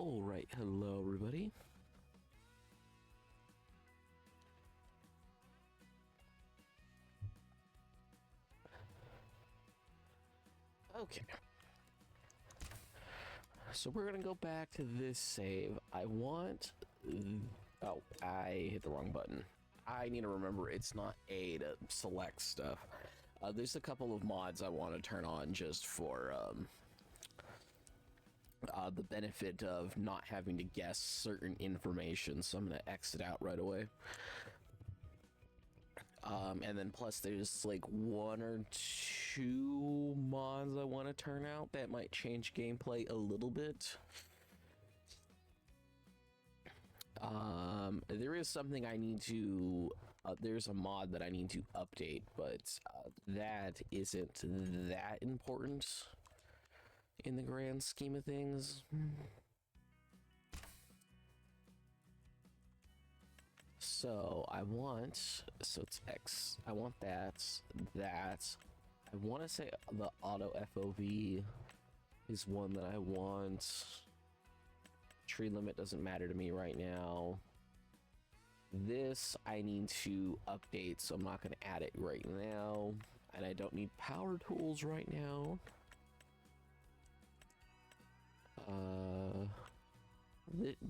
All right, hello everybody. Okay. So we're gonna go back to this save. I want... Oh, I hit the wrong button. I need to remember it's not A to select stuff. There's a couple of mods I want to turn on just for the benefit of not having to guess certain information, so I'm gonna exit out right away. And then plus there's like one or two mods I want to turn out that might change gameplay a little bit. There is something I need to, there's a mod that I need to update, but that isn't that important in the grand scheme of things. So I want, so it's X. I want that. I want to say the auto FOV is one that I want. Tree limit doesn't matter to me right now. This I need to update, so I'm not going to add it right now. And I don't need power tools right now.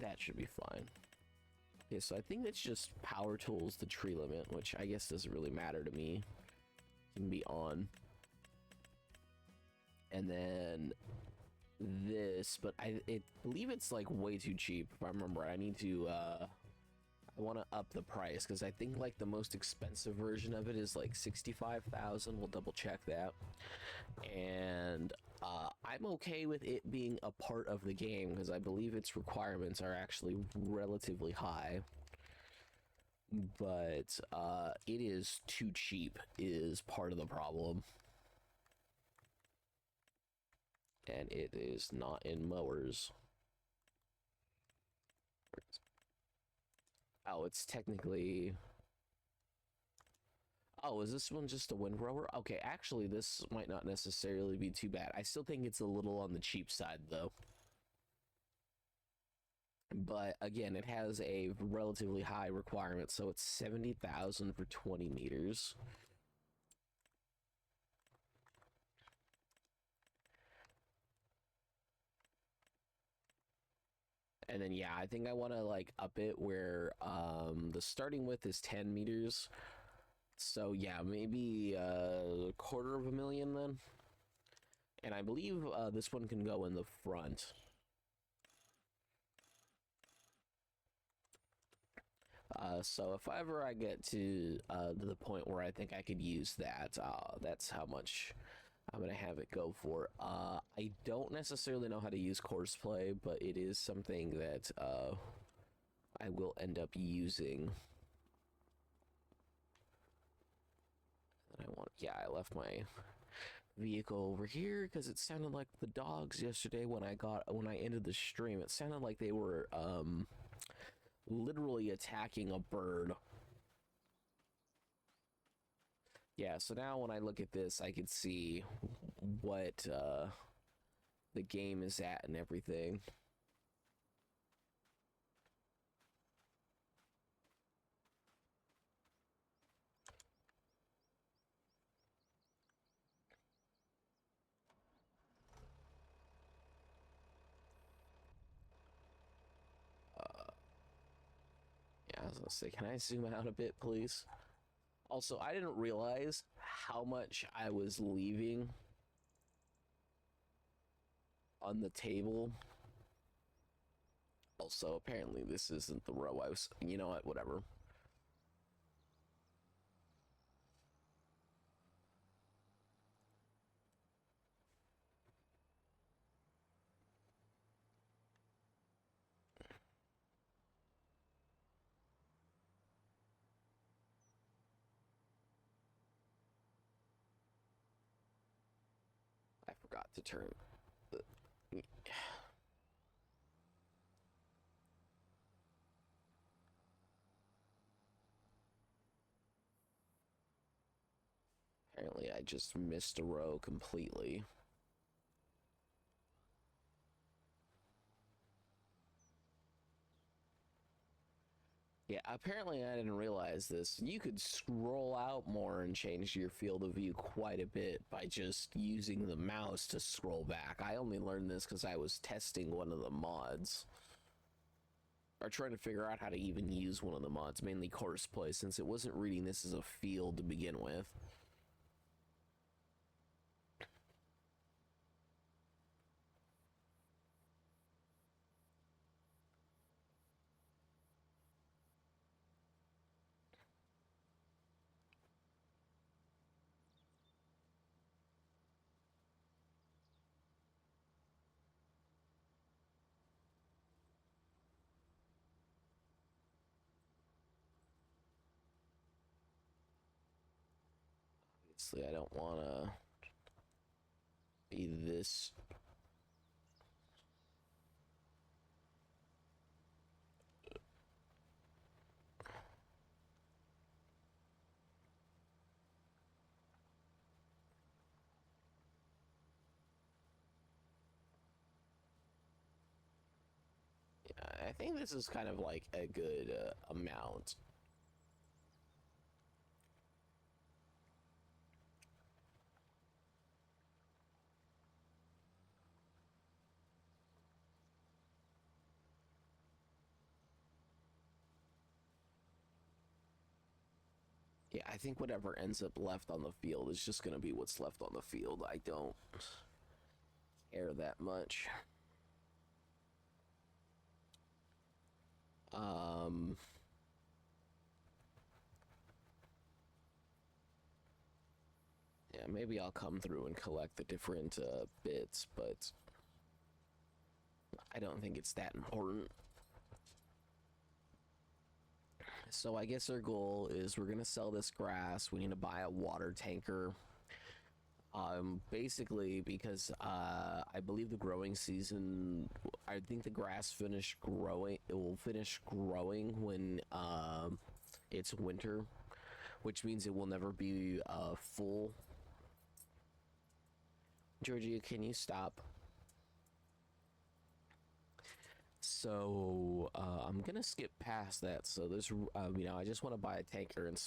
That should be fine. Okay, so I think it's just power tools, the tree limit, which I guess doesn't really matter to me. It can be on. And then this, but I believe it's like way too cheap if I remember. I need to I want to up the price because I think like the most expensive version of it is like 65,000. We'll double check that. And I'm okay with it being a part of the game because I believe its requirements are actually relatively high. But it is too cheap is part of the problem. And it is not in mowers. Oh, it's technically... Oh, is this one just a windrower? Okay, actually, this might not necessarily be too bad. I still think it's a little on the cheap side, though. But, again, it has a relatively high requirement, so it's 70,000 for 20 meters. And then, yeah, I think I want to, like, up it where the starting width is 10 meters. So, yeah, maybe a $250,000 then. And I believe this one can go in the front. So if ever I get to the point where I think I could use that, that's how much I'm going to have it go for. I don't necessarily know how to use courseplay, but it is something that I will end up using. And I want, yeah, I left my vehicle over here because it sounded like the dogs yesterday when I ended the stream. It sounded like they were literally attacking a bird. Yeah, so now when I look at this, I can see what the game is at and everything. Yeah, I was gonna say, can I zoom out a bit, please? Also, I didn't realize how much I was leaving on the table. Also, apparently this isn't the row I was... You know what? Whatever. I forgot to turn the... Apparently I just missed a row completely. Yeah, apparently I didn't realize this. You could scroll out more and change your field of view quite a bit by just using the mouse to scroll back. I only learned this because I was testing one of the mods. Or trying to figure out how to even use one of the mods, mainly courseplay, since it wasn't reading this as a field to begin with. Obviously, I don't want to be this. Yeah, I think this is kind of like a good amount. Yeah, I think whatever ends up left on the field is just going to be what's left on the field. I don't care that much. Um, yeah, maybe I'll come through and collect the different bits, but I don't think it's that important. So I guess our goal is we're going to sell this grass. We need to buy a water tanker. Basically because I believe the growing season, I think the grass finished growing, it will finish growing when it's winter, which means it will never be full. Georgia, can you stop? So I'm gonna skip past that. So this, I just want to buy a tanker and.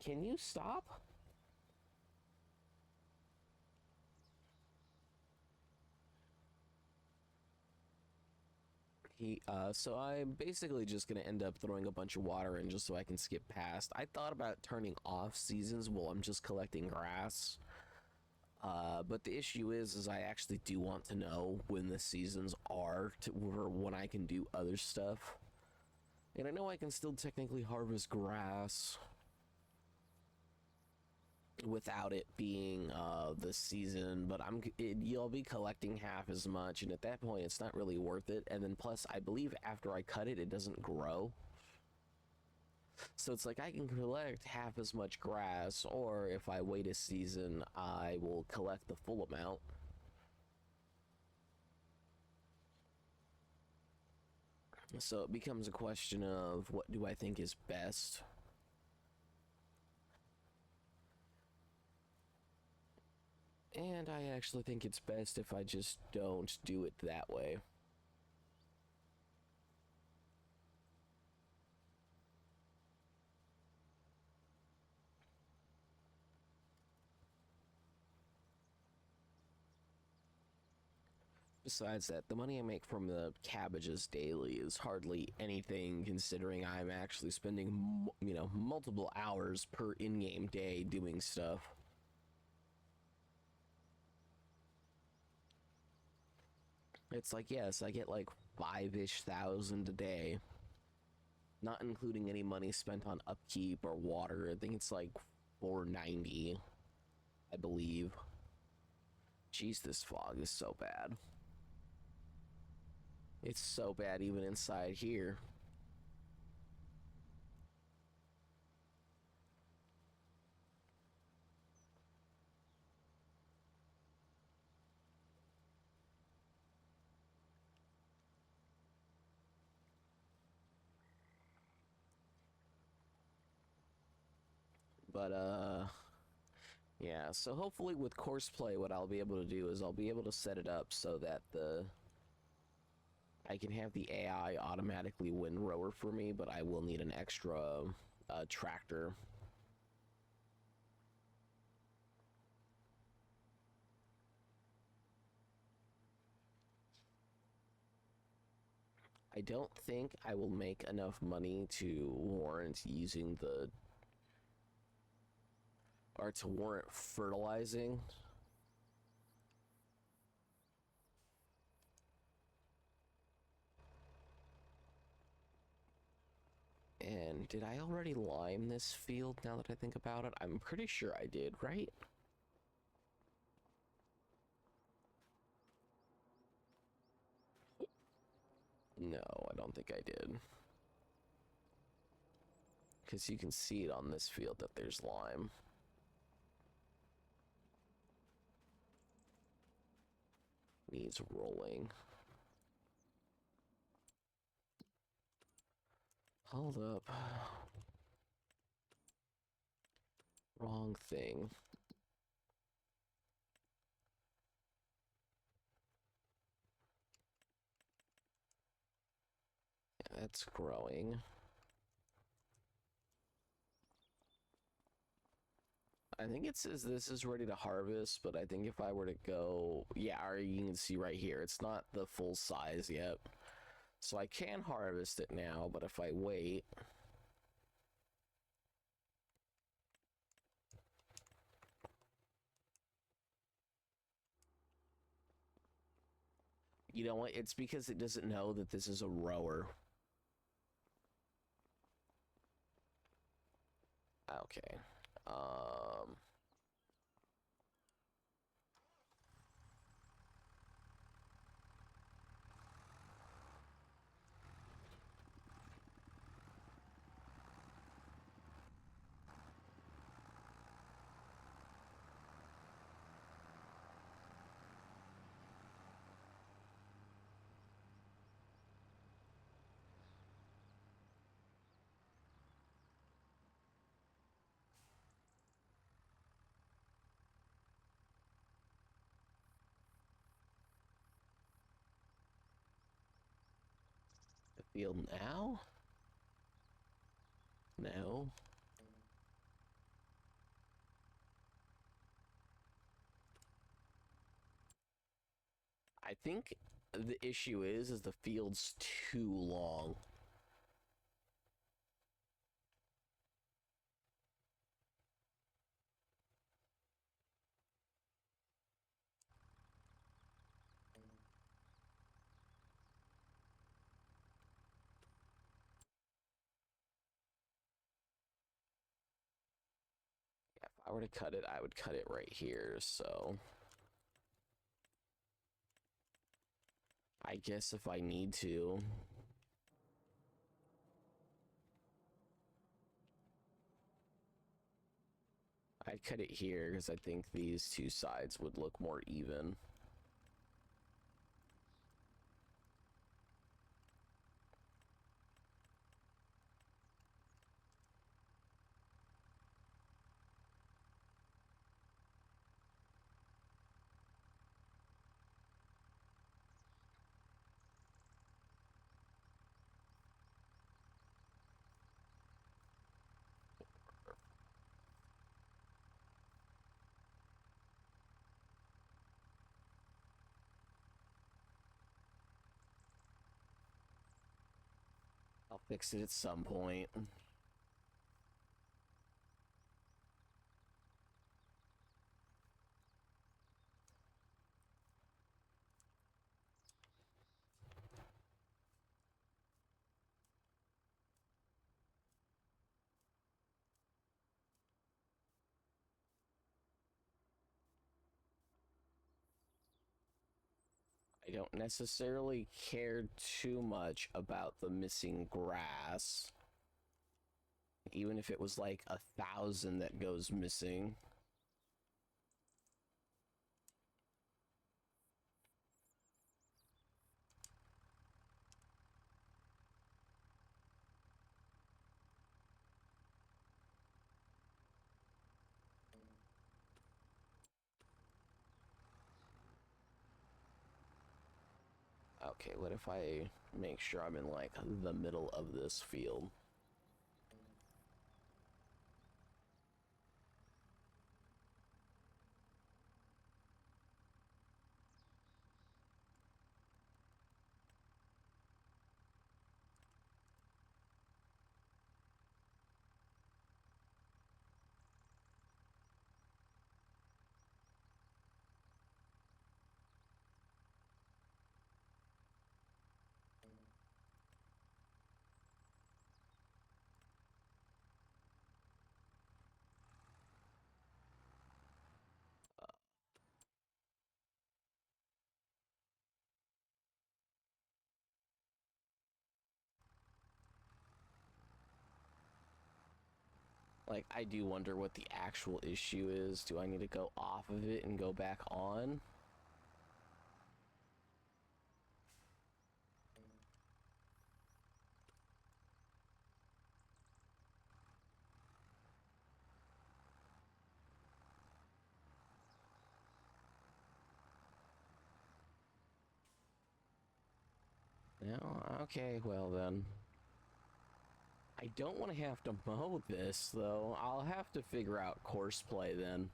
Can you stop? So I'm basically just gonna end up throwing a bunch of water in just so I can skip past. I thought about turning off seasons while I'm just collecting grass. But the issue is I actually do want to know when the seasons are or when I can do other stuff. And I know I can still technically harvest grass without it being the season, but you'll be collecting half as much, and at that point it's not really worth it. And then plus I believe after I cut it, it doesn't grow. So it's like I can collect half as much grass, or if I wait a season, I will collect the full amount. So it becomes a question of what do I think is best. And I actually think it's best if I just don't do it that way. Besides that, the money I make from the cabbages daily is hardly anything considering I'm actually spending, multiple hours per in-game day doing stuff. It's like, yes, I get like 5-ish thousand a day, not including any money spent on upkeep or water. I think it's like 490, I believe. Jeez, this fog is so bad. It's so bad even inside here. But, yeah, so hopefully with courseplay, what I'll be able to do is I'll be able to set it up so that I can have the AI automatically windrower for me, but I will need an extra tractor. I don't think I will make enough money to warrant using the... or to warrant fertilizing. And did I already lime this field now that I think about it? I'm pretty sure I did, right? No, I don't think I did. Because you can see it on this field that there's lime. Needs rolling. Hold up. Wrong thing. Yeah, that's growing. I think it says this is ready to harvest, but I think if I were to go... yeah, you can see right here, it's not the full size yet. So I can harvest it now, but if I wait... you know what? It's because it doesn't know that this is a rower. Okay. The field now? No. I think the issue is the field's too long. If I were to cut it, I would cut it right here, so... I guess if I need to... I'd cut it here, because I think these two sides would look more even. I'll fix it at some point. I don't necessarily care too much about the missing grass. Even if it was like 1,000 that goes missing. Okay, what if I make sure I'm in, like, the middle of this field? Like, I do wonder what the actual issue is. Do I need to go off of it and go back on? No? Okay, well then. I don't want to have to mow this, though. I'll have to figure out courseplay then.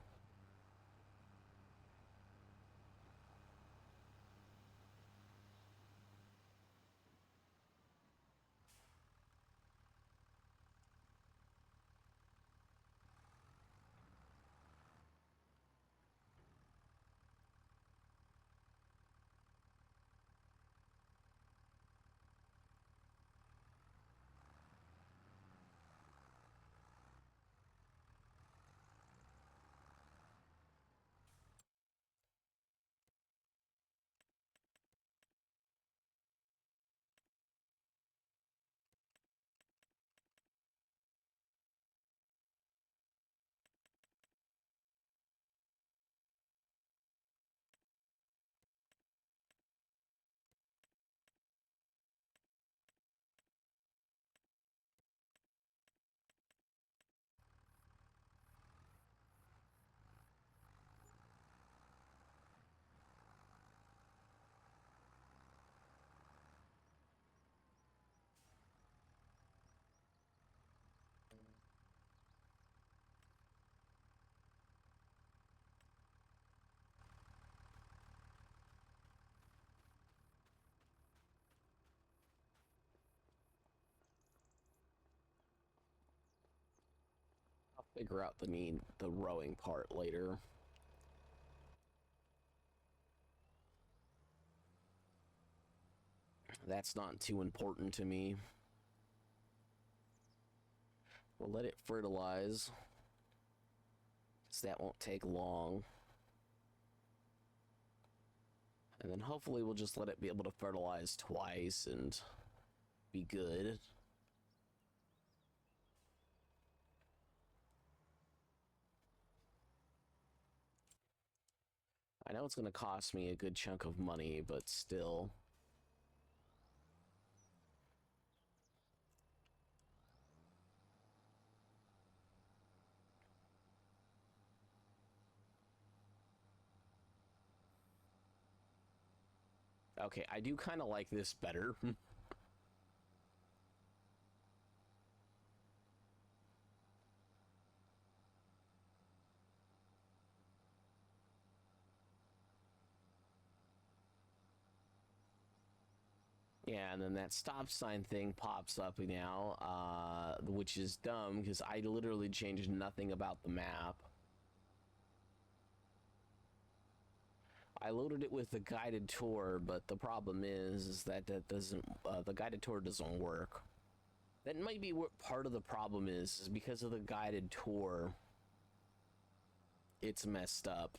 I'll figure out the rowing part later. That's not too important to me. We'll let it fertilize, because that won't take long. And then hopefully we'll just let it be able to fertilize twice and be good. I know it's going to cost me a good chunk of money, but still. Okay, I do kind of like this better. Yeah, and then that stop sign thing pops up now, which is dumb because I literally changed nothing about the map. I loaded it with the guided tour, but the problem is that the guided tour doesn't work. That might be what part of the problem is because of the guided tour. It's messed up.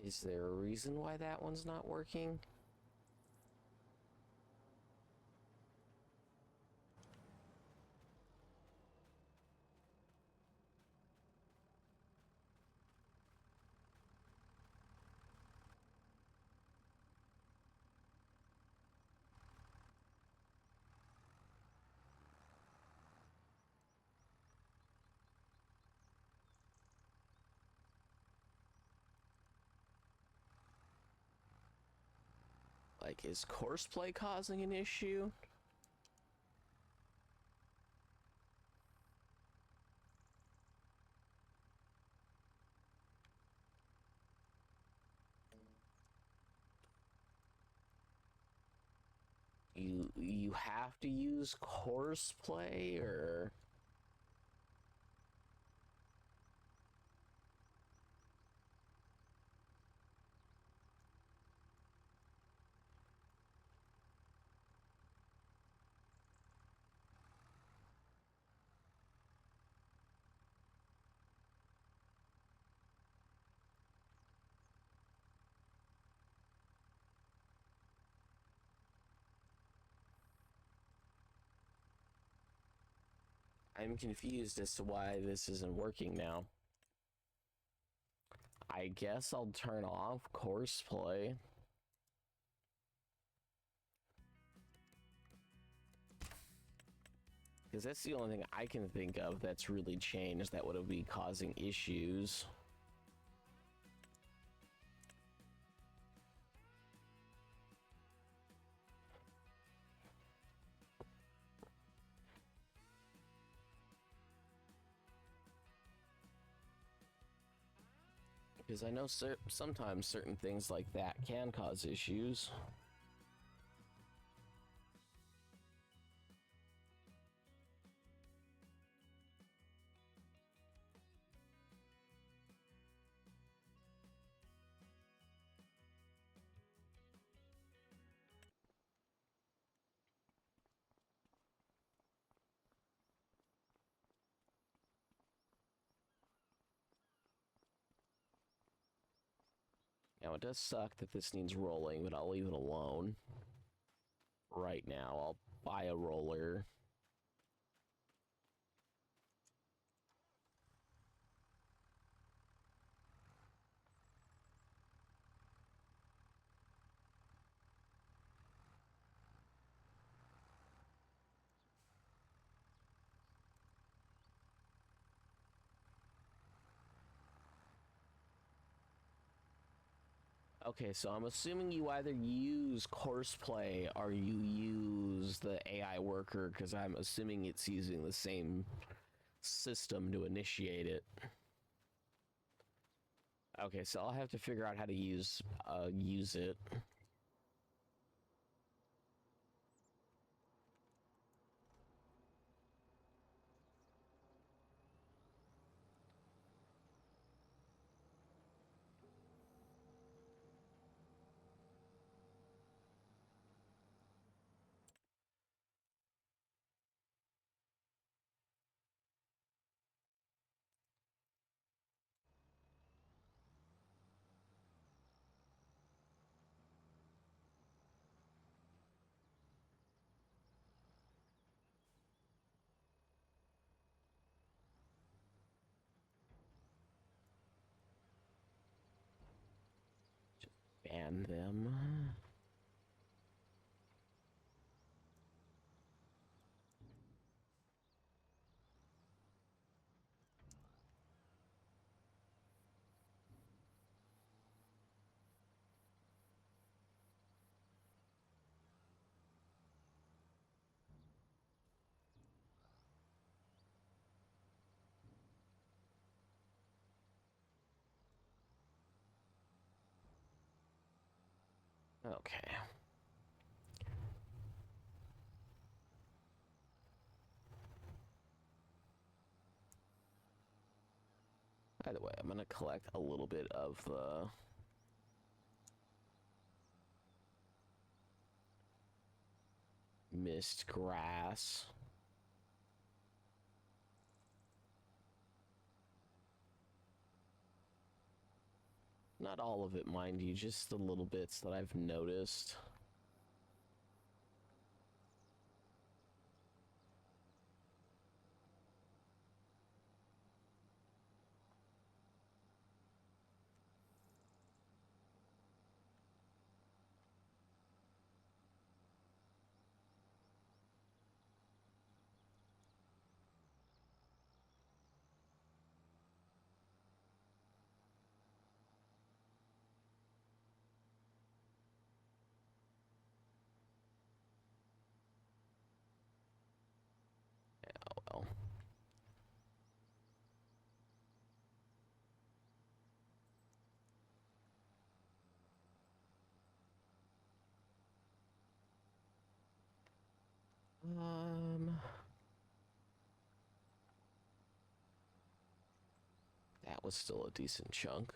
Is there a reason why that one's not working? Like, is courseplay causing an issue? You have to use courseplay, or I'm confused as to why this isn't working now. I guess I'll turn off courseplay. Because that's the only thing I can think of that's really changed that would be causing issues. Because I know sometimes certain things like that can cause issues. Now, it does suck that this needs rolling, but I'll leave it alone. Right now, I'll buy a roller. Okay, so I'm assuming you either use courseplay or you use the AI worker, because I'm assuming it's using the same system to initiate it. Okay, so I'll have to figure out how to use it. Ban them. Okay. By the way, I'm gonna collect a little bit of the mist grass. Not all of it, mind you, just the little bits that I've noticed. Oh well. That was still a decent chunk.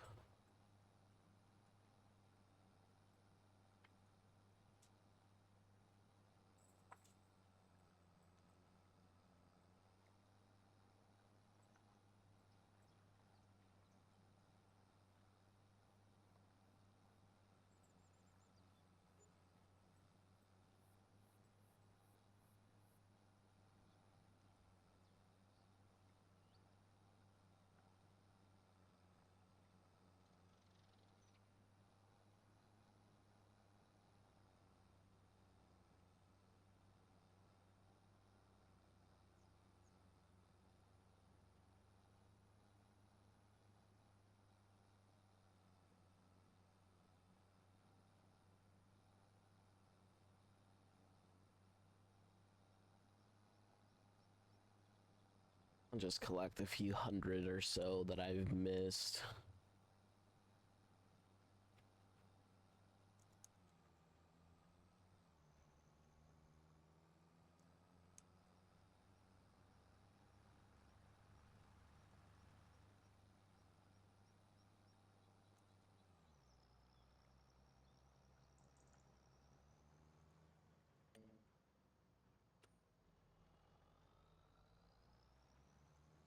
I'll just collect a few hundred or so that I've missed.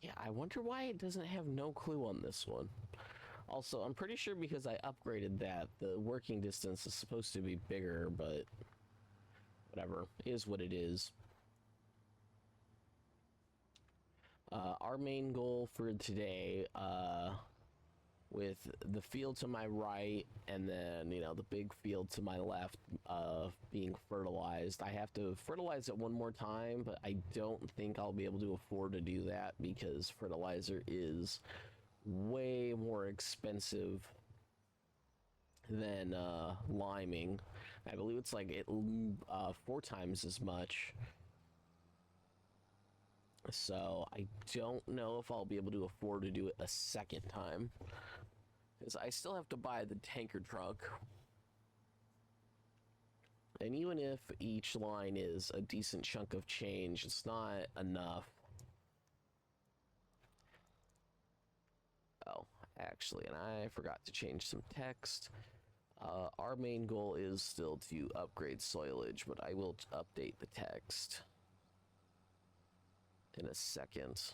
Yeah, I wonder why it doesn't have no clue on this one. Also, I'm pretty sure because I upgraded that, the working distance is supposed to be bigger, but whatever, is what it is. Our main goal for today, with the field to my right and then, you know, the big field to my left being fertilized. I have to fertilize it one more time, but I don't think I'll be able to afford to do that because fertilizer is way more expensive than liming. I believe it's like 4 times as much. So I don't know if I'll be able to afford to do it a second time, because I still have to buy the tanker truck. And even if each line is a decent chunk of change, it's not enough. Oh, actually, and I forgot to change some text. Our main goal is still to upgrade soilage, but I will update the text in a second.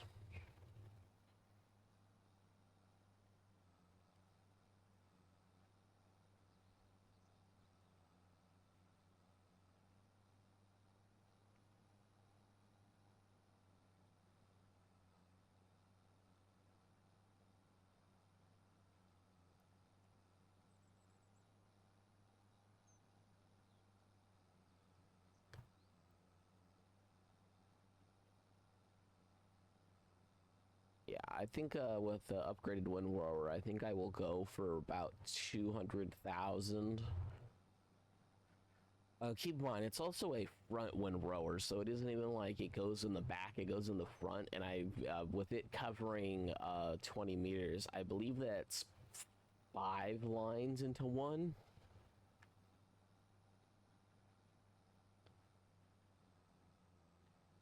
Yeah, I think with the upgraded windrower, I think I will go for about 200,000. Keep in mind, it's also a front windrower, so it isn't even like it goes in the back, it goes in the front, and with it covering 20 meters, I believe that's 5 lines into one.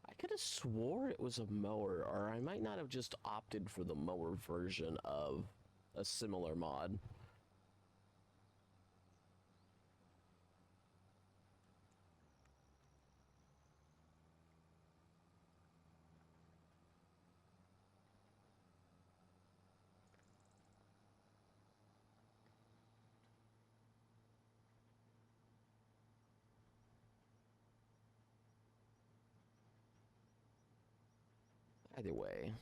I could have swore it was a mower, or I might not have just opted for the mower version of a similar mod. Either way.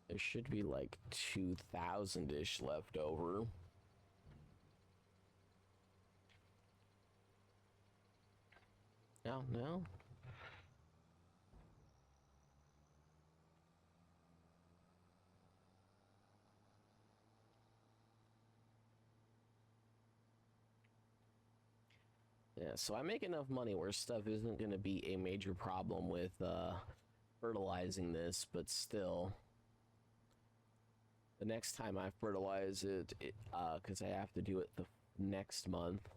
There should be like 2,000-ish left over. No. Yeah, so I make enough money where stuff isn't going to be a major problem with fertilizing this, but still, the next time I fertilize it, because I have to do it the next month.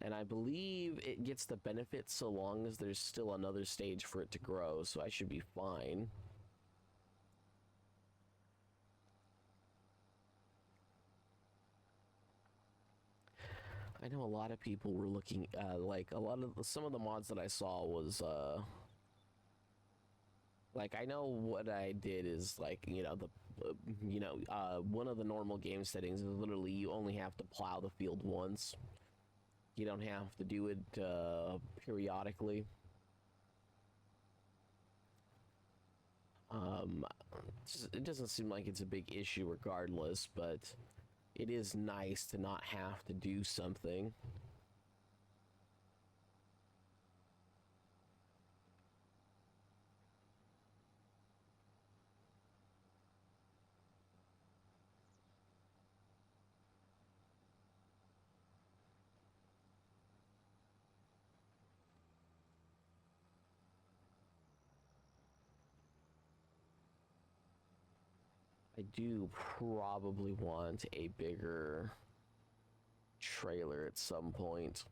And I believe it gets the benefit so long as there's still another stage for it to grow, so I should be fine. I know a lot of people were looking, like, some of the mods that I saw was, like, I know what I did is, like, one of the normal game settings is literally you only have to plow the field once. You don't have to do it periodically. It doesn't seem like it's a big issue regardless, but it is nice to not have to do something. I do probably want a bigger trailer at some point.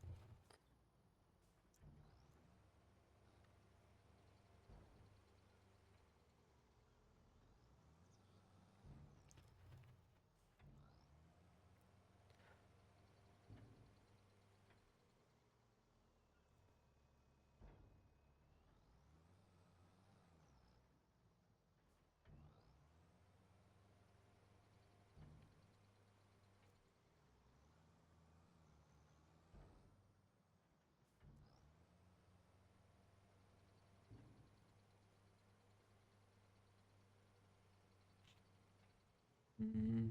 Mm.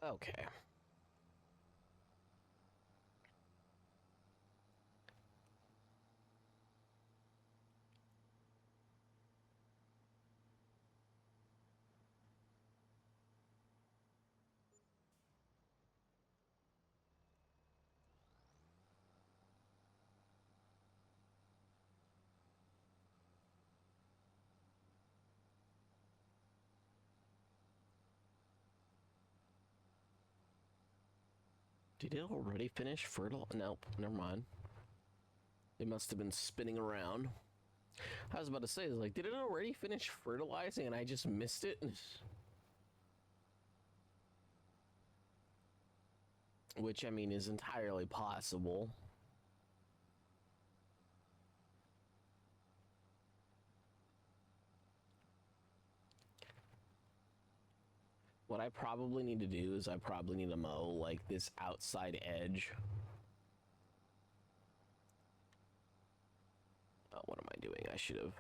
Okay. Did it already finish fertile? Nope, never mind. It must have been spinning around. I was about to say, like, did it already finish fertilizing and I just missed it? Which, I mean, is entirely possible. What I probably need to do is I probably need to mow, like, this outside edge. What am I doing? I should have...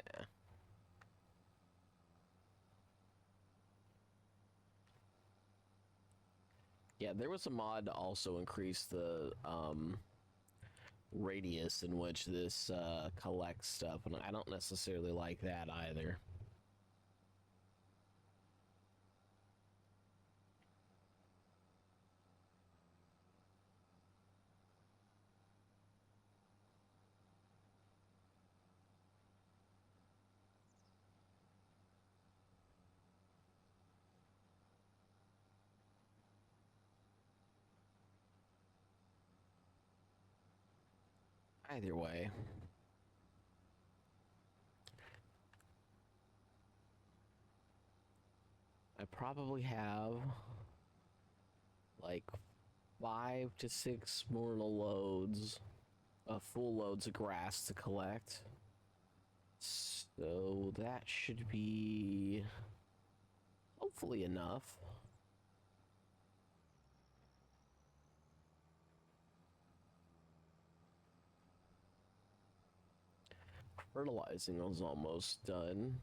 Yeah. Yeah, there was a mod to also increase the, radius in which this, collects stuff, and I don't necessarily like that either. Either way. I probably have like 5 to 6 more loads, full loads of grass to collect. So that should be hopefully enough. Fertilizing is almost done.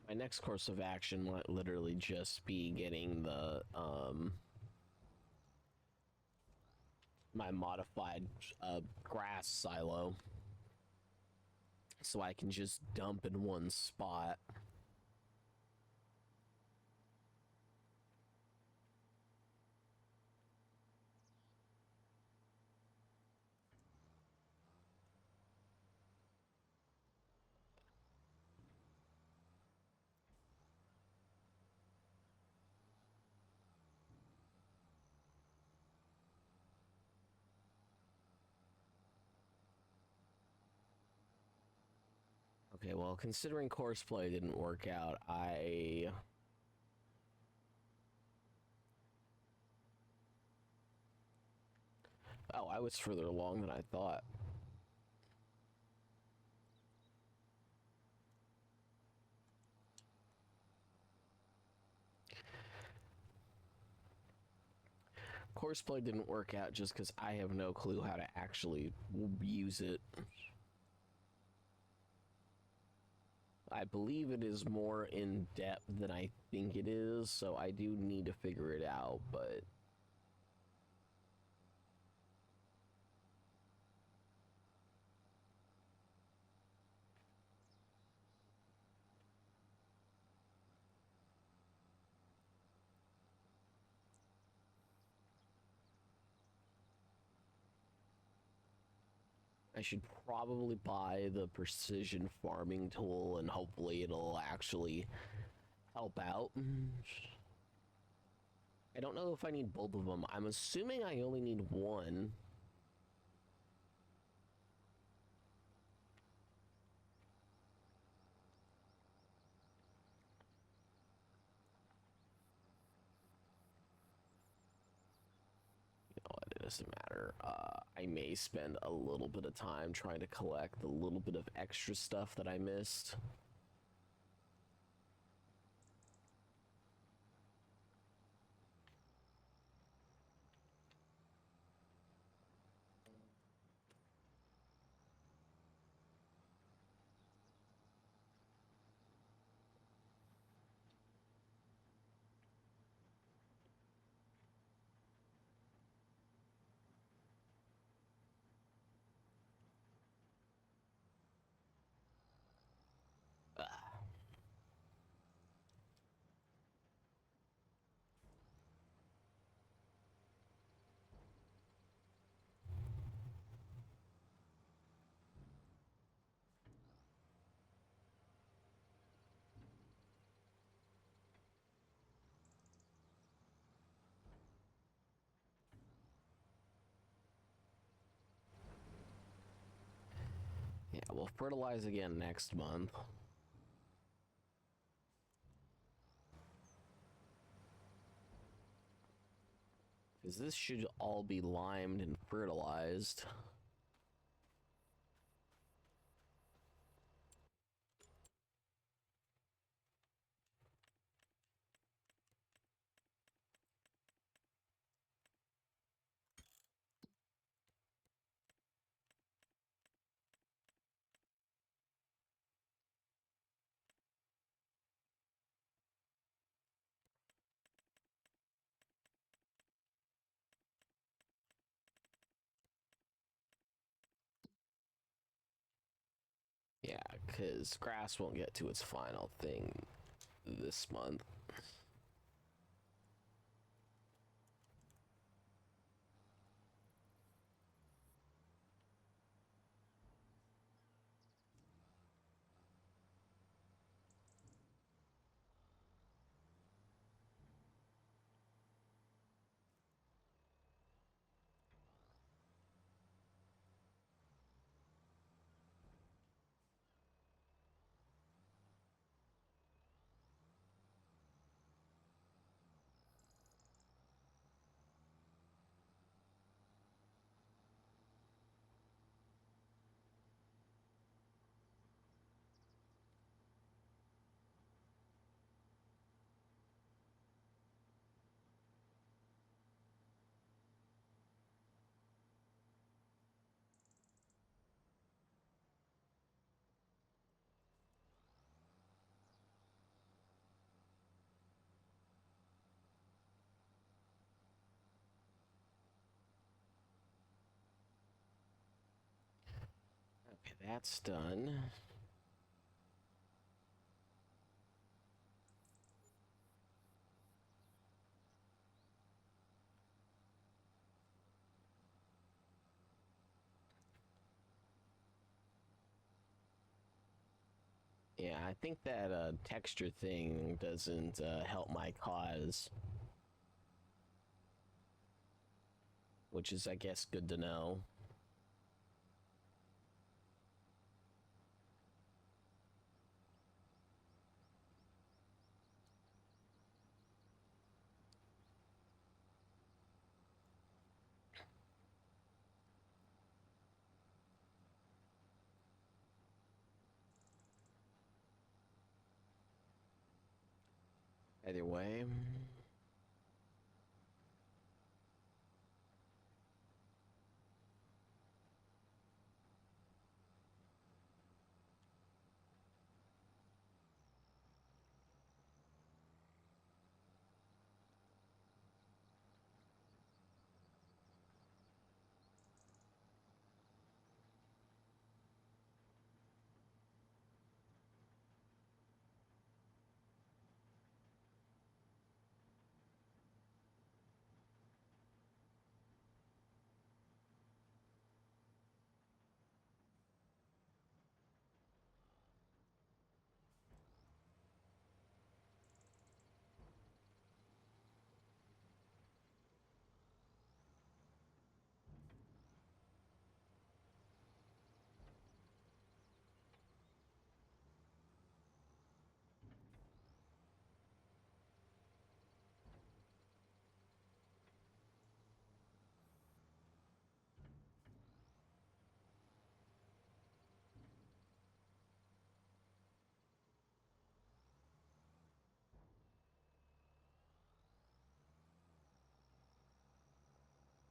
My next course of action might literally just be getting the, my modified, grass silo. So I can just dump in one spot. Okay, well, considering courseplay didn't work out, Oh, I was further along than I thought. Courseplay didn't work out just because I have no clue how to actually use it. I believe it is more in depth than I think it is, so I do need to figure it out, but... I should probably buy the precision farming tool and hopefully it'll actually help out. I don't know if I need both of them. I'm assuming I only need one. You know what, it doesn't matter. I may spend a little bit of time trying to collect the little bit of extra stuff that I missed. we'll fertilize again next month. Because this should all be limed and fertilized. Yeah, because grass won't get to its final thing this month. Okay, that's done. Yeah, I think that texture thing doesn't help my cause. Which is, I guess, good to know. Either way.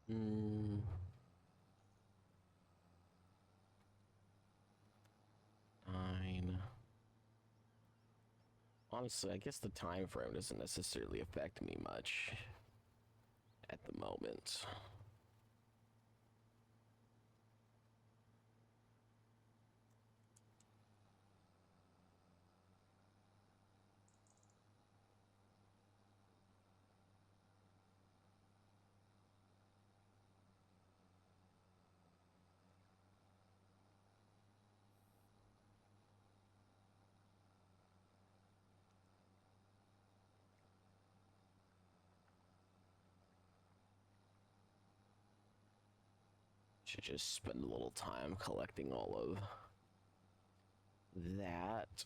Hmm. Fine. Honestly, I guess the time frame doesn't necessarily affect me much at the moment. Should just spend a little time collecting all of that.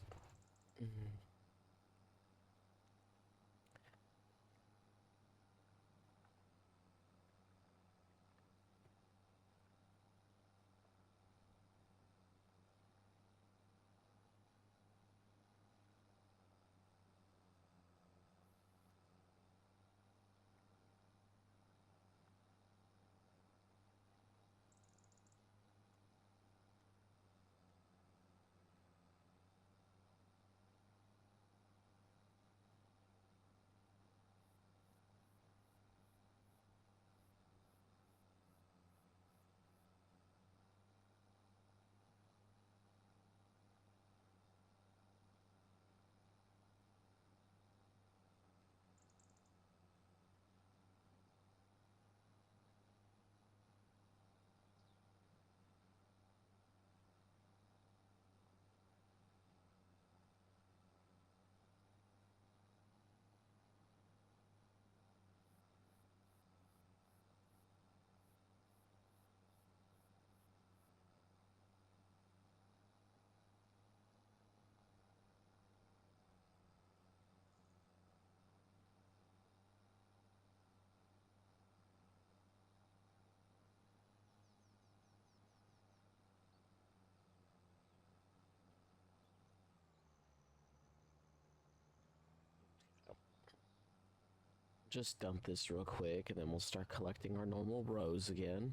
Just dump this real quick, and then we'll start collecting our normal rows again.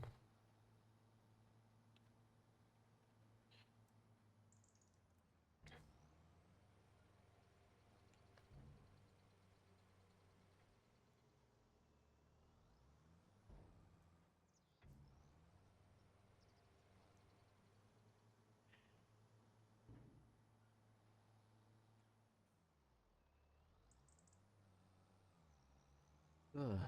Ugh.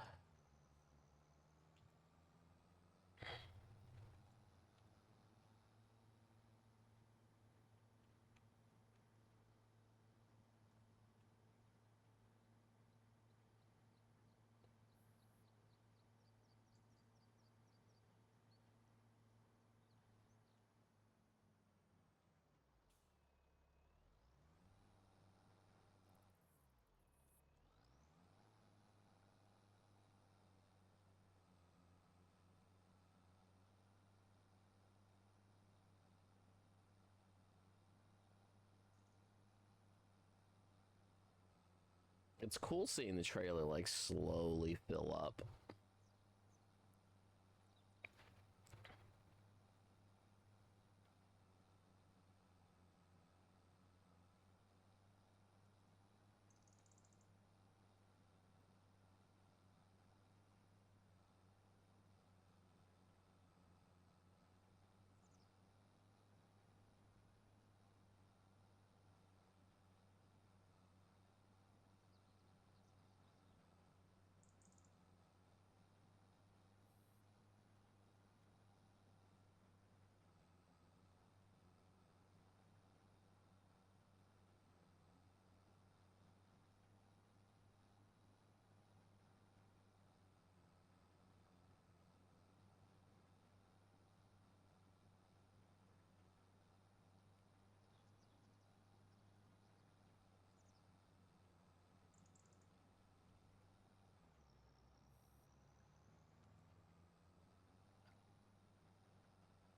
It's cool seeing the trailer like slowly fill up.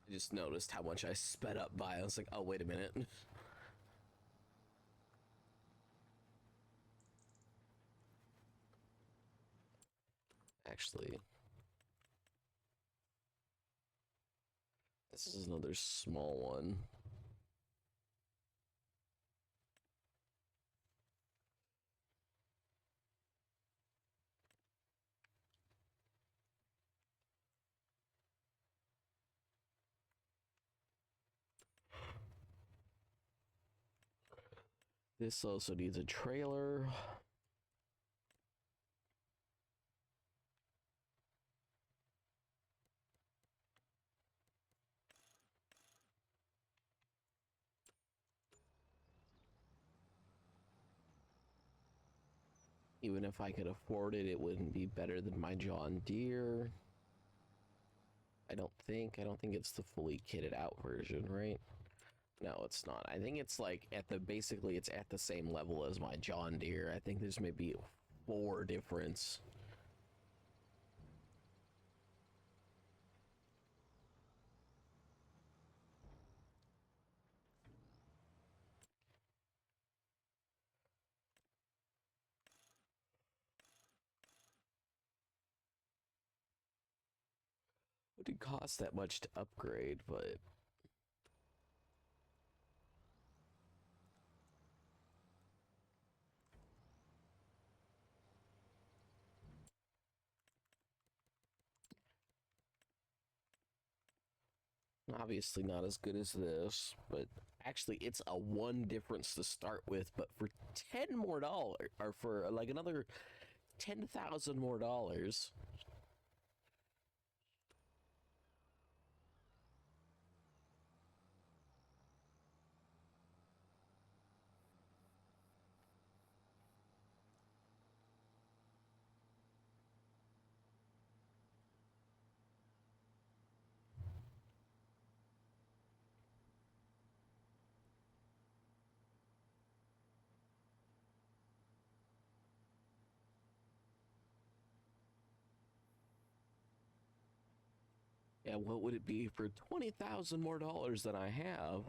I just noticed how much I sped up by. I was like, oh, wait a minute. Actually, this is another small one. This also needs a trailer. Even if I could afford it, it wouldn't be better than my John Deere. I don't think it's the fully kitted out version, right? No, it's not. I think it's like at the basically it's at the same level as my John Deere. I think there's maybe 4 difference. It didn't cost that much to upgrade, but obviously not as good as this. But actually, it's a 1 difference to start with. But for $10 more, or for like another 10,000 more dollars. Yeah, what would it be for 20,000 more dollars than I have?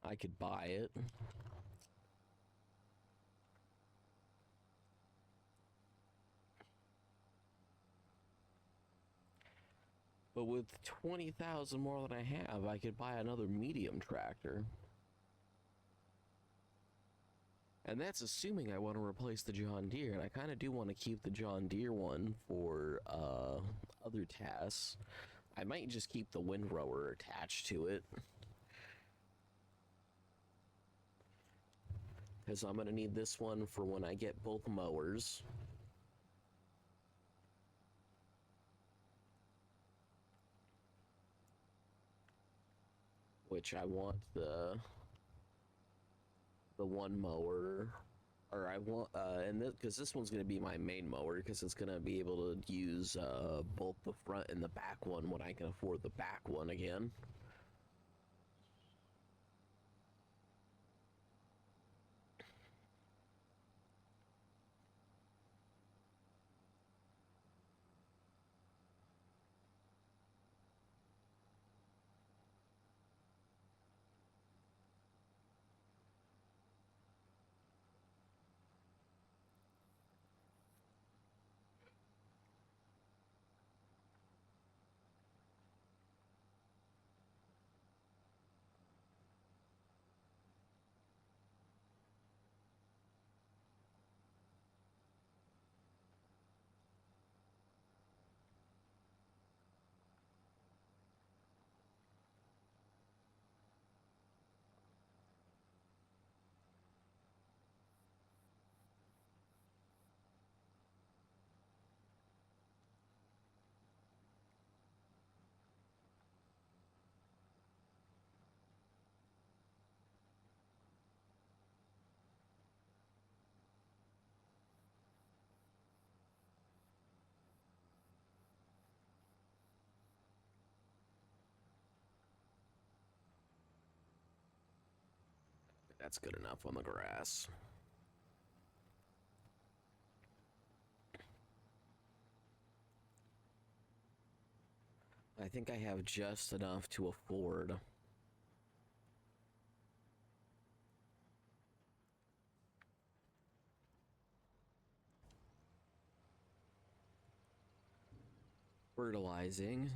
I could buy it. But with 20,000 more than I have, I could buy another medium tractor. And that's assuming I want to replace the John Deere, and I kind of do want to keep the John Deere one for other tasks. I might just keep the windrower attached to it, because I'm going to need this one for when I get both mowers. Which I want the one mower, or I want and because this one's gonna be my main mower, because it's gonna be able to use both the front and the back one when I can afford the back one again. That's good enough on the grass. I think I have just enough to afford. Fertilizing.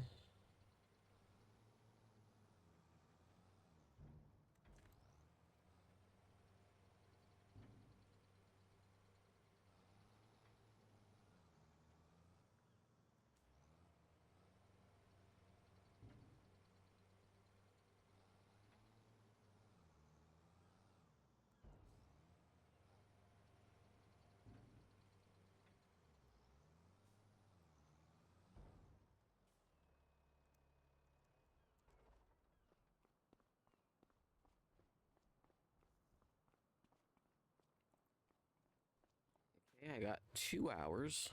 Okay, I got 2 hours.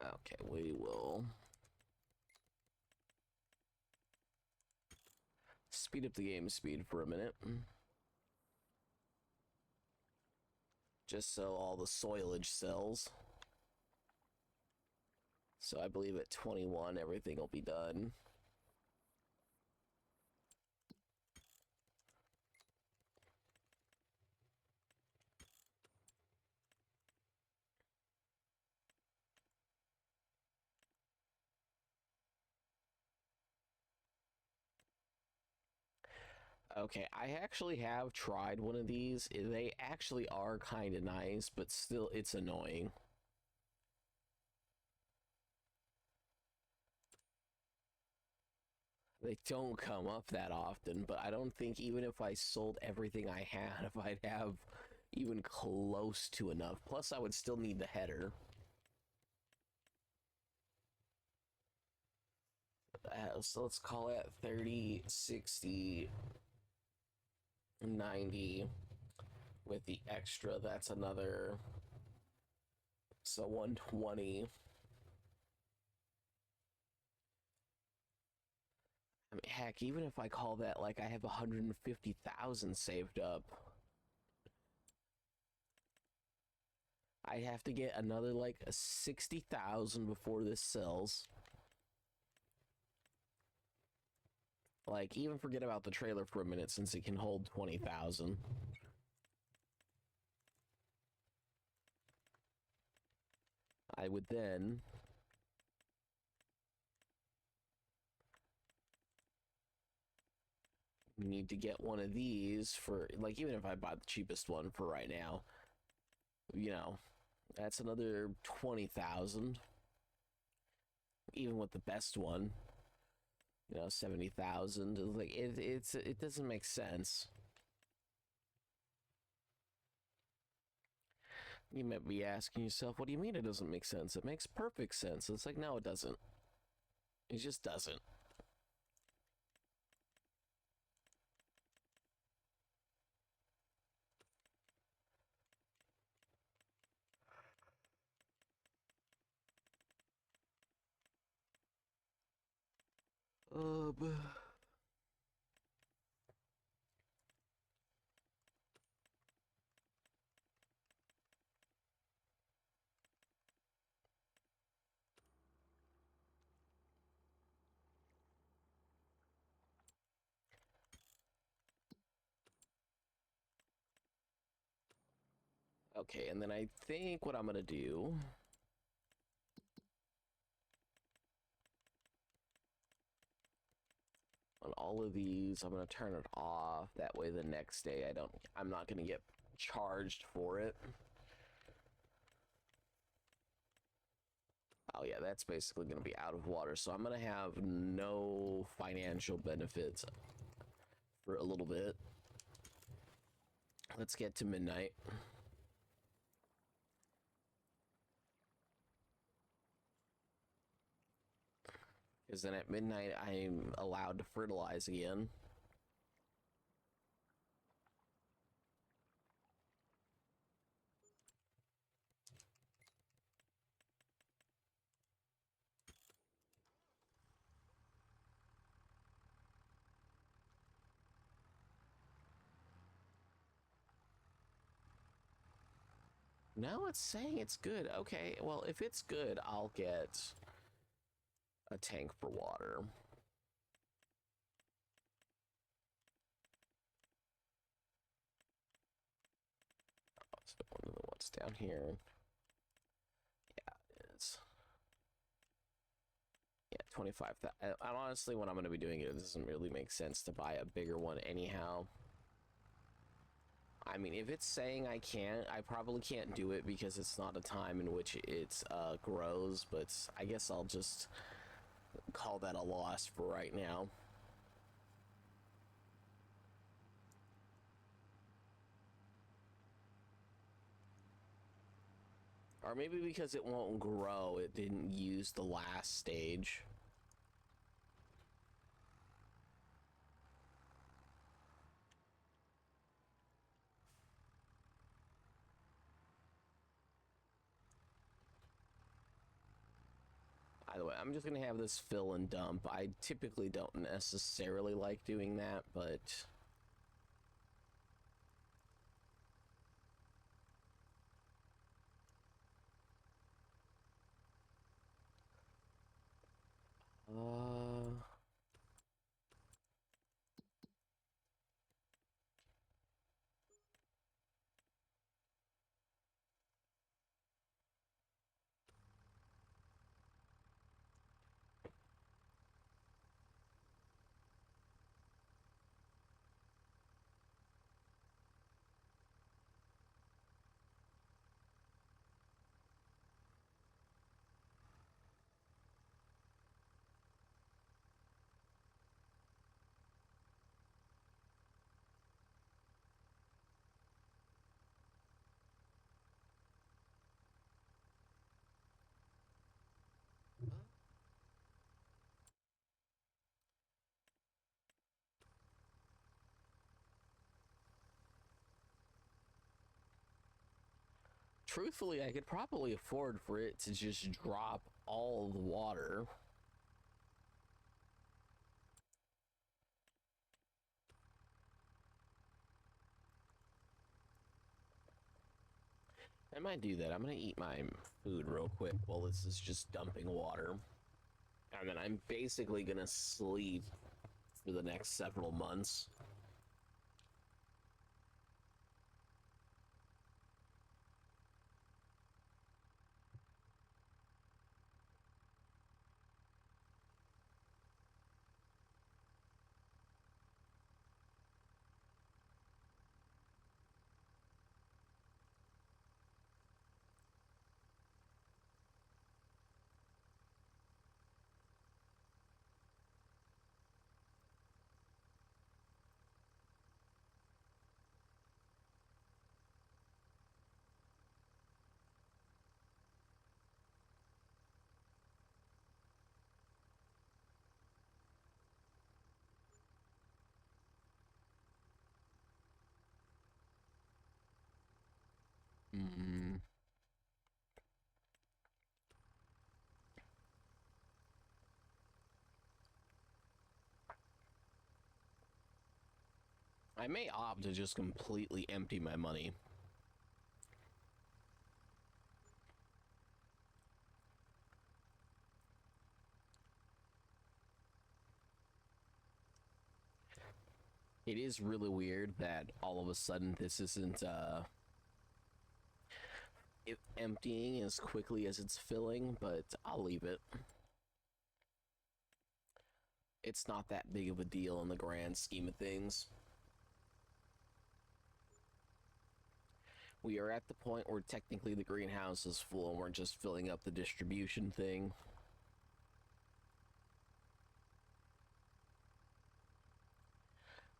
Okay, we will speed up the game speed for a minute. Just so all the soilage sells. So I believe at 21 everything will be done. Okay, I actually have tried one of these. They actually are kind of nice, but still it's annoying. They don't come up that often, but I don't think even if I sold everything I had, if I'd have even close to enough. Plus, I would still need the header. So let's call it 30, 60, 90. With the extra, that's another. So 120. I mean, heck, even if I call that like I have 150,000 saved up, I have to get another like 60,000 before this sells. Like, even forget about the trailer for a minute since it can hold 20,000. I would then need to get one of these for, like, even if I buy the cheapest one for right now, you know, that's another 20,000. Even with the best one, 70,000. Like, it doesn't make sense. You might be asking yourself, what do you mean it doesn't make sense? It makes perfect sense. It's like, no, it doesn't. It just doesn't. But... Okay, and then I think what I'm gonna do... on all of these, I'm gonna turn it off. That way the next day I'm not gonna get charged for it. Oh yeah, that's basically gonna be out of water. So I'm gonna have no financial benefits for a little bit. Let's get to midnight. Because then at midnight, I'm allowed to fertilize again. Now it's saying it's good. Okay, well, if it's good, I'll get a tank for water. So what's down here? Yeah, it is. Yeah, 25,000. And honestly, when I'm going to be doing it, it doesn't really make sense to buy a bigger one anyhow. I mean, if it's saying I can't, I probably can't do it because it's not a time in which it grows, but I guess I'll just call that a loss for right now. Or maybe because it won't grow, it didn't use the last stage. By the way, I'm just gonna have this fill and dump. I typically don't necessarily like doing that, but truthfully, I could probably afford for it to just drop all the water. I might do that. I'm gonna eat my food real quick while this is just dumping water. And then I'm basically gonna sleep for the next several months. Mm. I may opt to just completely empty my money. It is really weird that all of a sudden this isn't emptying as quickly as it's filling, but I'll leave it. It's not that big of a deal in the grand scheme of things. We are at the point where technically the greenhouse is full and we're just filling up the distribution thing.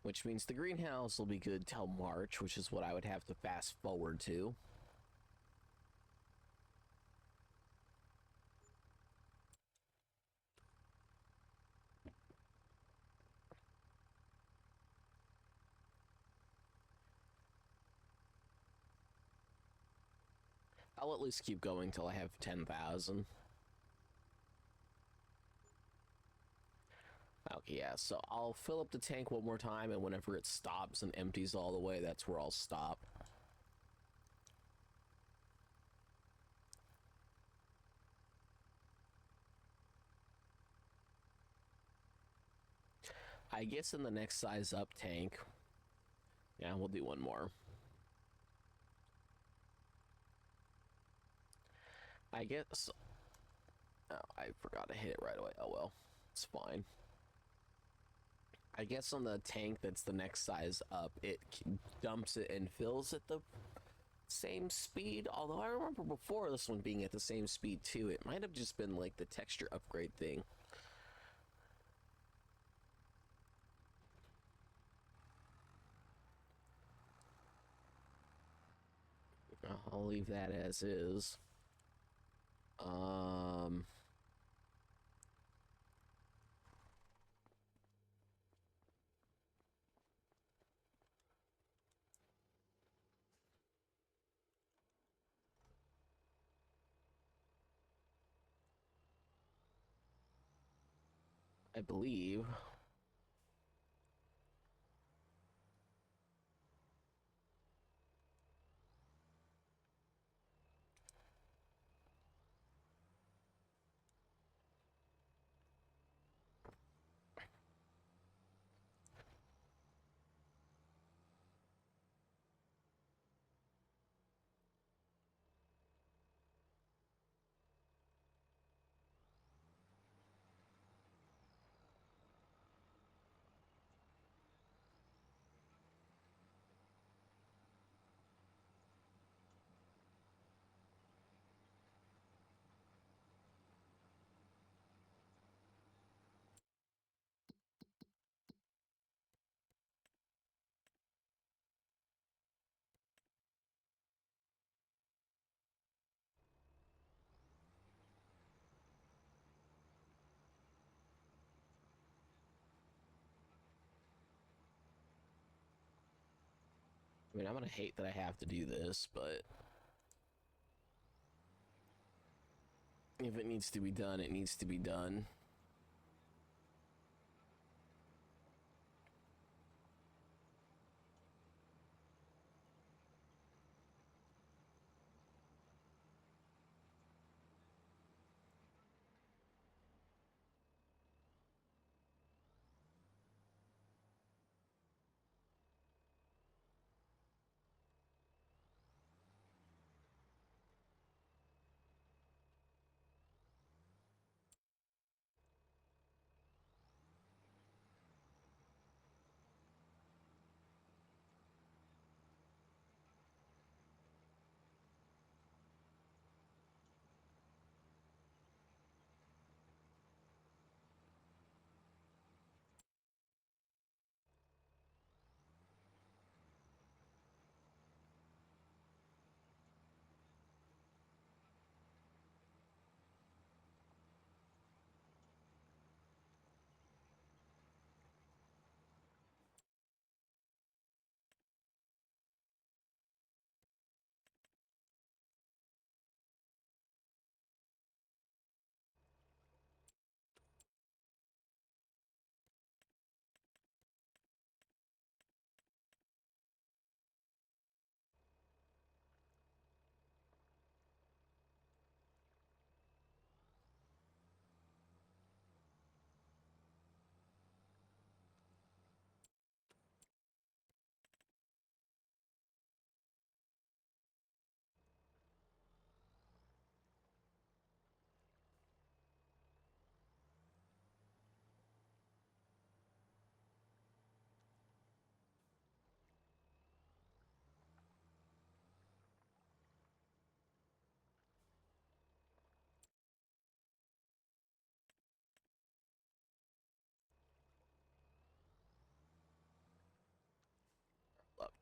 Which means the greenhouse will be good till March, which is what I would have to fast forward to. I'll at least keep going till I have 10,000. Okay, yeah, so I'll fill up the tank one more time, and whenever it stops and empties all the way, that's where I'll stop. I guess in the next size up tank, yeah, we'll do one more. I guess, oh, I forgot to hit it right away. Oh well, it's fine. I guess on the tank that's the next size up, it dumps it and fills at the same speed. Although I remember before this one being at the same speed too. It might have just been like the texture upgrade thing. I'll leave that as is. I believe. I mean, I'm gonna hate that I have to do this, but if it needs to be done, it needs to be done.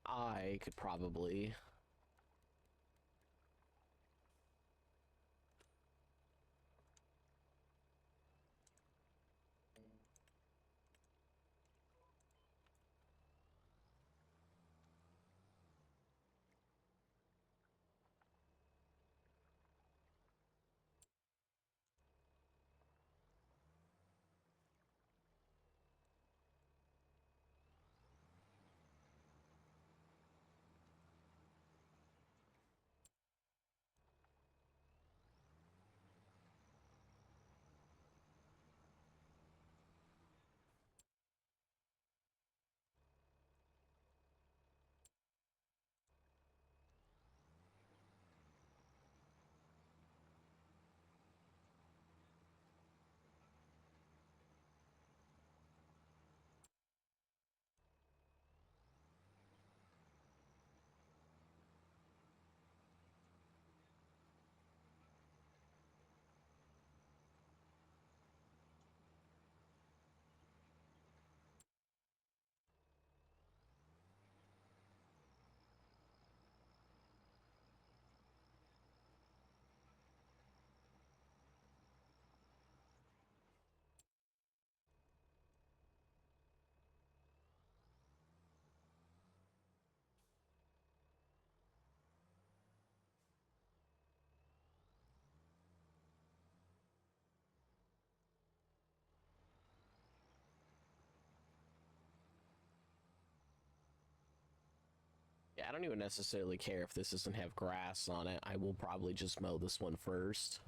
I could probably. don't even necessarily care if this doesn't have grass on it. I will probably just mow this one first.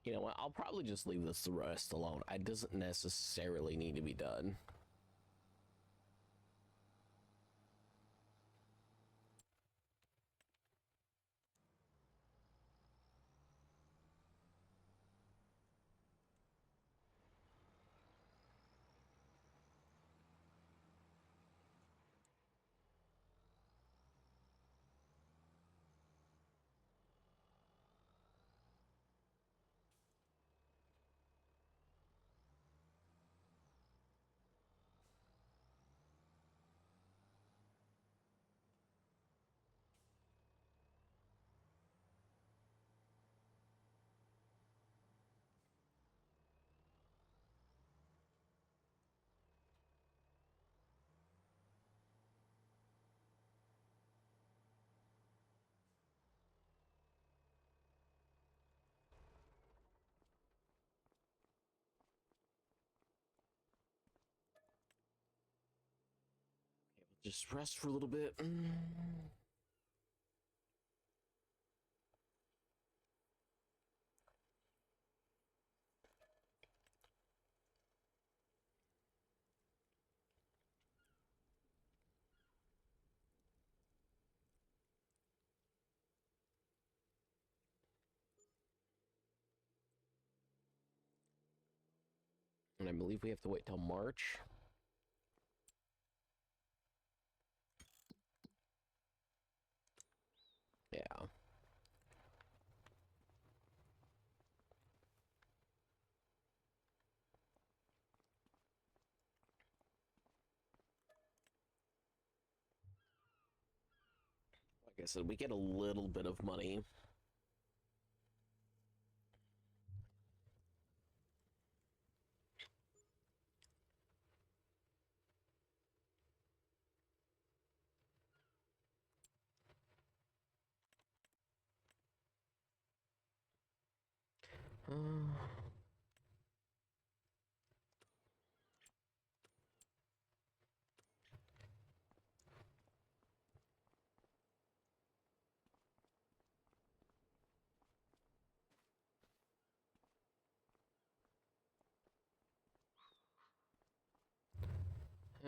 You know what? I'll probably just leave this the rest alone. It doesn't necessarily need to be done. Just rest for a little bit. And I believe we have to wait till March. Yeah. Like I said, we get a little bit of money.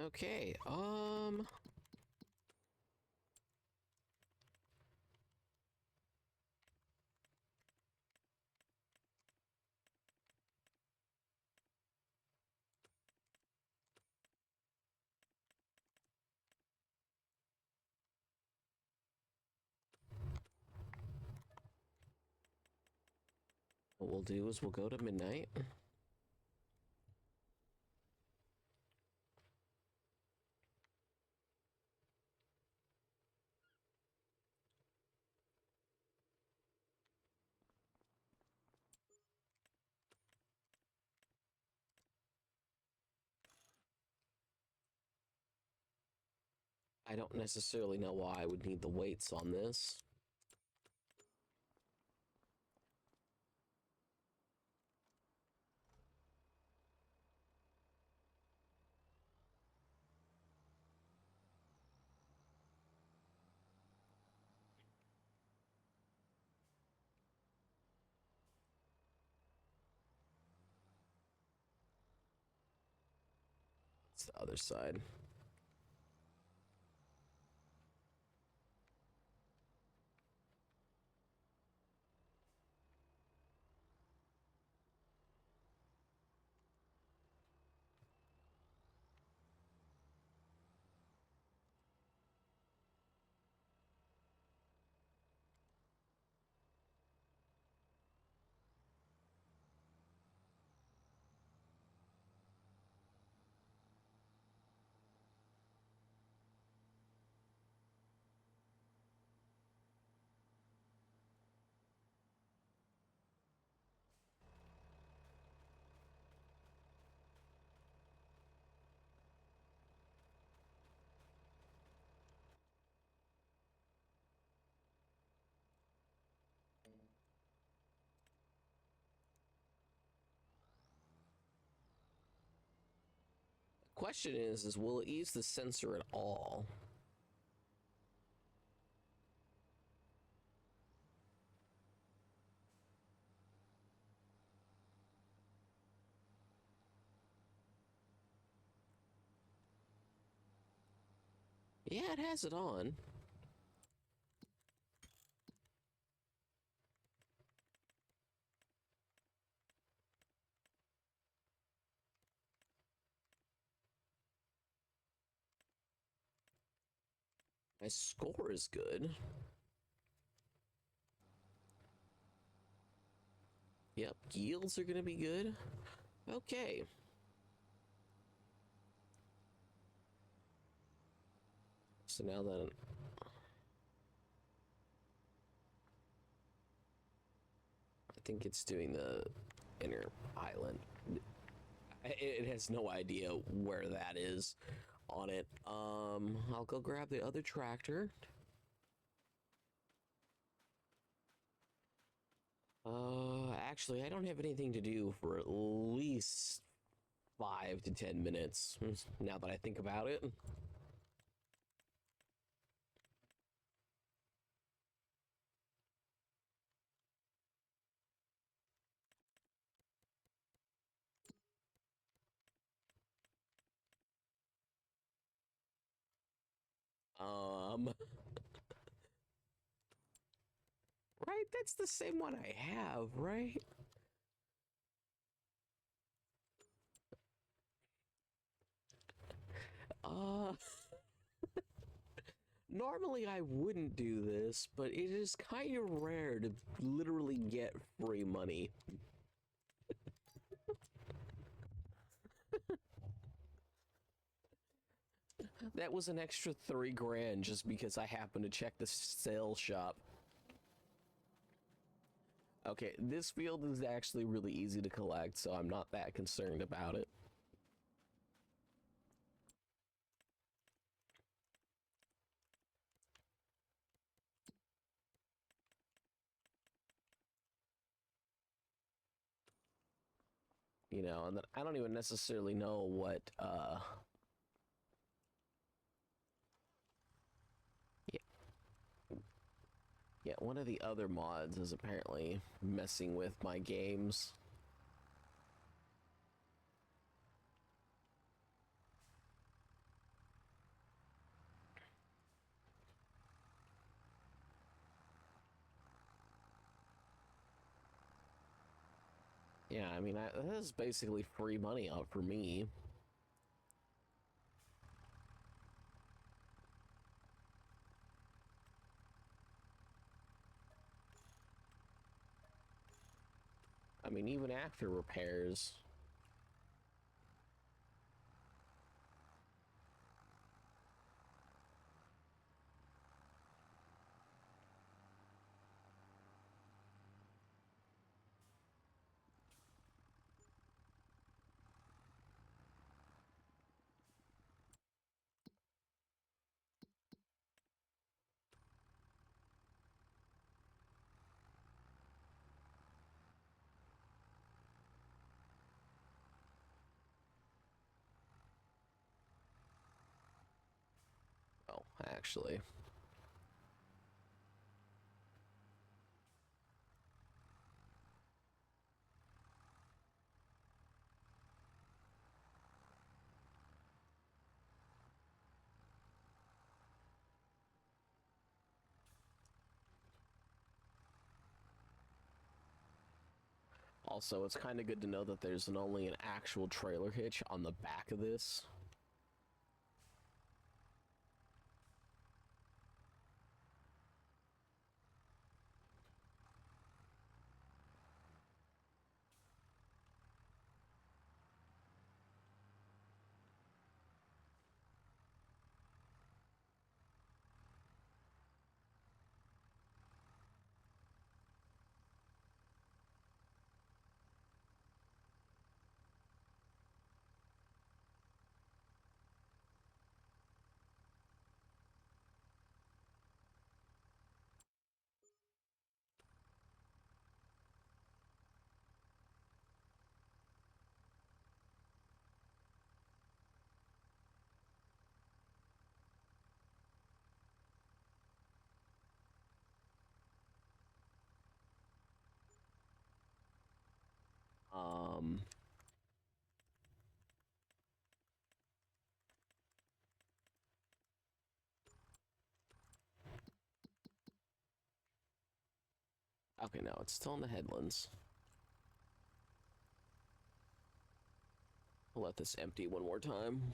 Okay, what we'll do is we'll go to midnight. I don't necessarily know why I would need the weights on this. It's the other side. question is will it use the sensor at all? Yeah, it has it on. My score is good. Yep, yields are gonna be good. Okay. So now that I think it's doing the inner island. It has no idea where that is on it. I'll go grab the other tractor. Actually, I don't have anything to do for at least 5 to 10 minutes, now that I think about it. Right, that's the same one I have, right? Uh, Normally I wouldn't do this, but it is kind of rare to literally get free money. That was an extra 3 grand just because I happened to check the sales shop. Okay, this field is actually really easy to collect, so I'm not that concerned about it. You know, and then I don't even necessarily know what, yeah, yeah, one of the other mods is apparently messing with my games. Yeah, I mean, this is basically free money out for me. I mean, even after repairs. Oh, actually. Also, it's kind of good to know that there's only an actual trailer hitch on the back of this. Okay, no, it's still in the headlands. I'll let this empty one more time.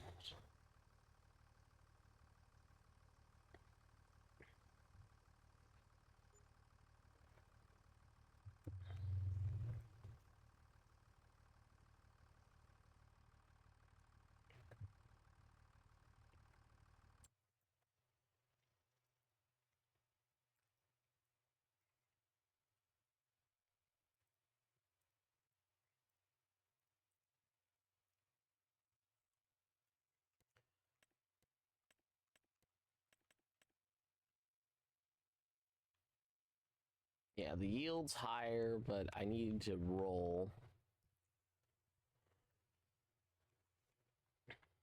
Yeah, the yield's higher, but I need to roll.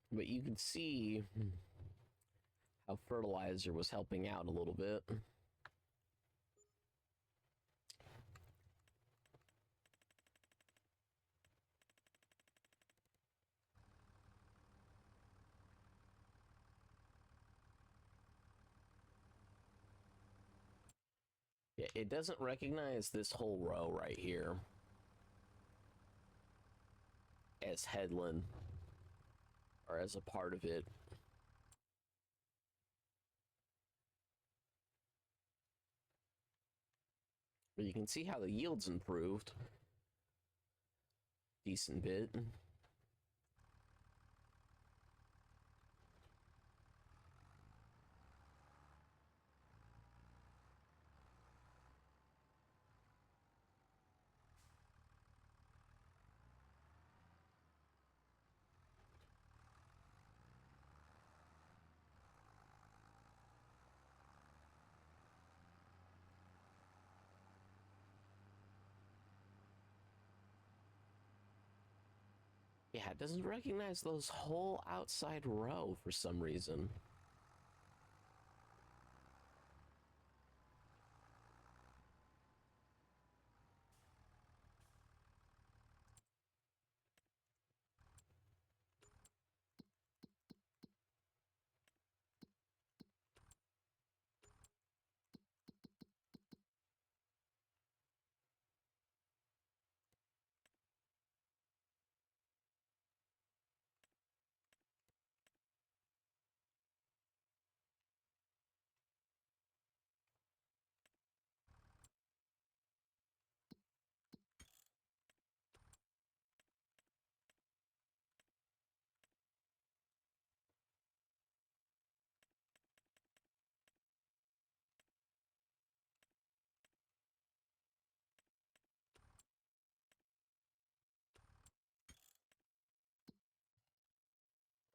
But you can see how fertilizer was helping out a little bit. Yeah, it doesn't recognize this whole row right here as headland or as a part of it. But you can see how the yield's improved. Decent bit. Yeah, it doesn't recognize those whole outside row for some reason.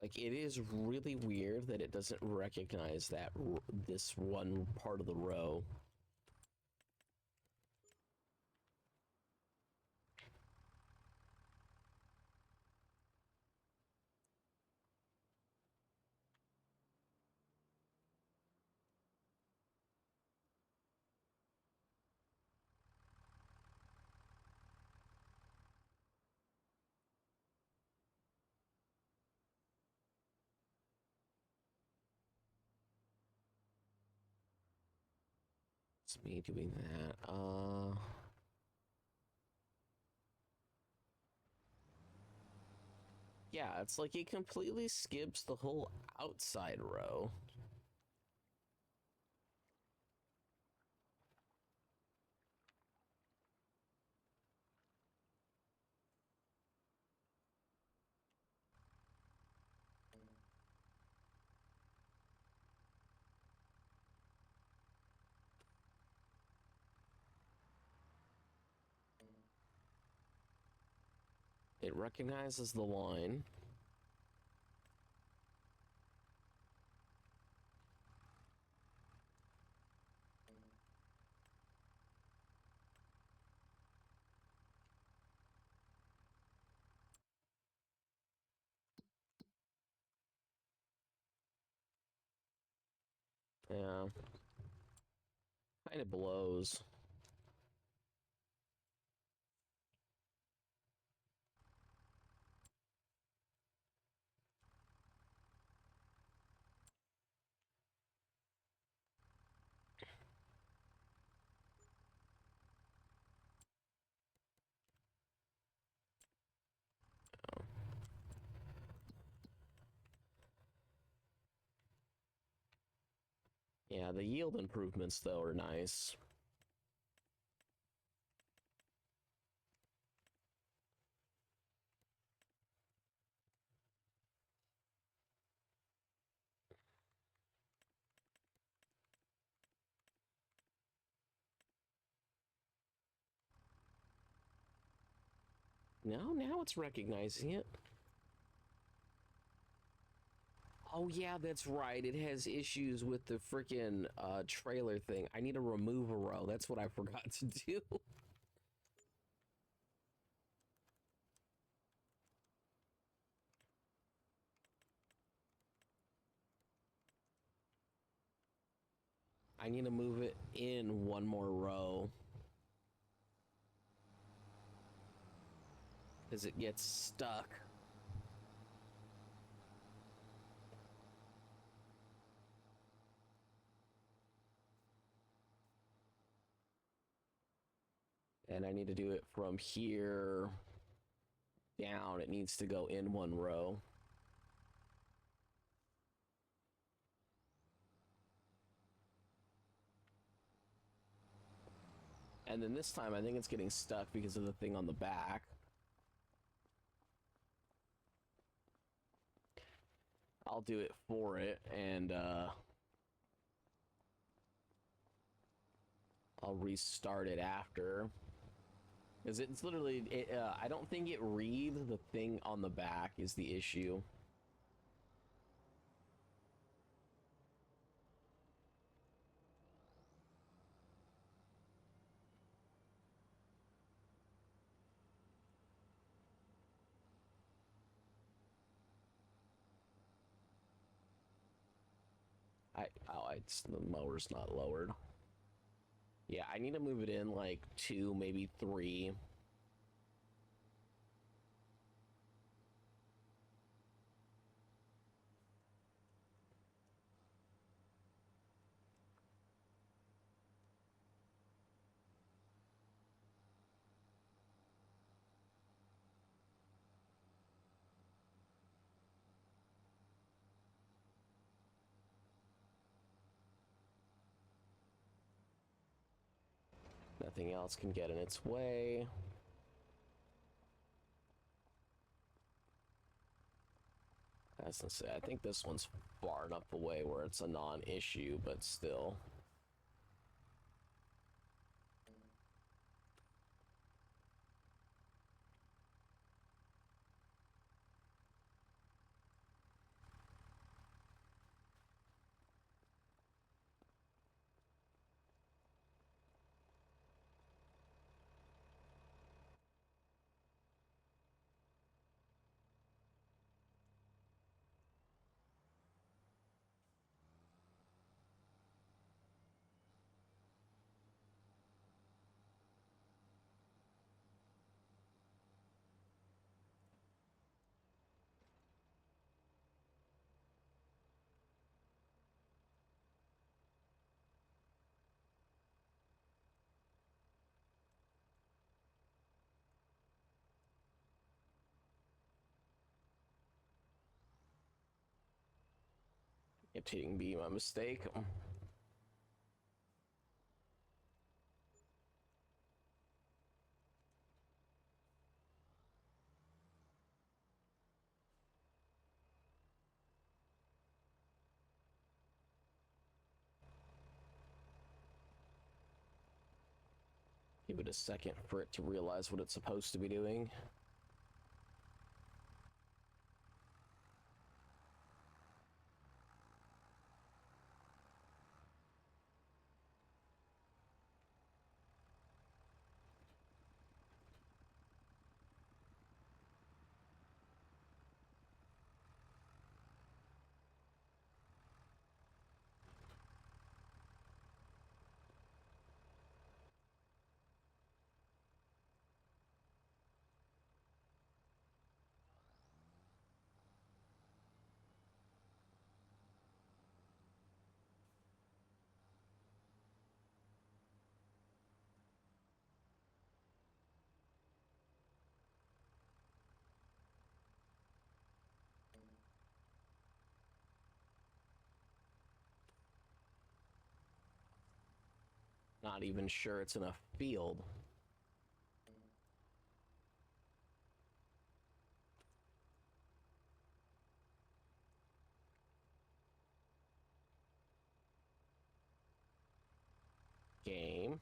Like, it is really weird that it doesn't recognize that this one part of the row. It's me doing that. Yeah, it's like it completely skips the whole outside row. It recognizes the line. Yeah. Kind of blows. Yeah, the yield improvements, though, are nice. Now it's recognizing it. Oh, yeah, that's right. It has issues with the freaking trailer thing. I need to remove a row. That's what I forgot to do. I need to move it in one more row. Because it gets stuck. And I need to do it from here down. It needs to go in one row. And then this time I think it's getting stuck because of the thing on the back. I'll do it for it, and I'll restart it after. Because it's literally, I don't think it reads the thing on the back is the issue. The mower's not lowered. Yeah, I need to move it in like 2, maybe 3. Nothing else can get in its way. As I say, I think this one's far enough away where it's a non-issue, but still. It didn't be my mistake. Give it a second for it to realize what it's supposed to be doing. not even sure it's in a field. Game.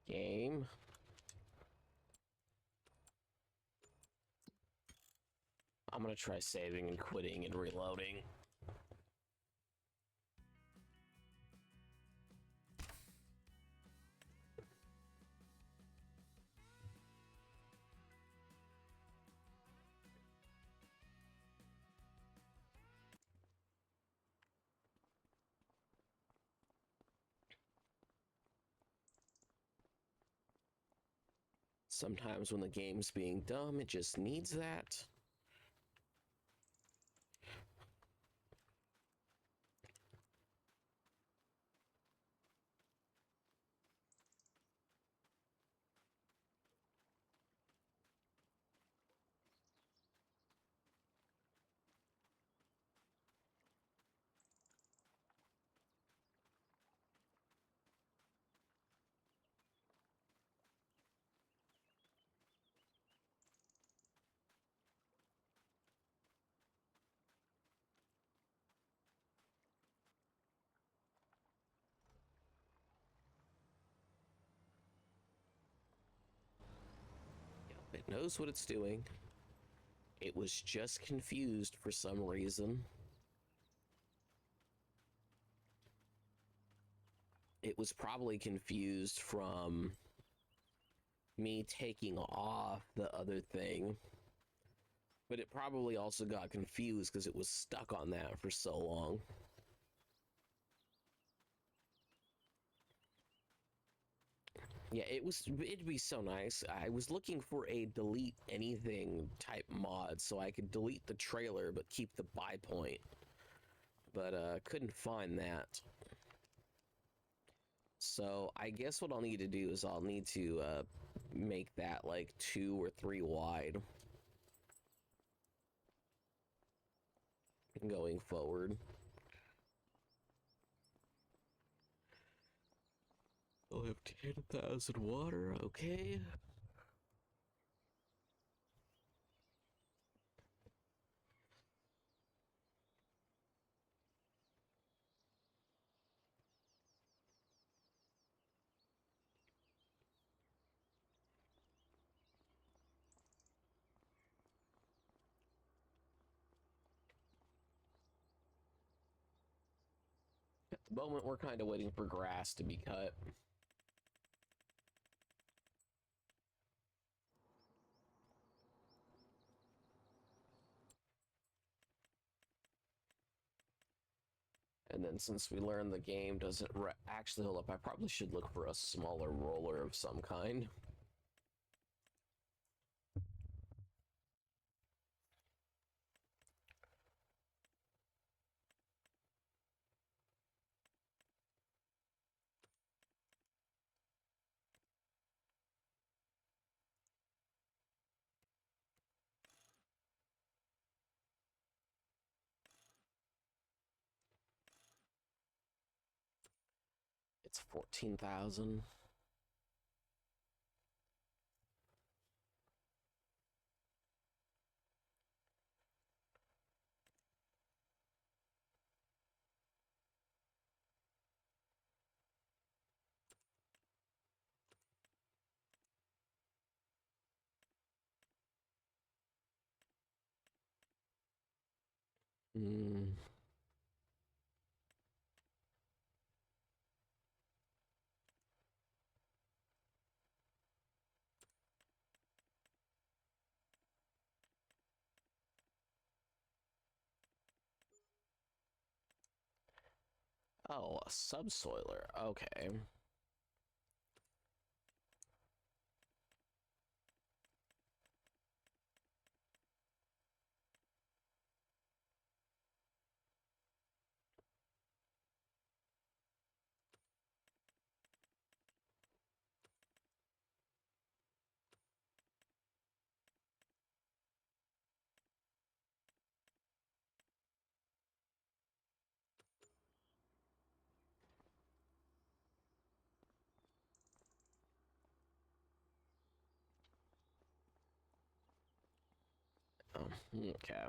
Game. I'm gonna try saving and quitting and reloading. Sometimes when the game's being dumb, it just needs that. It knows what it's doing. It was just confused for some reason. It was probably confused from me taking off the other thing. But it probably also got confused because it was stuck on that for so long. Yeah, it'd be so nice. I was looking for a delete anything type mod so I could delete the trailer but keep the buy point. But couldn't find that. So I guess what I'll need to do is I'll need to make that like 2 or 3 wide. going forward. I'll have 10,000 water, okay. At the moment, we're kind of waiting for grass to be cut. And then since we learned the game doesn't actually hold up, I probably should look for a smaller roller of some kind. It's 14,000. Hmm. Oh, a subsoiler. Okay. Oh, okay.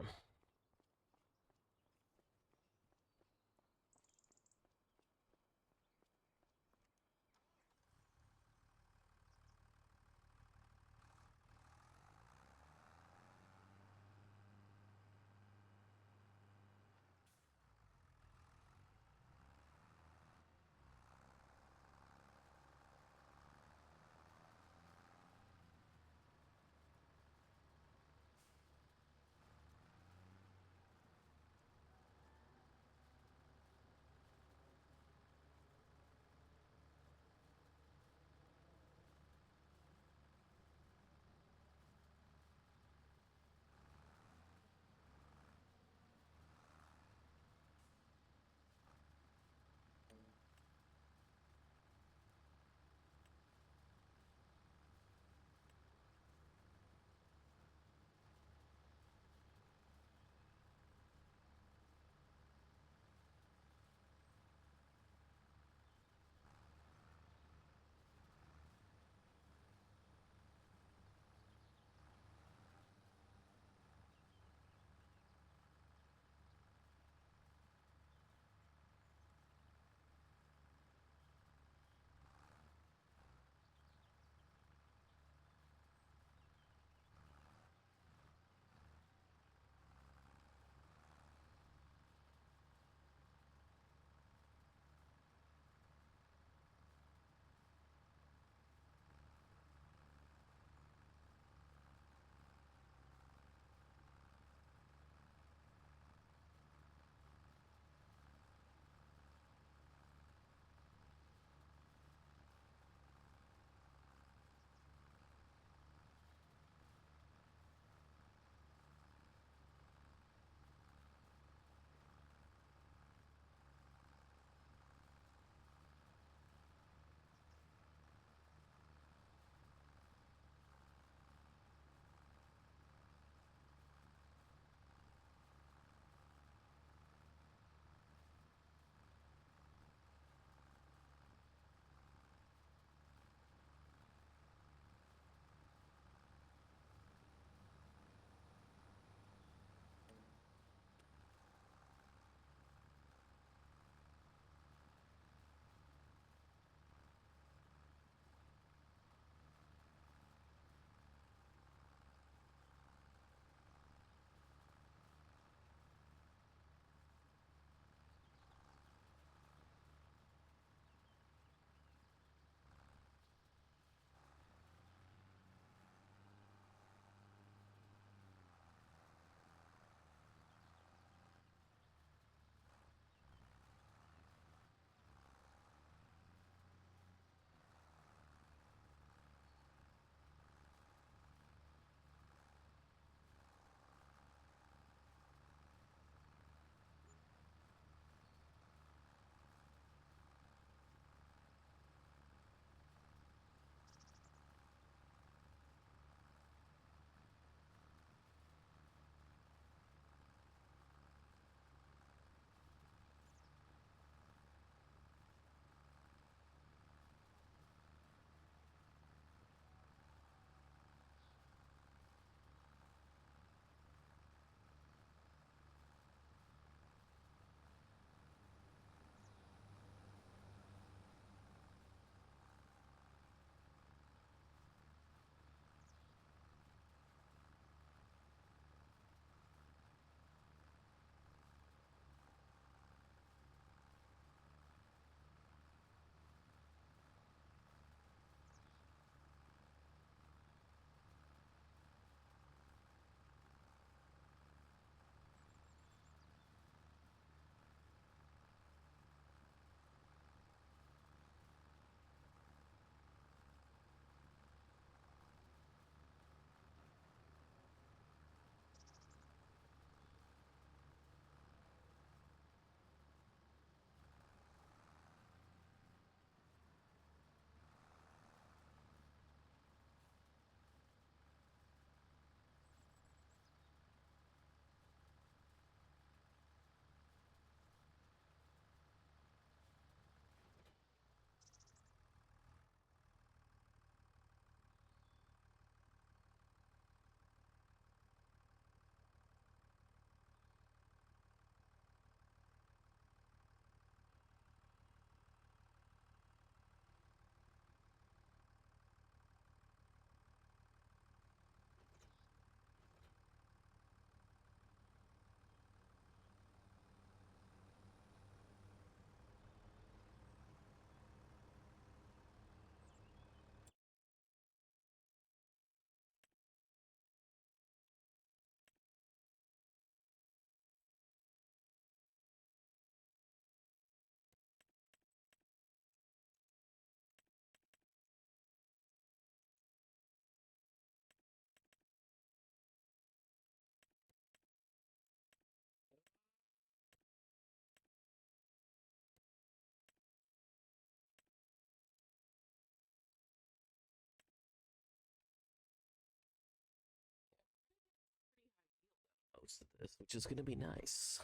most of this, which is going to be nice.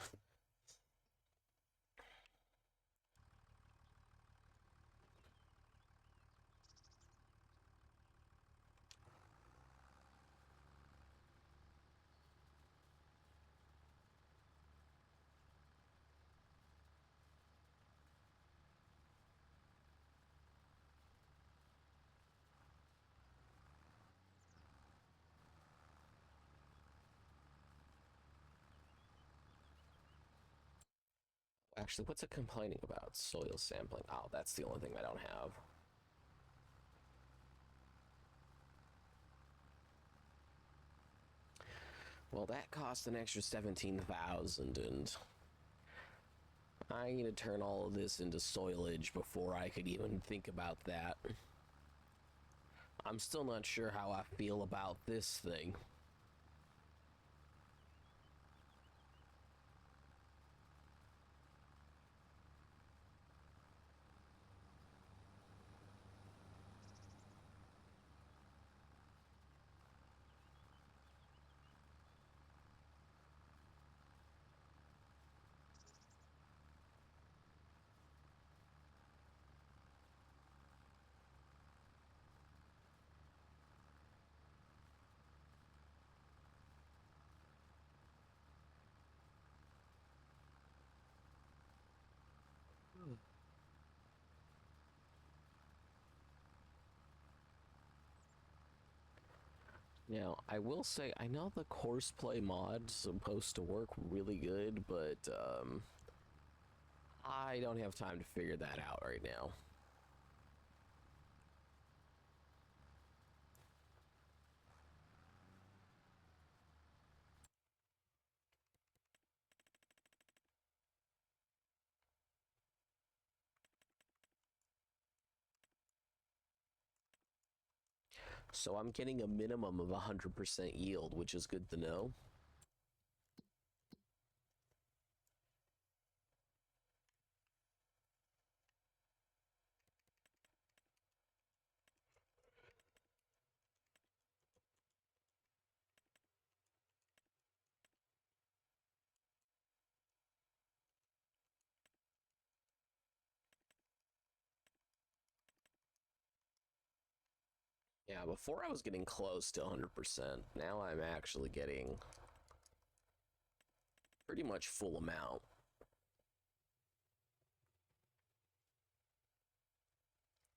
Actually, what's it complaining about? Soil sampling. Oh, that's the only thing I don't have. Well, that cost an extra 17,000, and I need to turn all of this into soilage before I could even think about that. I'm still not sure how I feel about this thing. Now, I will say, I know the courseplay mod's supposed to work really good, but I don't have time to figure that out right now. So I'm getting a minimum of 100% yield, which is good to know. Yeah, before I was getting close to 100%. Now I'm actually getting pretty much full amount.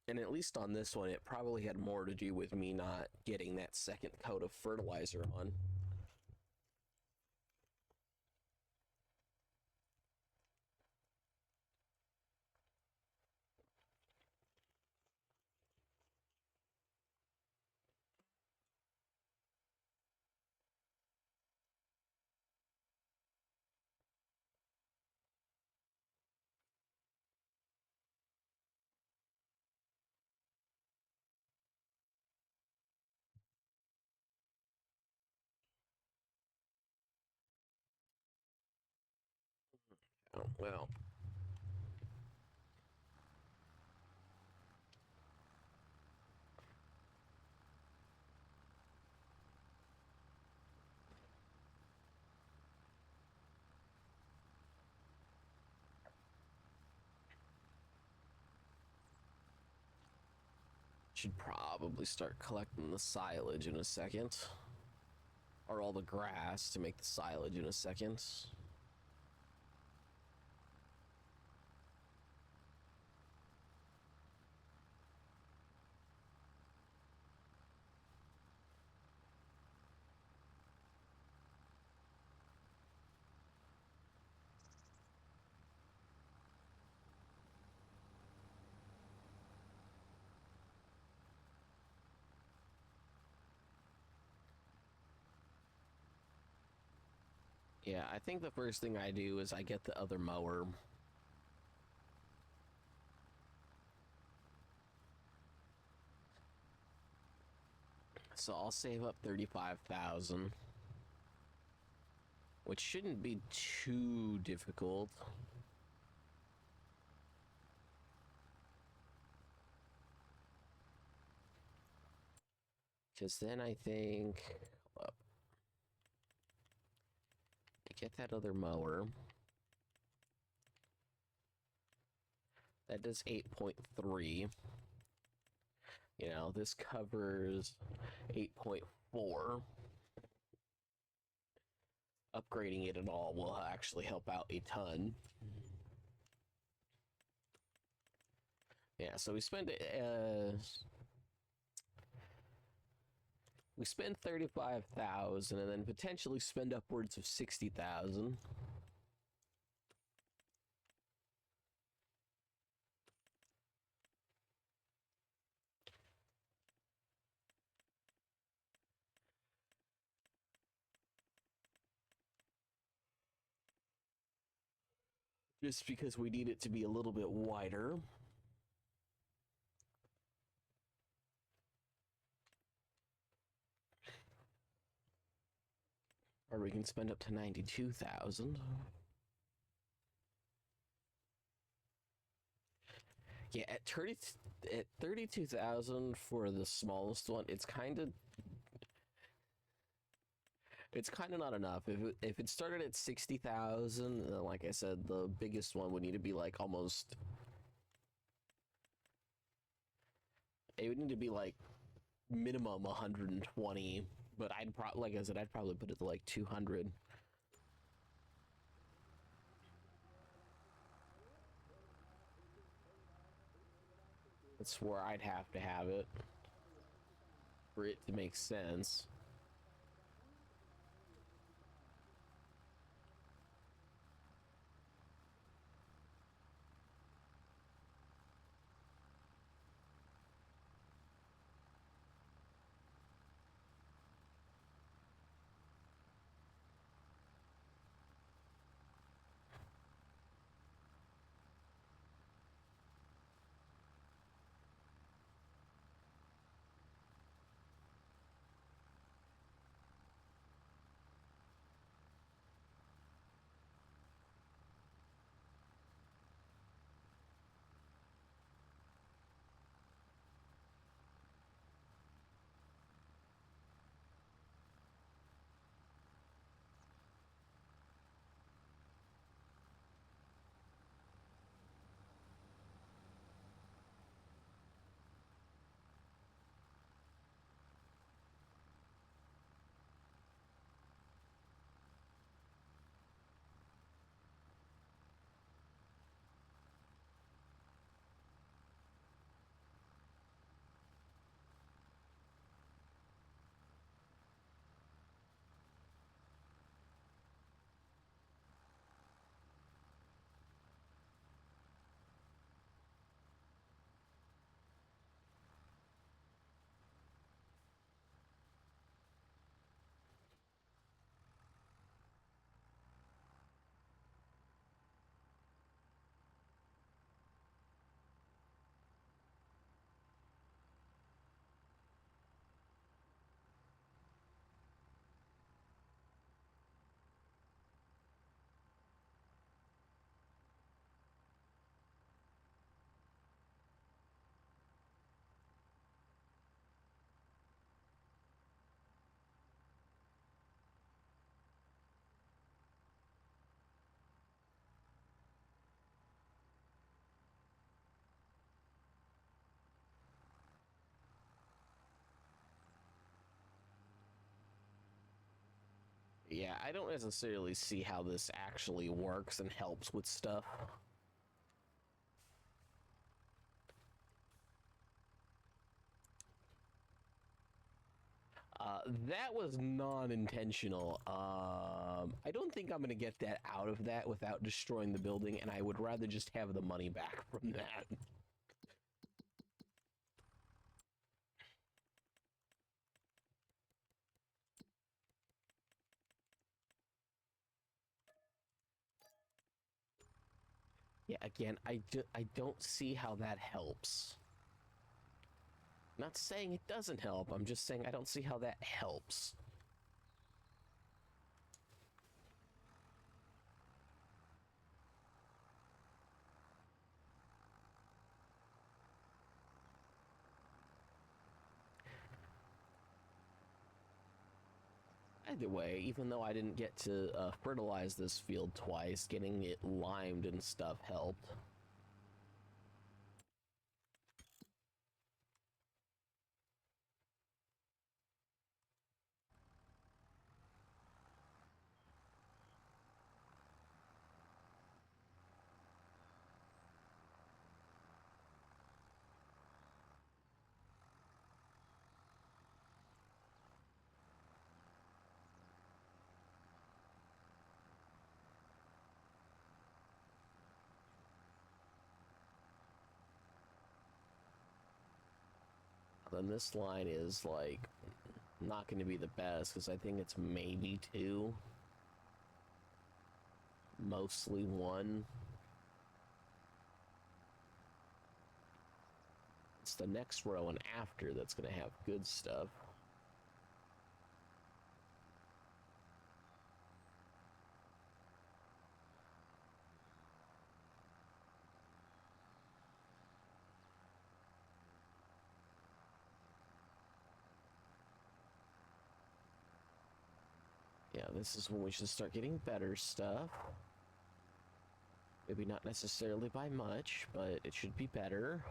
And at least on this one, it probably had more to do with me not getting that second coat of fertilizer on. Oh, well. Should probably start collecting the silage in a second. Or all the grass to make the silage in a second. Yeah, I think the first thing I do is I get the other mower. So I'll save up 35,000, which shouldn't be too difficult. Because then I think, get that other mower. That does 8.3. You know, this covers 8.4. Upgrading it at all will actually help out a ton. Yeah, so we spend 35,000 and then potentially spend upwards of 60,000. Just because we need it to be a little bit wider. Or we can spend up to 92,000. Yeah, at 32,000 for the smallest one, it's kind of not enough. If it started at 60,000, like I said, the biggest one would need to be like almost. It would need to be like minimum 120, but like I said, I'd probably put it to like 200. That's where I'd have to have it for it to make sense. Yeah, I don't necessarily see how this actually works and helps with stuff. That was non-intentional. I don't think I'm gonna get that out of that without destroying the building, and I would rather just have the money back from that. Yeah, again, I don't see how that helps. Not saying it doesn't help, I'm just saying I don't see how that helps. either way, even though I didn't get to fertilize this field twice, getting it limed and stuff helped. Then this line is like not going to be the best because I think it's maybe 2, mostly 1. It's the next row and after that's going to have good stuff. Yeah, this is when we should start getting better stuff. Maybe not necessarily by much, but it should be better.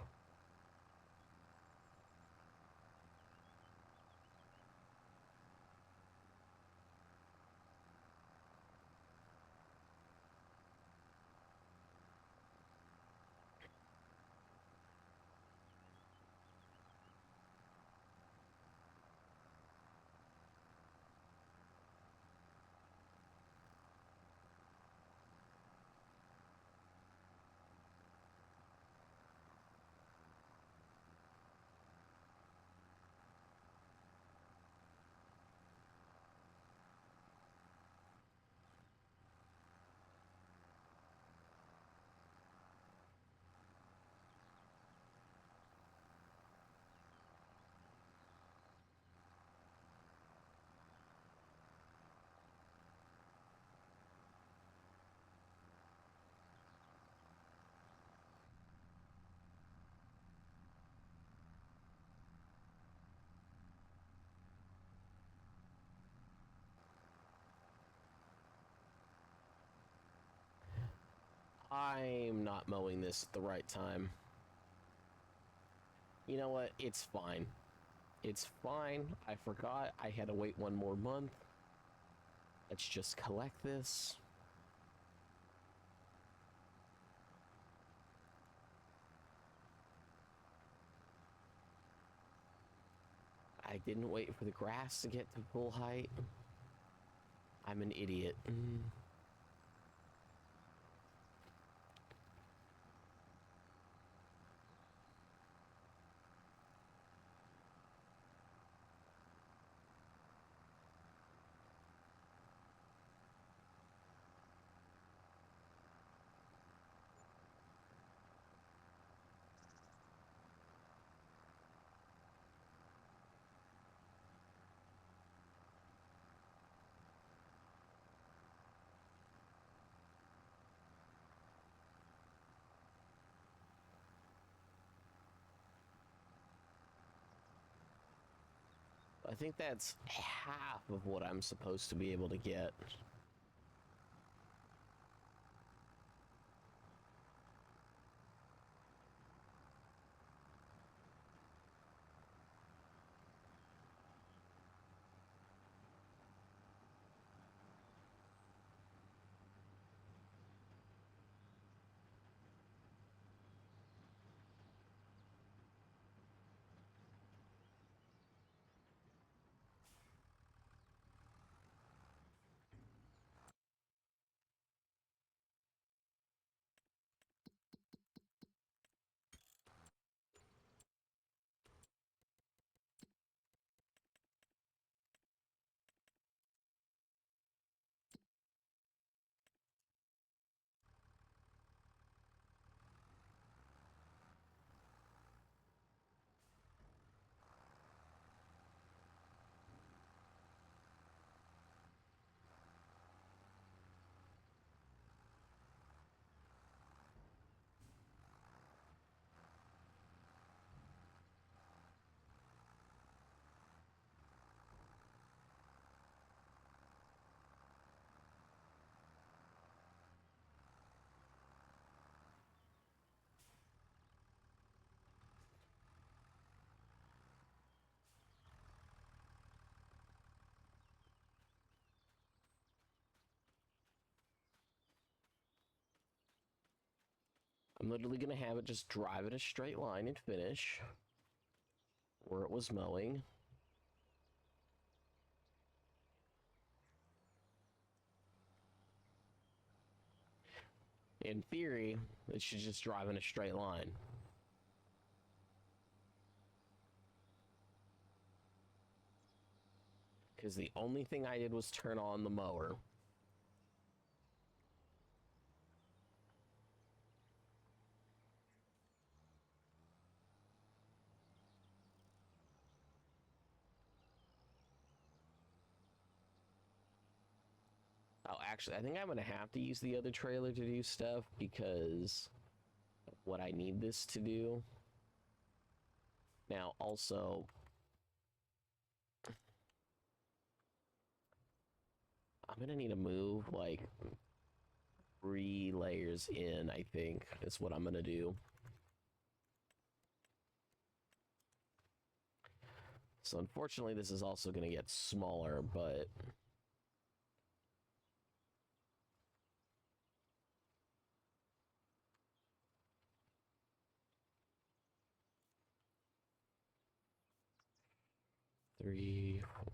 I'm not mowing this at the right time. You know what? It's fine. It's fine. I forgot I had to wait 1 more month. Let's just collect this. I didn't wait for the grass to get to full height. I'm an idiot. I think that's half of what I'm supposed to be able to get. I'm literally gonna have it just drive in a straight line and finish where it was mowing. In theory, it should just drive in a straight line. Because the only thing I did was turn on the mower. Oh, actually, I think I'm gonna have to use the other trailer to do stuff because of what I need this to do. Now, also, I'm gonna need to move like 3 layers in, I think, is what I'm gonna do. So unfortunately, this is also gonna get smaller, but three, four.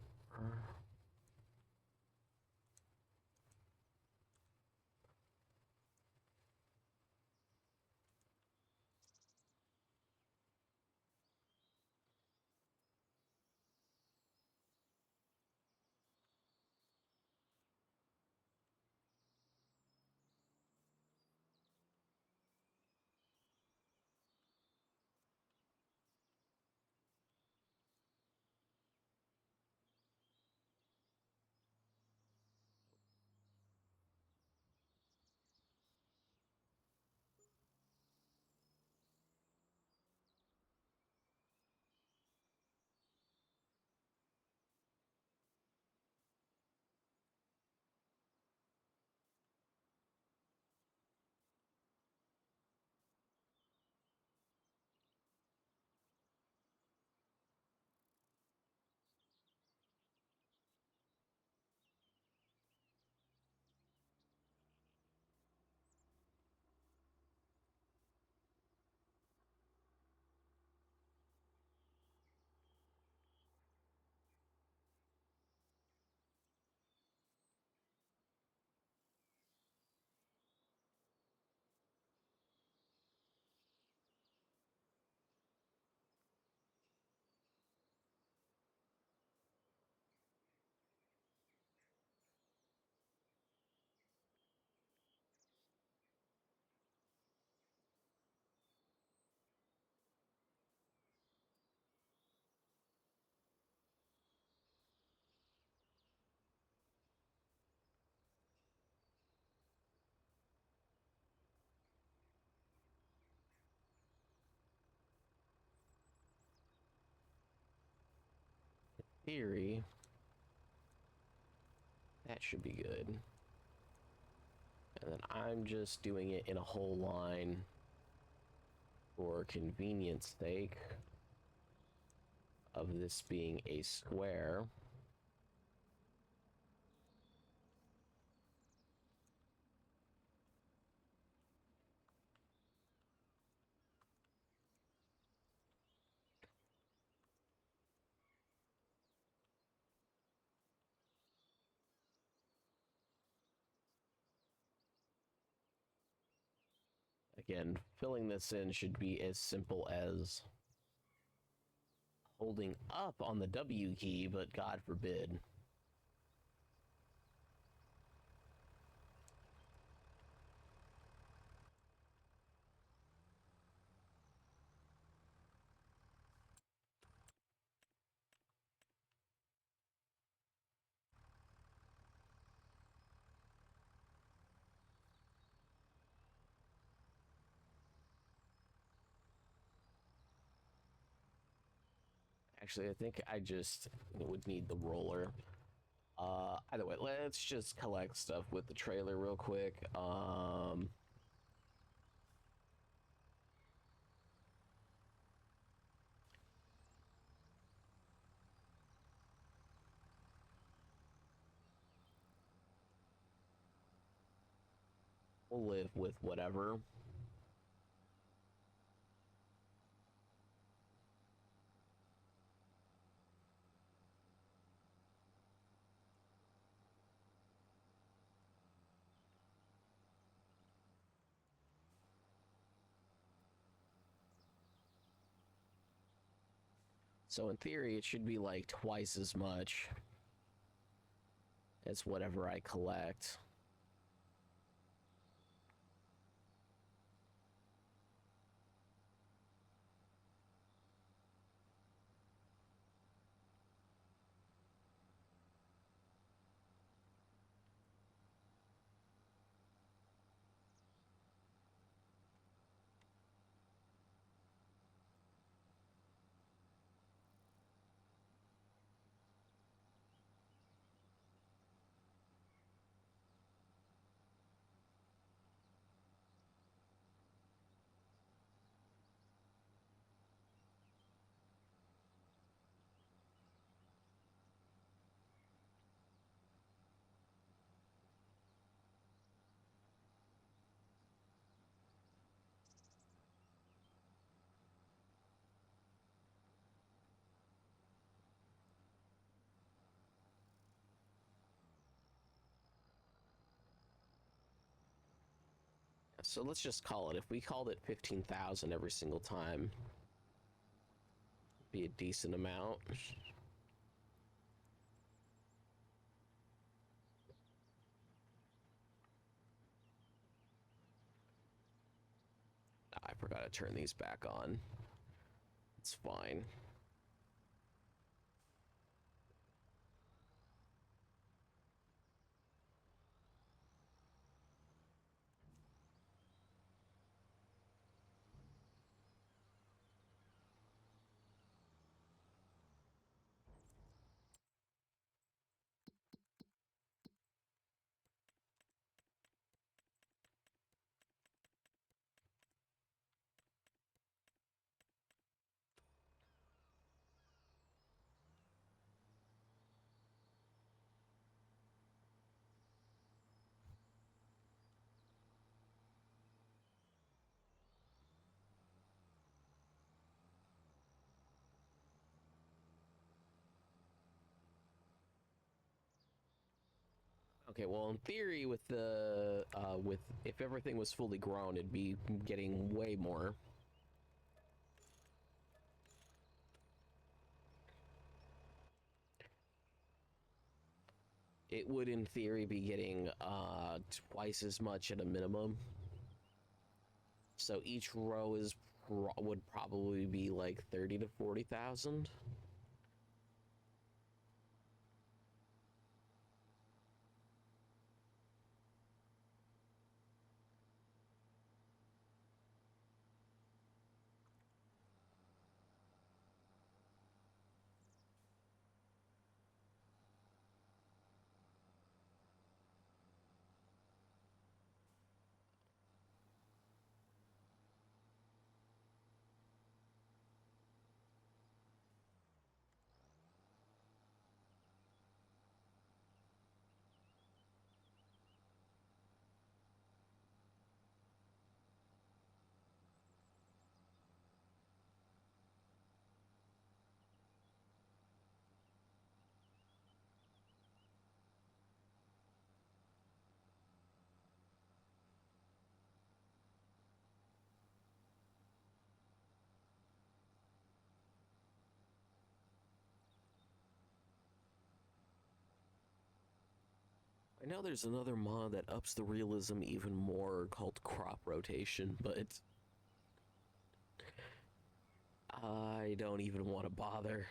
Theory, that should be good. And then I'm just doing it in a whole line for convenience sake of this being a square. Again, filling this in should be as simple as holding up on the W key, but God forbid. Actually, I think I just would need the roller. Either way, let's just collect stuff with the trailer real quick. We'll live with whatever. So in theory, it should be like twice as much as whatever I collect. So let's just call it. If we called it 15,000 every single time, it'd be a decent amount. I forgot to turn these back on. It's fine. Okay, well, in theory, with the if everything was fully grown, it'd be getting way more. It would, in theory, be getting twice as much at a minimum. So each row is would probably be like 30 to 40,000. I know there's another mod that ups the realism even more called crop rotation, but I don't even want to bother.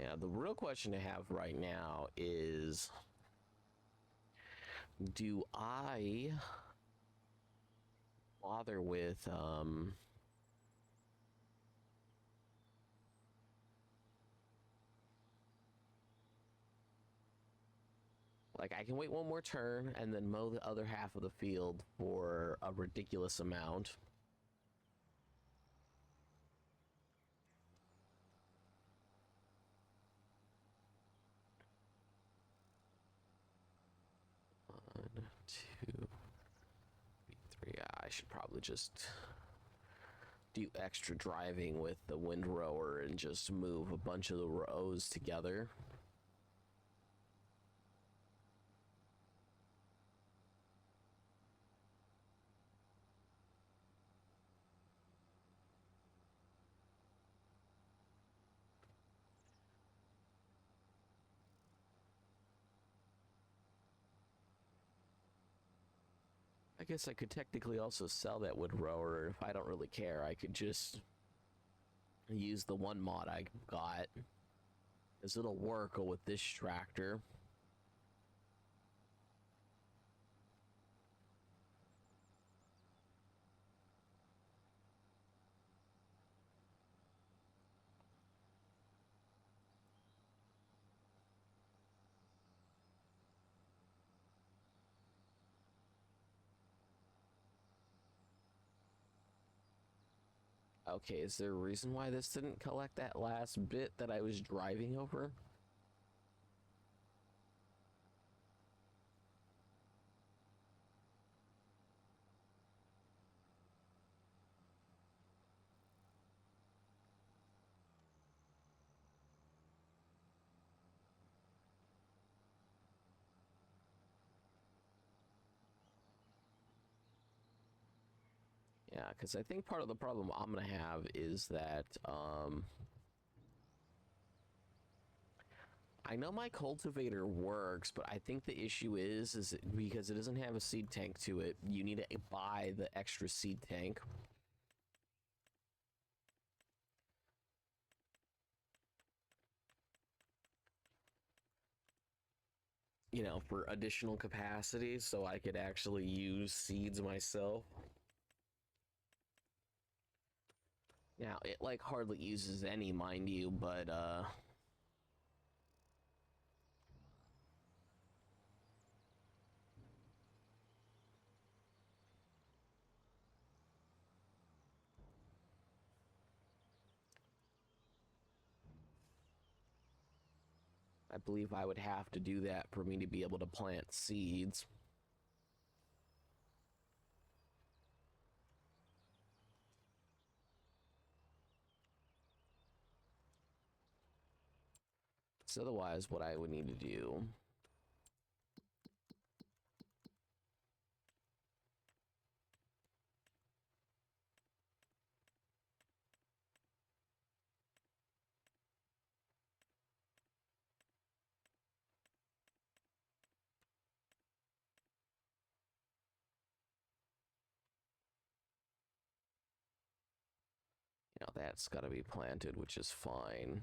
Yeah, the real question to have right now is, do I bother with like I can wait one more turn and then mow the other half of the field for a ridiculous amount. One, two, three. I should probably just do extra driving with the windrower and just move a bunch of the rows together. I guess I could technically also sell that windrower if I don't really care. I could just use the one mod I got, because it'll work with this tractor. Okay, is there a reason why this didn't collect that last bit that I was driving over? Yeah, because I think part of the problem I'm gonna have is that I know my cultivator works, but I think the issue is because it doesn't have a seed tank to it, you need to buy the extra seed tank. You know, for additional capacity, so I could actually use seeds myself. Now, it like hardly uses any, mind you, but I believe I would have to do that for me to be able to plant seeds. So otherwise, what I would need to do that's got to be planted, which is fine.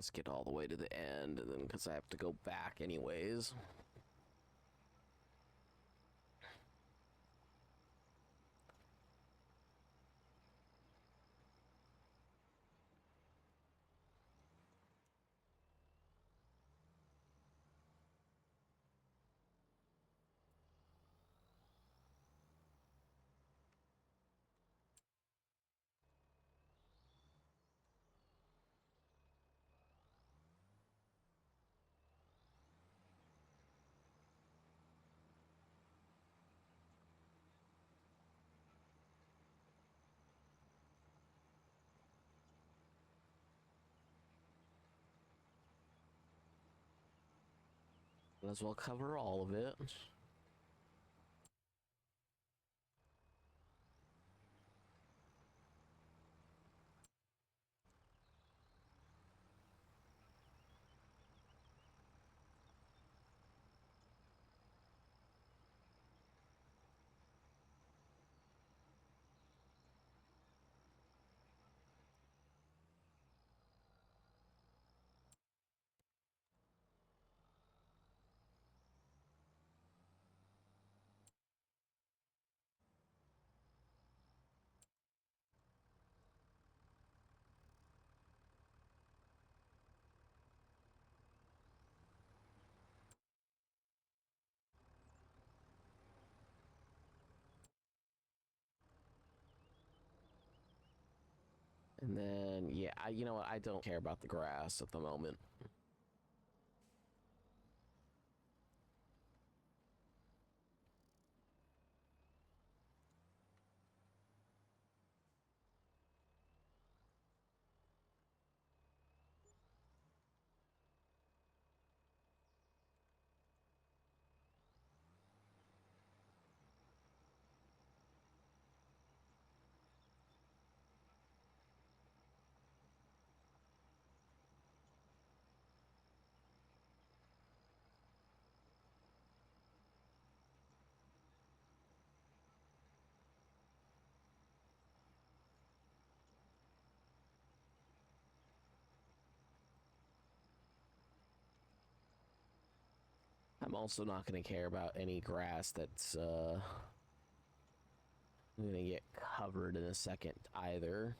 Let's get all the way to the end, and then because I have to go back anyways. Might as well cover all of it. And then, yeah, you know what? I don't care about the grass at the moment. I'm also not going to care about any grass that's going to get covered in a second either.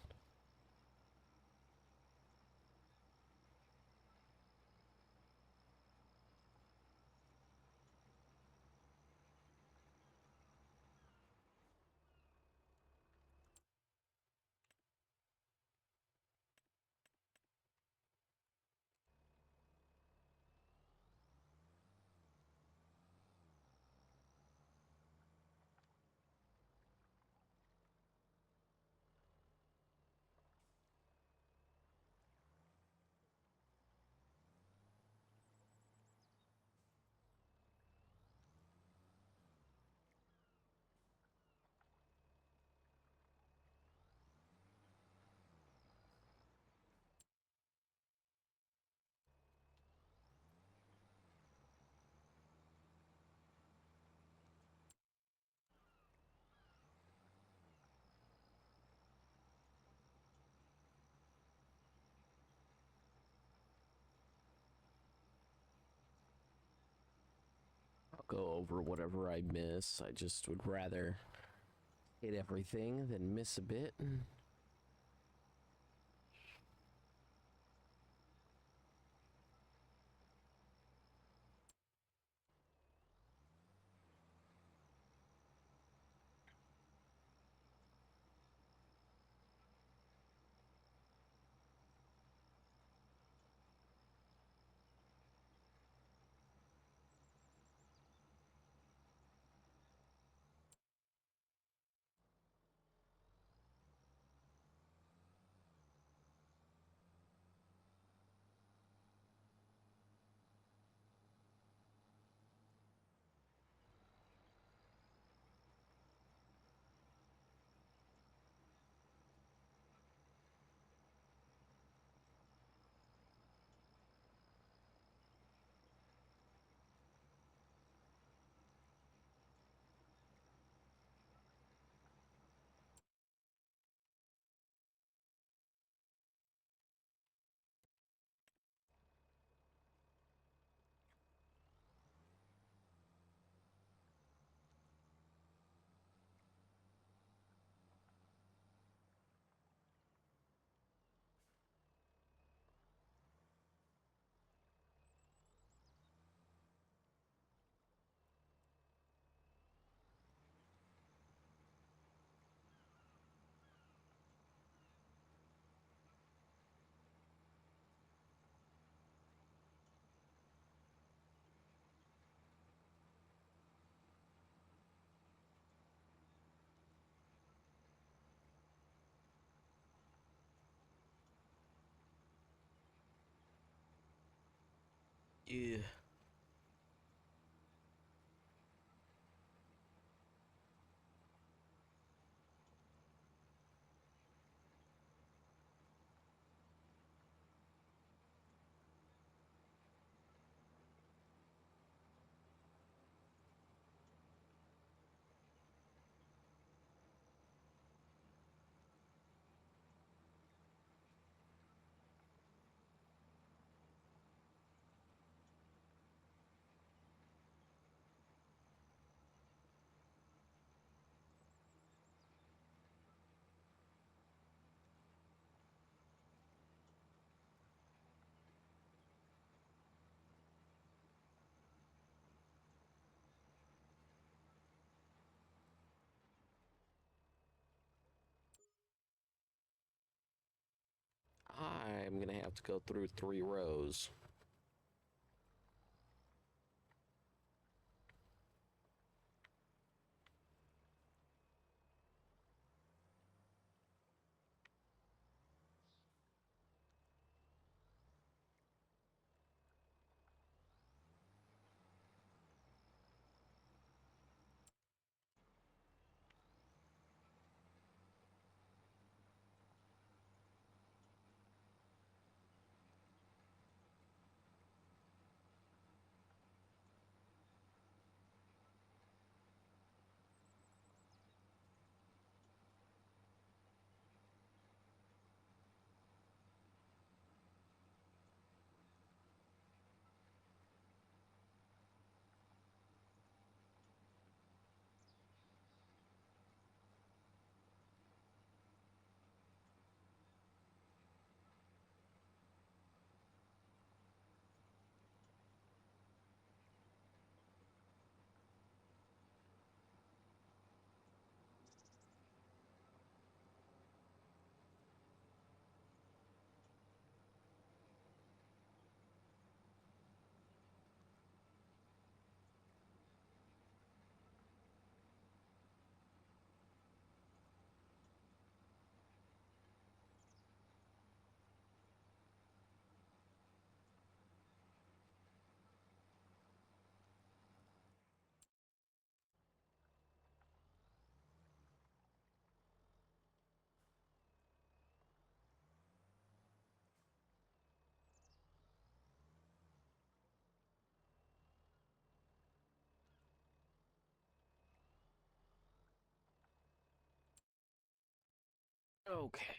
I'll go over whatever I miss. I just would rather hit everything than miss a bit. Yeah. I'm gonna have to go through 3 rows. Okay.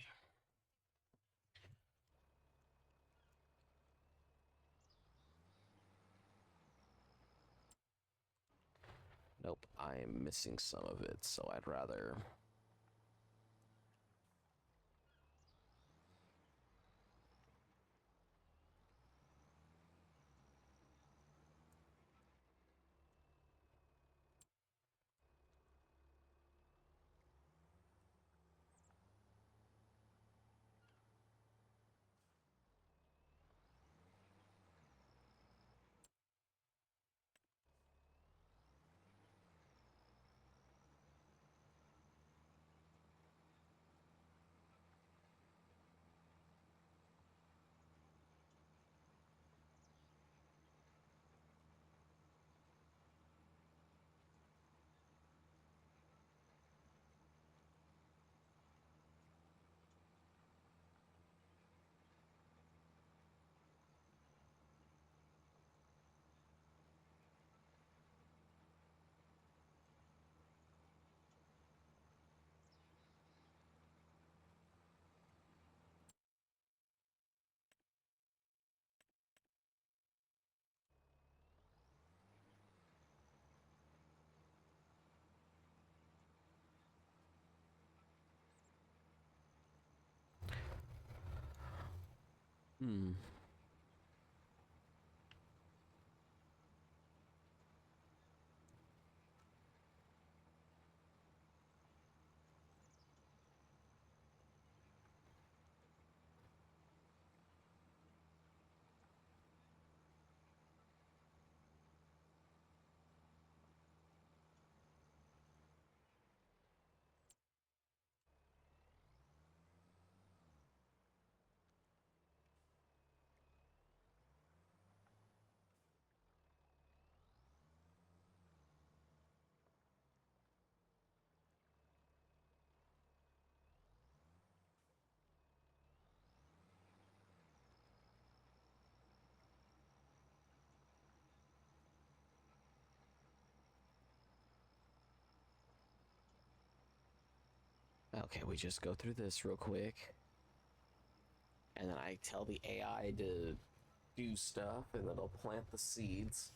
Nope, I am missing some of it, so I'd rather. Hmm. Okay, we just go through this real quick. And then I tell the AI to do stuff, and then it'll plant the seeds.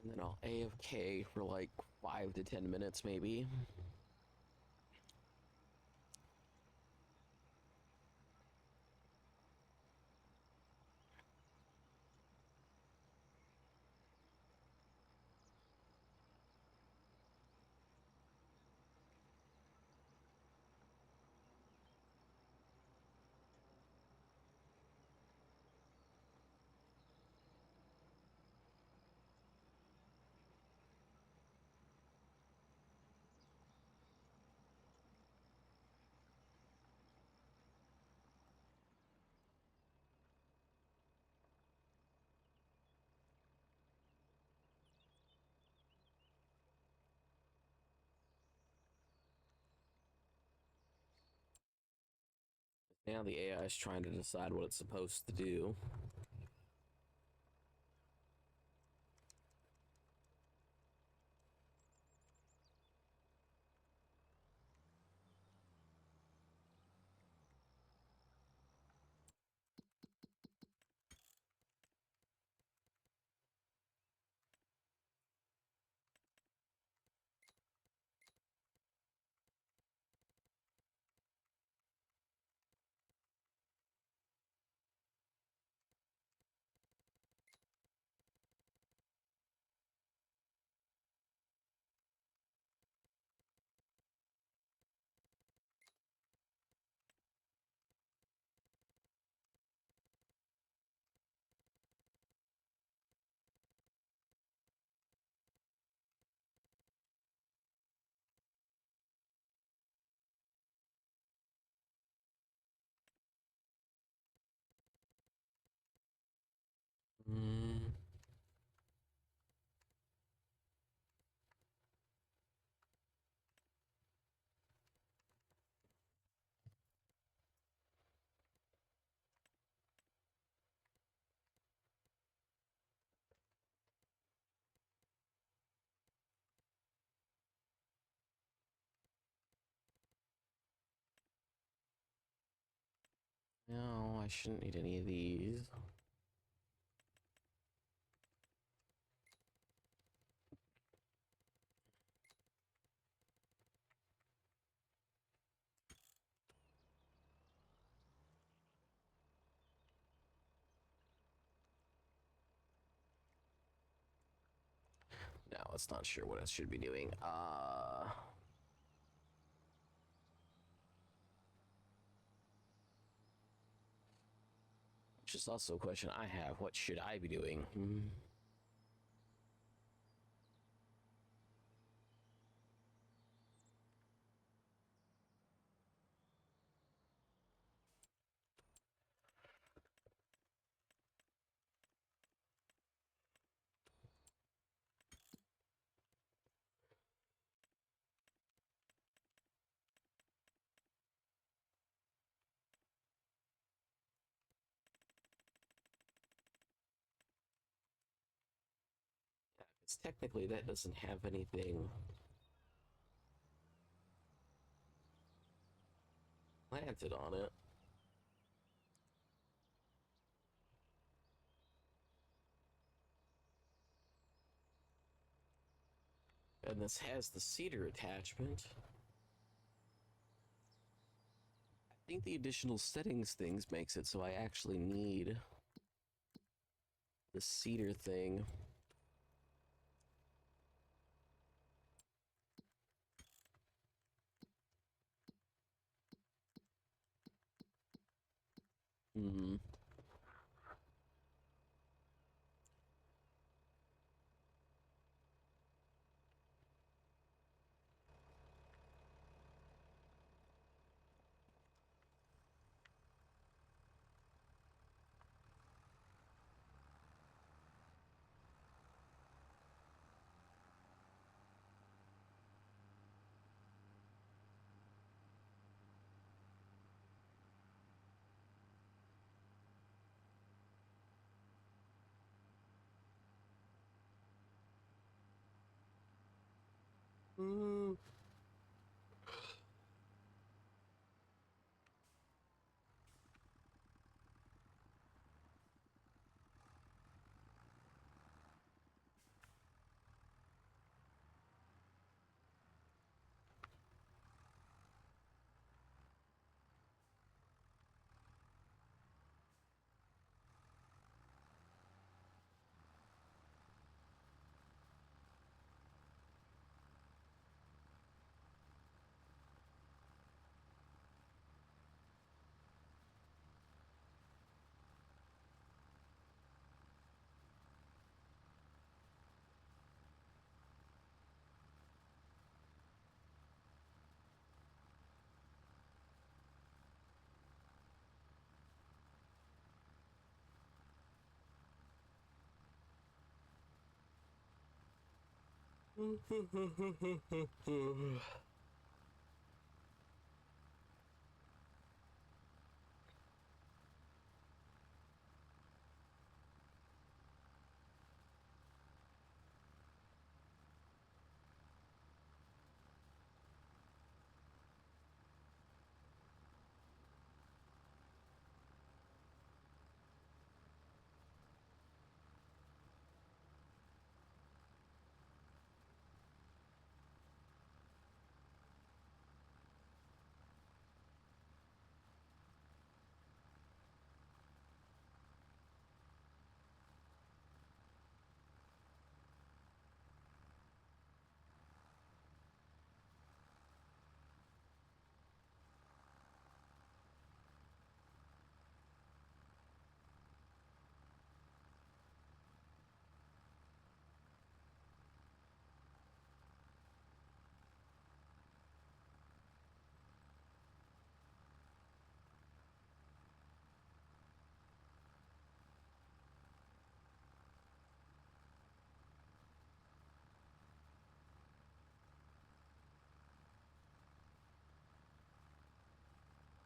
And then I'll AFK for like 5 to 10 minutes, maybe. Now the AI is trying to decide what it's supposed to do. Mm. No, I shouldn't need any of these. No, it's not sure what I should be doing. Which is also a question I have. What should I be doing? It's technically that doesn't have anything planted on it. And this has the cedar attachment. I think the additional settings things makes it so I actually need the cedar thing. Hmm. Mm.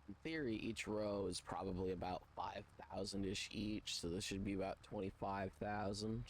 In theory, each row is probably about 5,000-ish each, so this should be about 25,000.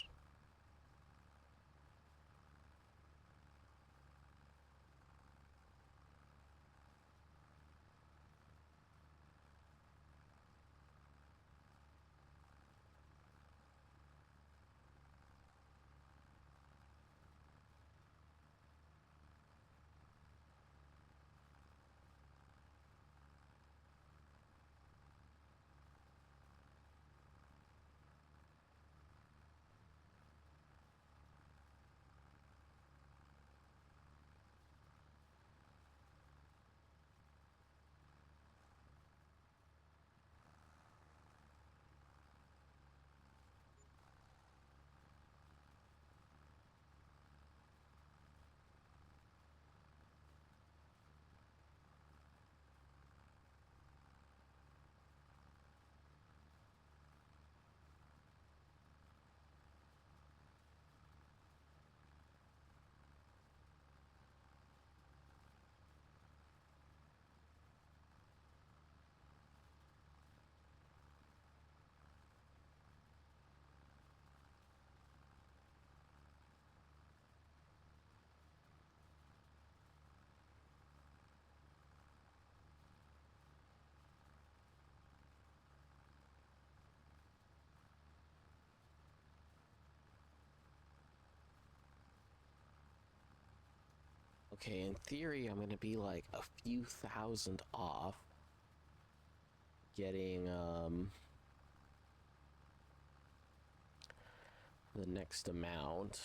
Okay, in theory, I'm gonna be like a few thousand off getting the next amount.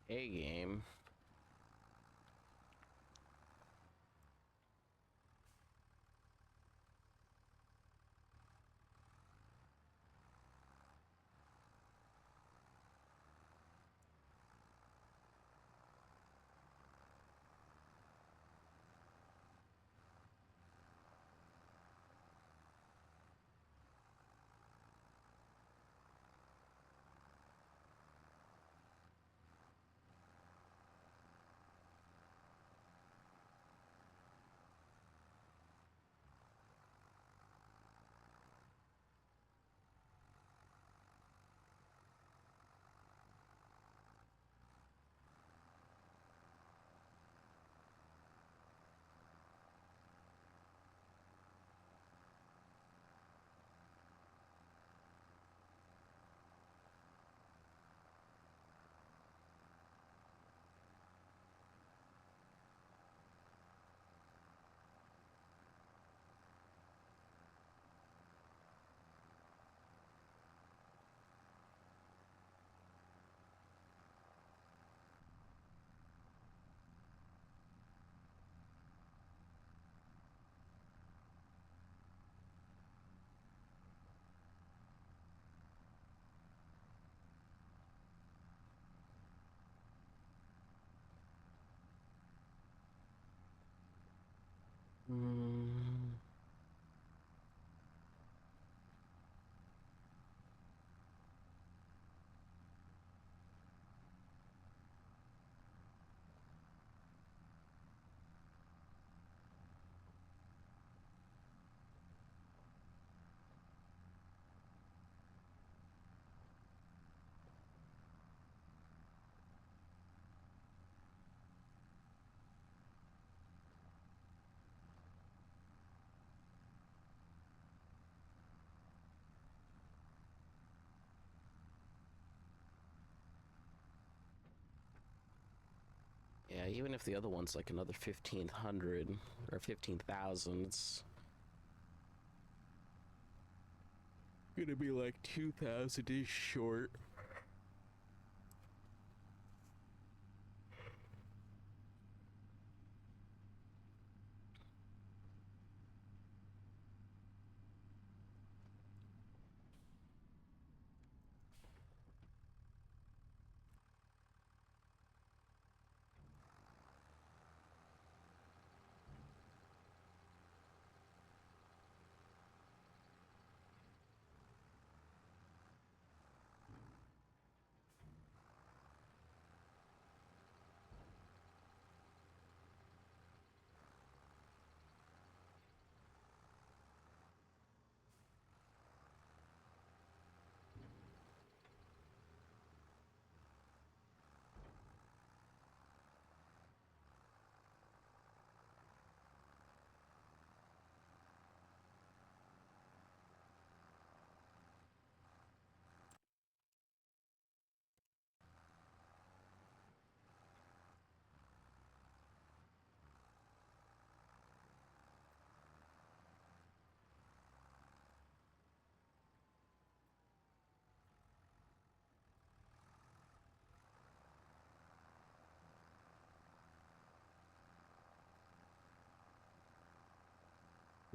A game. Mm. Yeah, even if the other one's like another 1,500 or 15,000, it's gonna be like 2,000 is short.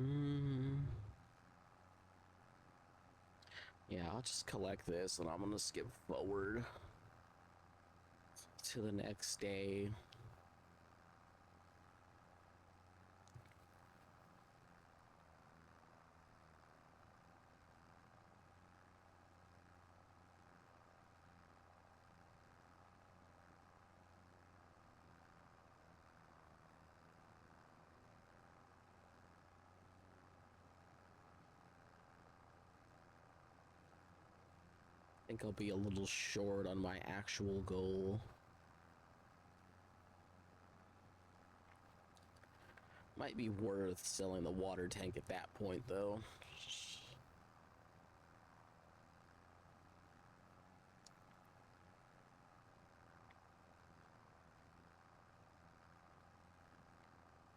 Mm. Yeah, I'll just collect this and I'm gonna skip forward to the next day. I think I'll be a little short on my actual goal. Might be worth selling the water tank at that point, though.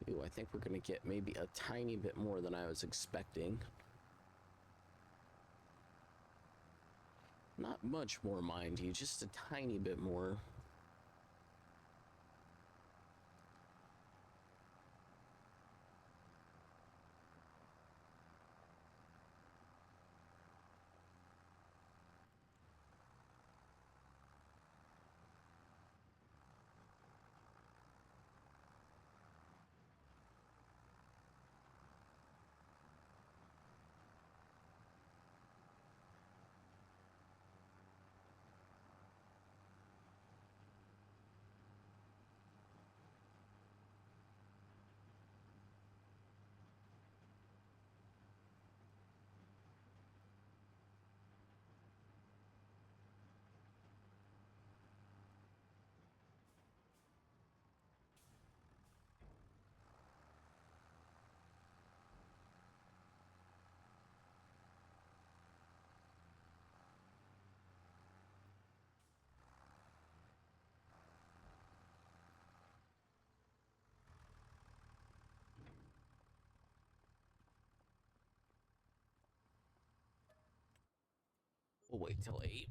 Ooh, I think we're gonna get maybe a tiny bit more than I was expecting. Not much more, mind you, just a tiny bit more. wait till 8.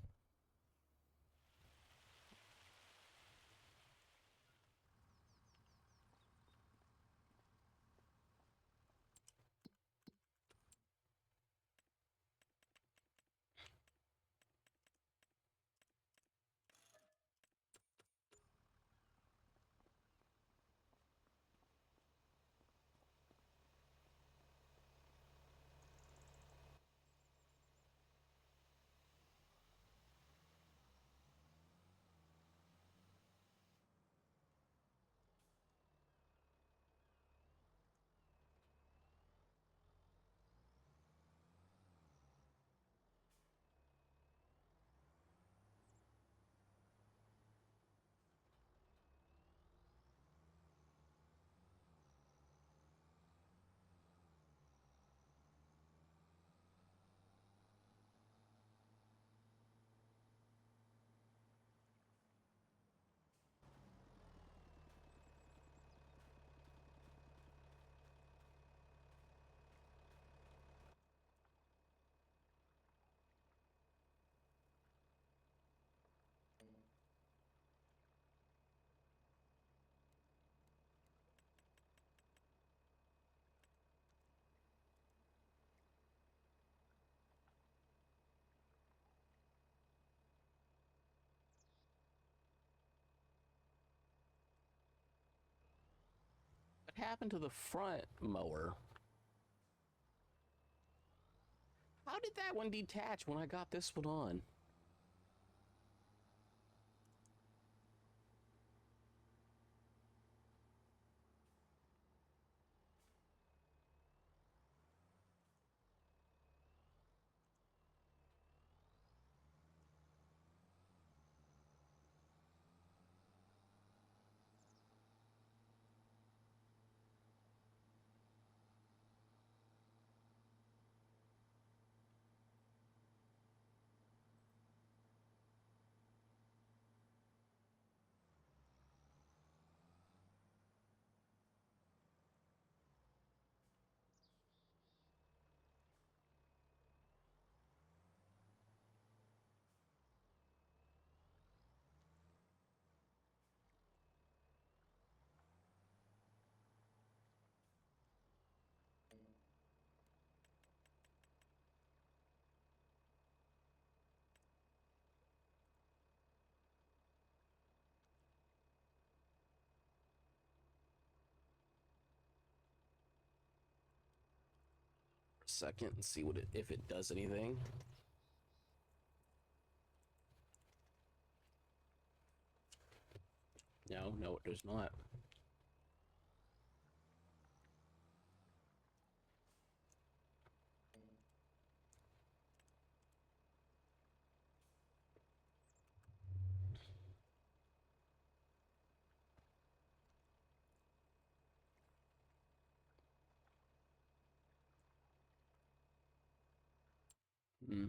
What happened to the front mower? How did that one detach when I got this one on? A second and see what if it does anything. No, it does not. Hmm.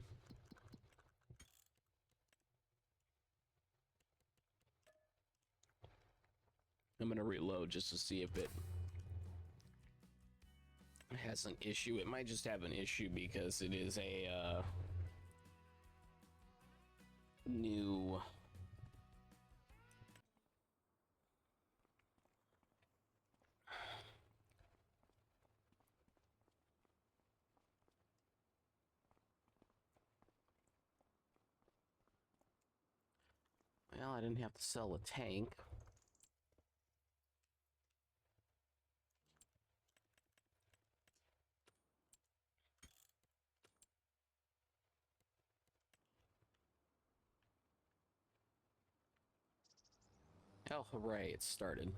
I'm gonna reload just to see if it has an issue. It might just have an issue because it is a new. Well, I didn't have to sell a tank. Oh, hooray, it started.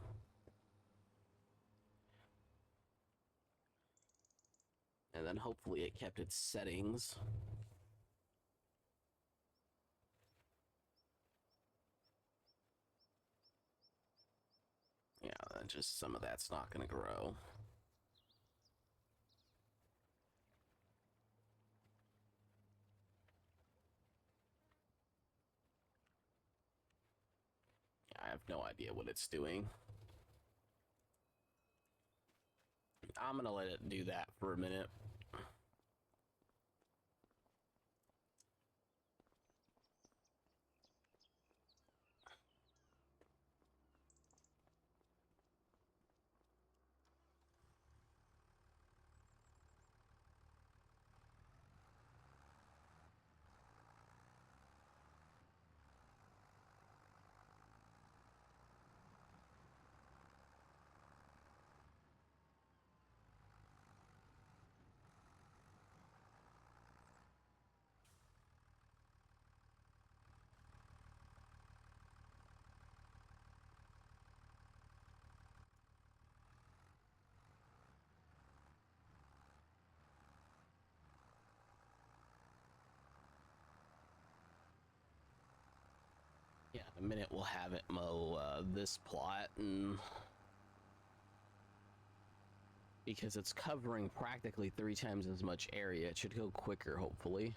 And then hopefully it kept its settings. Yeah, then just some of that's not gonna grow. I have no idea what it's doing. I'm gonna let it do that for a minute. a minute we'll have it mow this plot, and because it's covering practically 3 times as much area, it should go quicker, hopefully.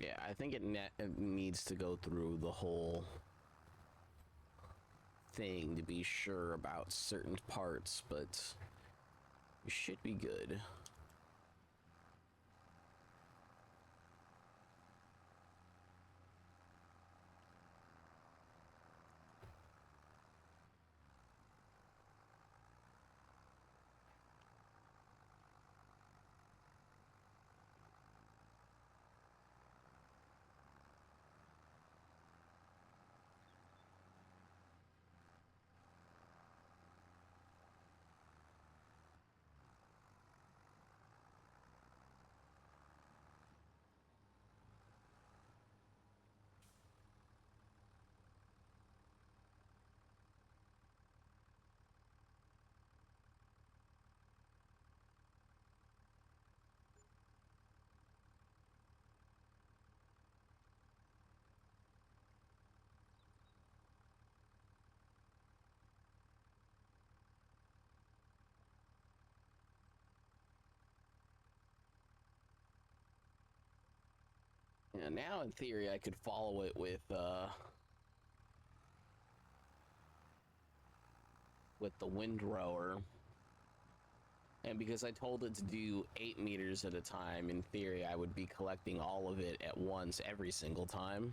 Yeah, I think it needs to go through the whole thing to be sure about certain parts, but we should be good. Yeah, now in theory I could follow it with the windrower. And because I told it to do 8 meters at a time, in theory I would be collecting all of it at once every single time.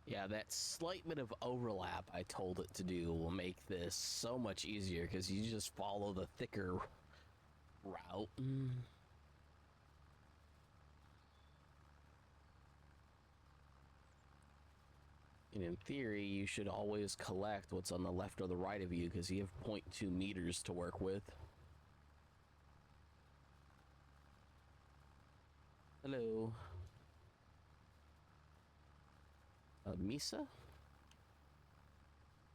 Yeah, that slight bit of overlap I told it to do will make this so much easier because you just follow the thicker route. And in theory, you should always collect what's on the left or the right of you because you have 0.2 meters to work with. Hello. Misa?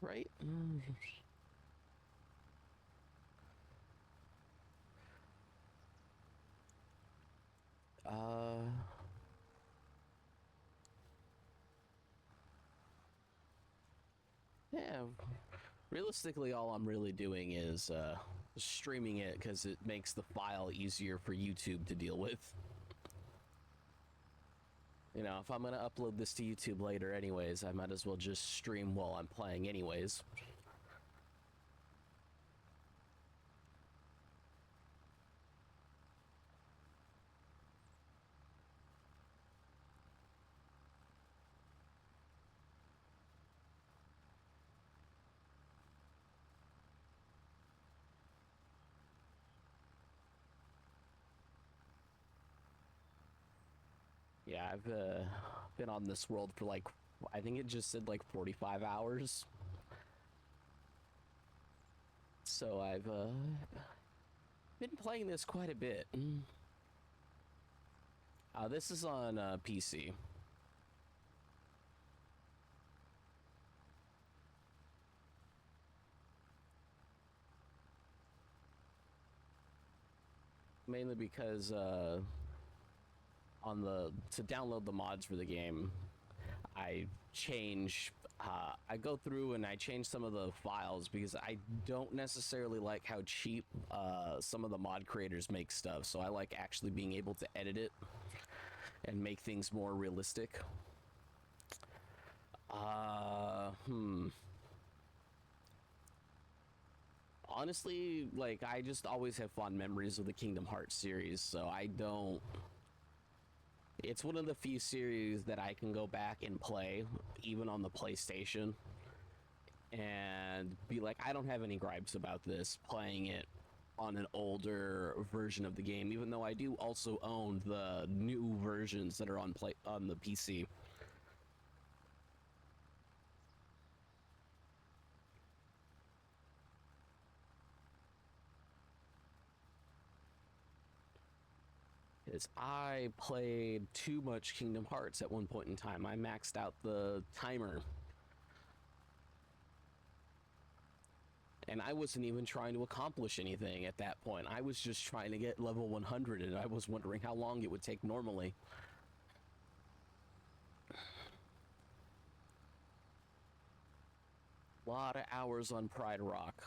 Right? Yeah, realistically, all I'm really doing is streaming it because it makes the file easier for YouTube to deal with. You know, if I'm going to upload this to YouTube later anyways, I might as well just stream while I'm playing anyways. Yeah, I've been on this world for like, I think it just said like 45 hours. So I've been playing this quite a bit. This is on PC. Mainly because to download the mods for the game, I go through and I change some of the files because I don't necessarily like how cheap some of the mod creators make stuff. So I like actually being able to edit it and make things more realistic. Honestly, like, I just always have fond memories of the Kingdom Hearts series, so I don't... It's one of the few series that I can go back and play, even on the PlayStation, and be like, I don't have any gripes about this, playing it on an older version of the game, even though I do also own the new versions that are on the PC. Is I played too much Kingdom Hearts at one point in time. I maxed out the timer. And I wasn't even trying to accomplish anything at that point. I was just trying to get level 100, and I was wondering how long it would take normally. A lot of hours on Pride Rock.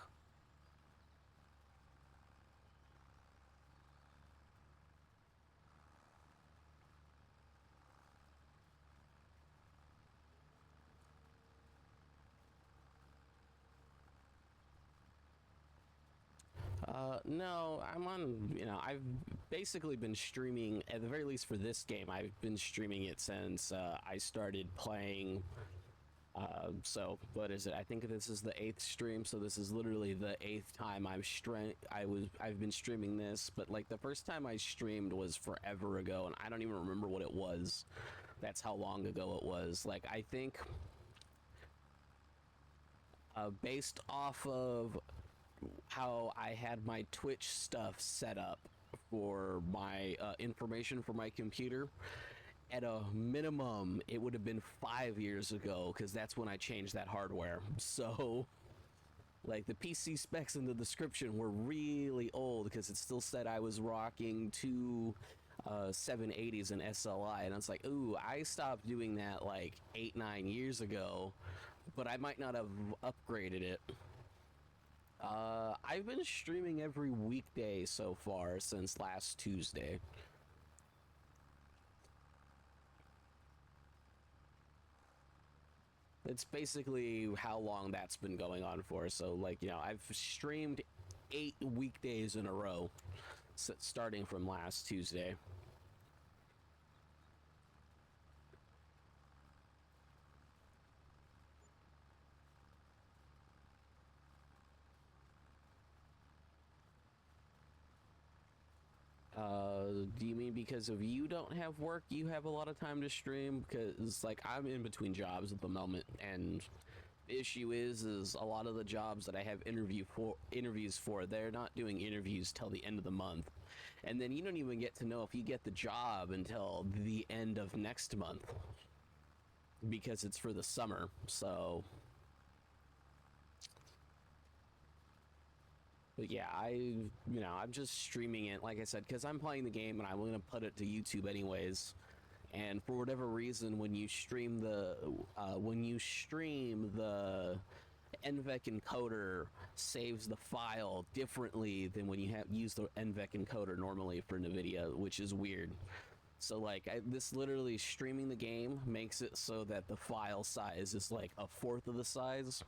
No, I'm on, I've basically been streaming, at the very least for this game, I've been streaming it since I started playing. So what is it? I think this is the 8th stream, so this is literally the 8th time I've been streaming this, but like the first time I streamed was forever ago, and I don't even remember what it was. That's how long ago it was. Like, I think based off of how I had my Twitch stuff set up for my information for my computer, at a minimum it would have been 5 years ago, because that's when I changed that hardware. So like the PC specs in the description were really old because it still said I was rocking two 780s and SLI, and I was like, ooh, I stopped doing that like 8-9 years ago, but I might not have upgraded it. I've been streaming every weekday so far since last Tuesday. It's basically how long that's been going on for. So, like, I've streamed 8 weekdays in a row, starting from last Tuesday. Do you mean because of you don't have work, you have a lot of time to stream? Because like I'm in between jobs at the moment, and the issue is a lot of the jobs that I have interviews for, they're not doing interviews till the end of the month, and then you don't even get to know if you get the job until the end of next month because it's for the summer. So, but yeah, I'm just streaming it, like I said, because I'm playing the game and I'm gonna put it to YouTube anyways. And for whatever reason, when you stream the NVEC encoder saves the file differently than when you use the NVEC encoder normally for NVIDIA, which is weird. So like this literally streaming the game makes it so that the file size is like a fourth of the size,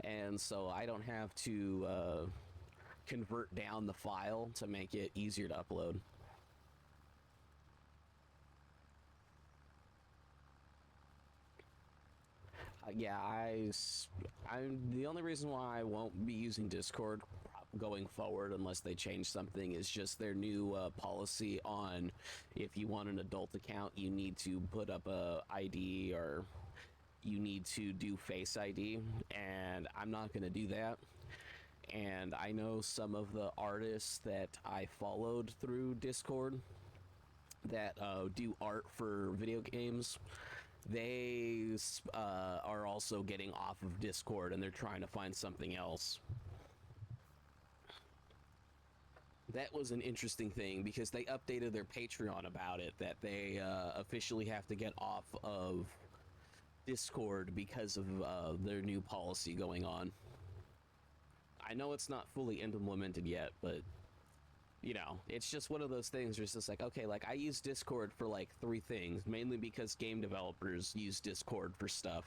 and so I don't have to convert down the file to make it easier to upload. Yeah, I'm the only reason why I won't be using Discord going forward unless they change something is just their new policy on if you want an adult account, you need to put up a ID or you need to do Face ID, and I'm not going to do that. And I know some of the artists that I followed through Discord that do art for video games. They are also getting off of Discord and they're trying to find something else. That was an interesting thing because they updated their Patreon about it, that they officially have to get off of Discord because of their new policy going on. I know it's not fully implemented yet, but you know, it's just one of those things where it's just like, okay, like I use Discord for like 3 things, mainly because game developers use Discord for stuff.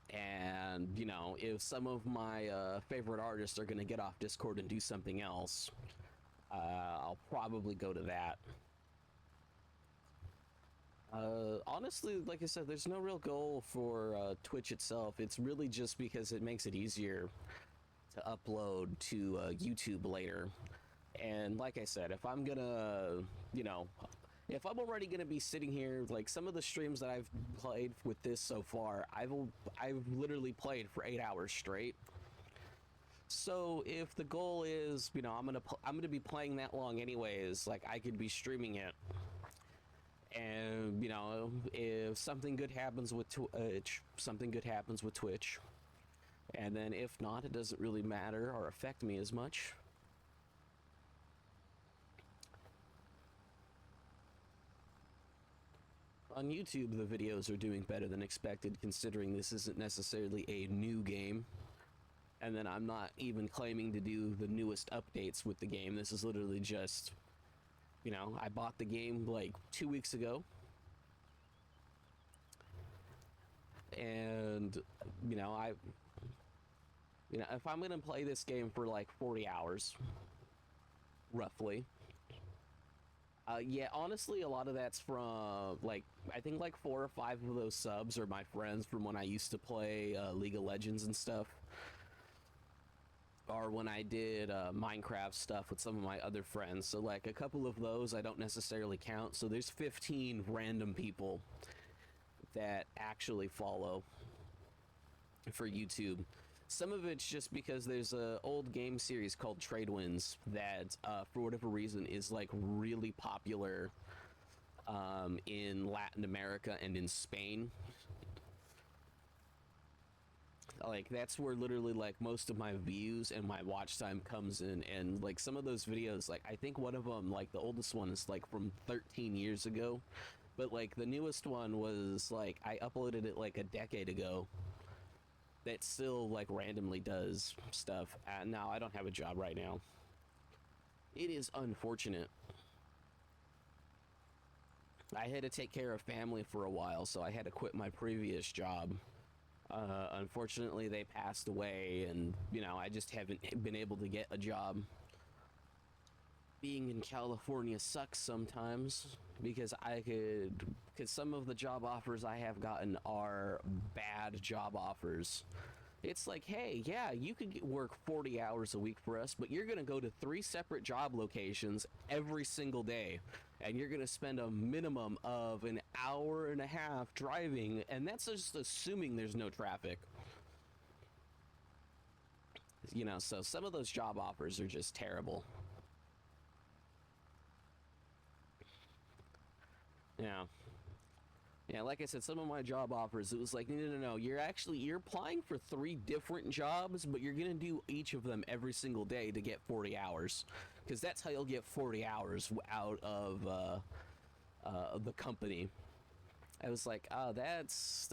And, you know, if some of my favorite artists are going to get off Discord and do something else, I'll probably go to that. Honestly, like I said, there's no real goal for Twitch itself. It's really just because it makes it easier to upload to YouTube later. And like I said, if I'm gonna, you know, if I'm already gonna be sitting here, like some of the streams that I've played with this so far, I've literally played for 8 hours straight. So if the goal is, you know, I'm gonna be playing that long anyways, like I could be streaming it. And you know, if something good happens with Twitch, something good happens with Twitch. And then if not, it doesn't really matter or affect me as much. On YouTube, the videos are doing better than expected, considering this isn't necessarily a new game. And then I'm not even claiming to do the newest updates with the game. This is literally just, you know, I bought the game like 2 weeks ago. And, you know, if I'm gonna play this game for like 40 hours, roughly, yeah, honestly, a lot of that's from, like, I think like 4 or 5 of those subs are my friends from when I used to play League of Legends and stuff, or when I did Minecraft stuff with some of my other friends. So like a couple of those I don't necessarily count. So there's 15 random people that actually follow for YouTube. Some of it's just because there's a old game series called Trade Winds that for whatever reason is like really popular in Latin America and in Spain. Like that's where literally like most of my views and my watch time comes in, and like some of those videos, like I think one of them, like the oldest one is like from 13 years ago, but like the newest one was like I uploaded it like a decade ago. That still like randomly does stuff. Now I don't have a job right now. It is unfortunate. I had to take care of family for a while, so I had to quit my previous job. Unfortunately, they passed away, and you know, I just haven't been able to get a job. Being in California sucks sometimes because some of the job offers I have gotten are bad job offers. It's like, hey, yeah, you could work 40 hours a week for us, but you're going to go to 3 separate job locations every single day. And you're going to spend a minimum of an hour and a half driving. And that's just assuming there's no traffic. You know, so some of those job offers are just terrible. Yeah. Yeah, like I said, some of my job offers, it was like, no. You're applying for 3 different jobs, but you're going to do each of them every single day to get 40 hours. Because that's how you'll get 40 hours out of the company. I was like, oh, that's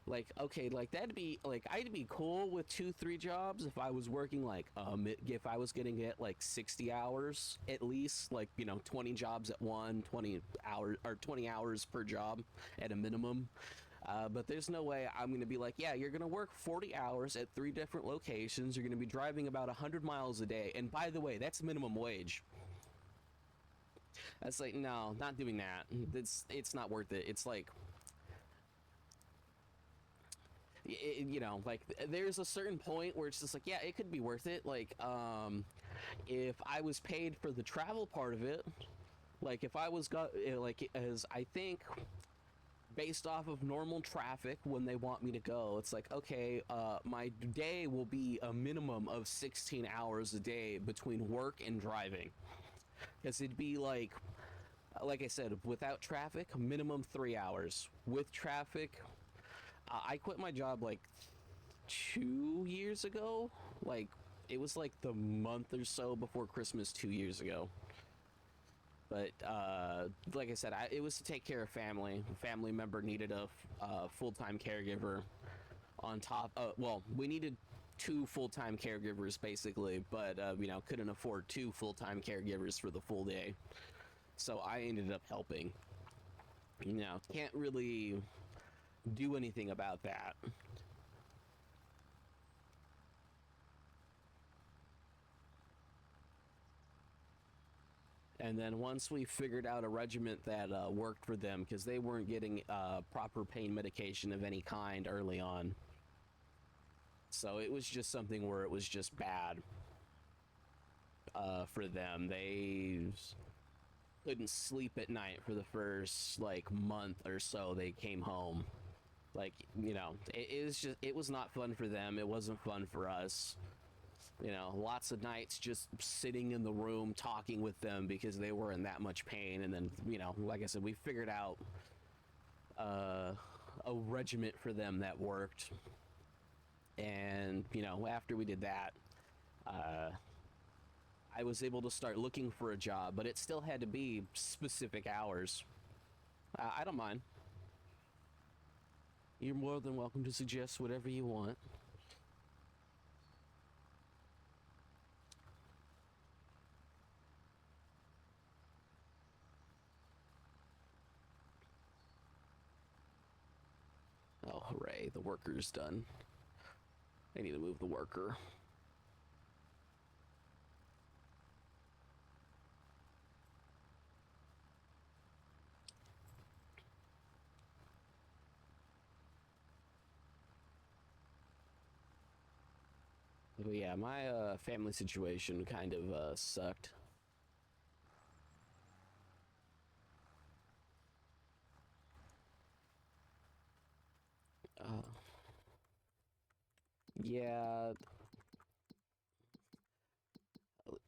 like, okay, like that'd be like, I'd be cool with 2-3 jobs if I was working like if I was gonna get like 60 hours at least, like, you know, 20 jobs at 20 hours or 20 hours per job at a minimum. But there's no way I'm going to be like, yeah, you're going to work 40 hours at 3 different locations. You're going to be driving about 100 miles a day. And by the way, that's minimum wage. That's like, no, not doing that. It's not worth it. It's like, you know, like there's a certain point where it's just like, yeah, it could be worth it. Like, if I was paid for the travel part of it, like if I was got like, as I think based off of normal traffic when they want me to go, it's like, okay, my day will be a minimum of 16 hours a day between work and driving, because it'd be like I said, without traffic, minimum 3 hours. With traffic, I quit my job like 2 years ago. Like, it was like the month or so before Christmas 2 years ago. But like I said, it was to take care of family. A family member needed a full-time caregiver on top. Well, we needed 2 full-time caregivers basically, but you know, couldn't afford 2 full-time caregivers for the full day. So I ended up helping. You know, can't really do anything about that. And then once we figured out a regiment that worked for them, because they weren't getting proper pain medication of any kind early on. So it was just something where it was just bad for them. They couldn't sleep at night for the first like month or so they came home. Like, you know, it was not fun for them. It wasn't fun for us. You know, lots of nights just sitting in the room talking with them because they were in that much pain. And then, you know, like I said, we figured out a regiment for them that worked. And, you know, after we did that, I was able to start looking for a job, but it still had to be specific hours. I don't mind. You're more than welcome to suggest whatever you want. Oh, hooray, the worker's done. I need to move the worker. But yeah, my family situation kind of sucked. Uh, yeah,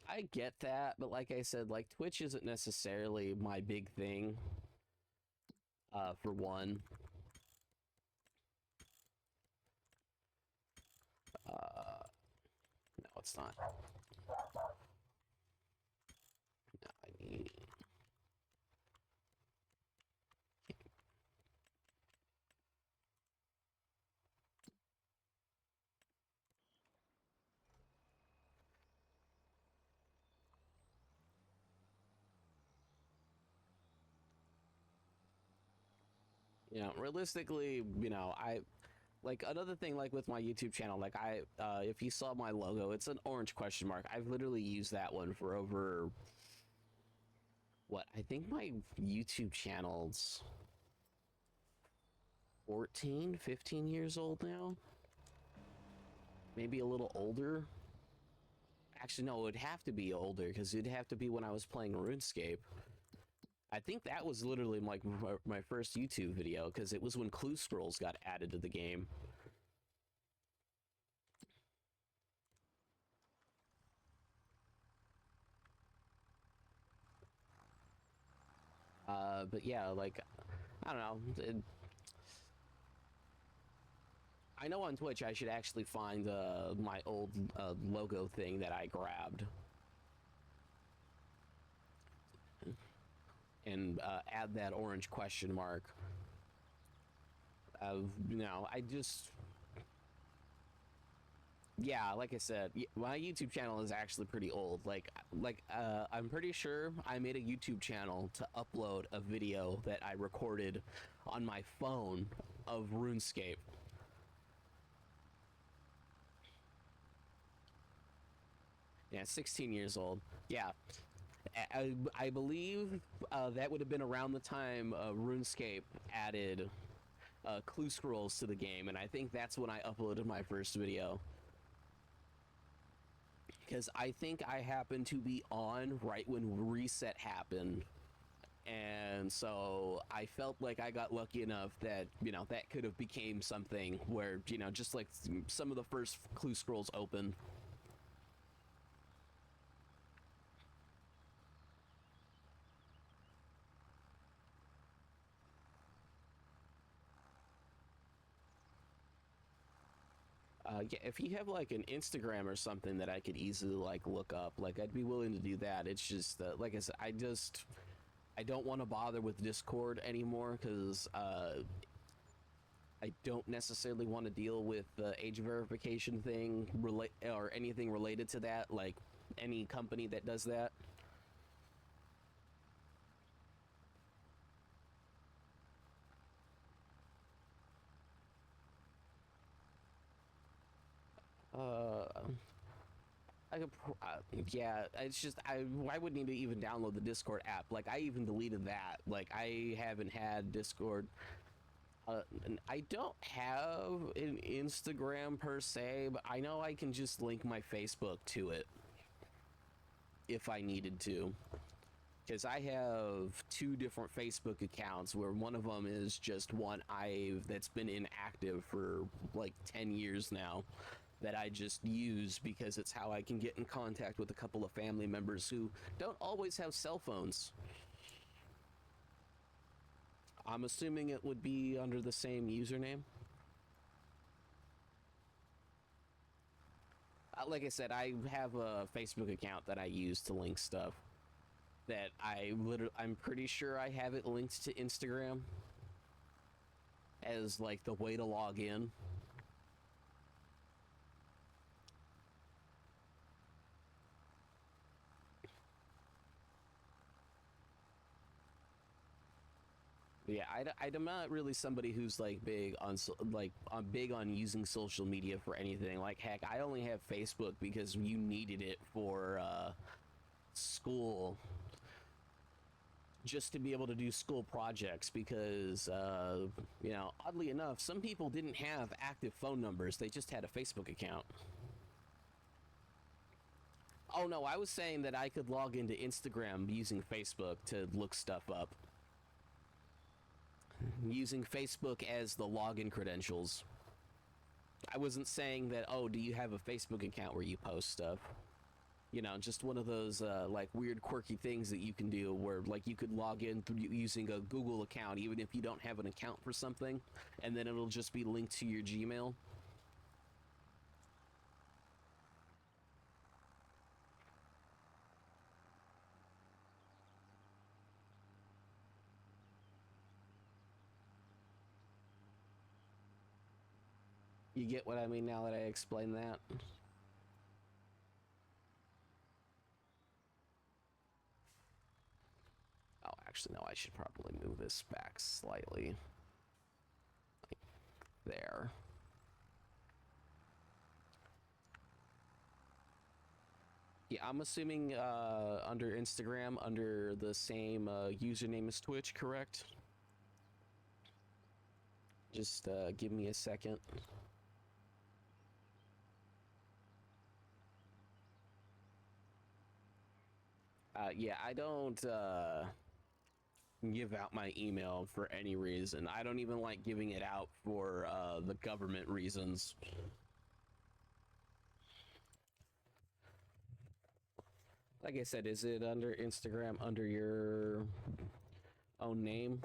I get that, but like I said, like Twitch isn't necessarily my big thing. For one, no, it's not. No, I need. You know, realistically, you know, I like another thing, like with my YouTube channel, like if you saw my logo, it's an orange question mark. I've literally used that one for over, what, I think my YouTube channel's 14, 15 years old now. Maybe a little older. Actually, no, it would have to be older because it'd have to be when I was playing RuneScape. I think that was literally like my first YouTube video because it was when Clue Scrolls got added to the game. But yeah, like, I don't know. I know on Twitch I should actually find my old logo thing that I grabbed. And add that orange question mark. You know, I just... Yeah, like I said, my YouTube channel is actually pretty old. I'm pretty sure I made a YouTube channel to upload a video that I recorded on my phone of RuneScape. Yeah, 16 years old. Yeah. I believe that would have been around the time RuneScape added Clue Scrolls to the game, and I think that's when I uploaded my first video. Because I think I happened to be on right when reset happened, and so I felt like I got lucky enough that, you know, that could have became something where, you know, just like some of the first Clue Scrolls opened. Yeah, if you have like an Instagram or something that I could easily like look up, like I'd be willing to do that. It's just like I said, I don't want to bother with Discord anymore because I don't necessarily want to deal with the age verification thing or anything related to that, like any company that does that. Uh, I could, yeah, it's just I would need to even download the Discord app. Like I even deleted that. Like I haven't had Discord. I don't have an Instagram per se, but I know I can just link my Facebook to it if I needed to. Because I have two different Facebook accounts where one of them is just one that's been inactive for like 10 years now, that I just use because it's how I can get in contact with a couple of family members who don't always have cell phones. I'm assuming it would be under the same username. Like I said, I have a Facebook account that I use to link stuff. That I'm pretty sure I have it linked to Instagram as like the way to log in. Yeah, I'm not really somebody who's like big on big on using social media for anything. Like heck, I only have Facebook because you needed it for school, just to be able to do school projects. Because you know, oddly enough, some people didn't have active phone numbers; they just had a Facebook account. Oh no, I was saying that I could log into Instagram using Facebook to look stuff up. Using Facebook as the login credentials. I wasn't saying that, oh, do you have a Facebook account where you post stuff? You know, just one of those like weird quirky things that you can do where like you could log in through using a Google account even if you don't have an account for something, and then it'll just be linked to your Gmail. You get what I mean now that I explained that? Oh, actually, no, I should probably move this back slightly. Like there. Yeah, I'm assuming under Instagram, under the same username as Twitch, correct? Just give me a second. Yeah, I don't give out my email for any reason. I don't even like giving it out for the government reasons. Like I said, is it under Instagram under your own name?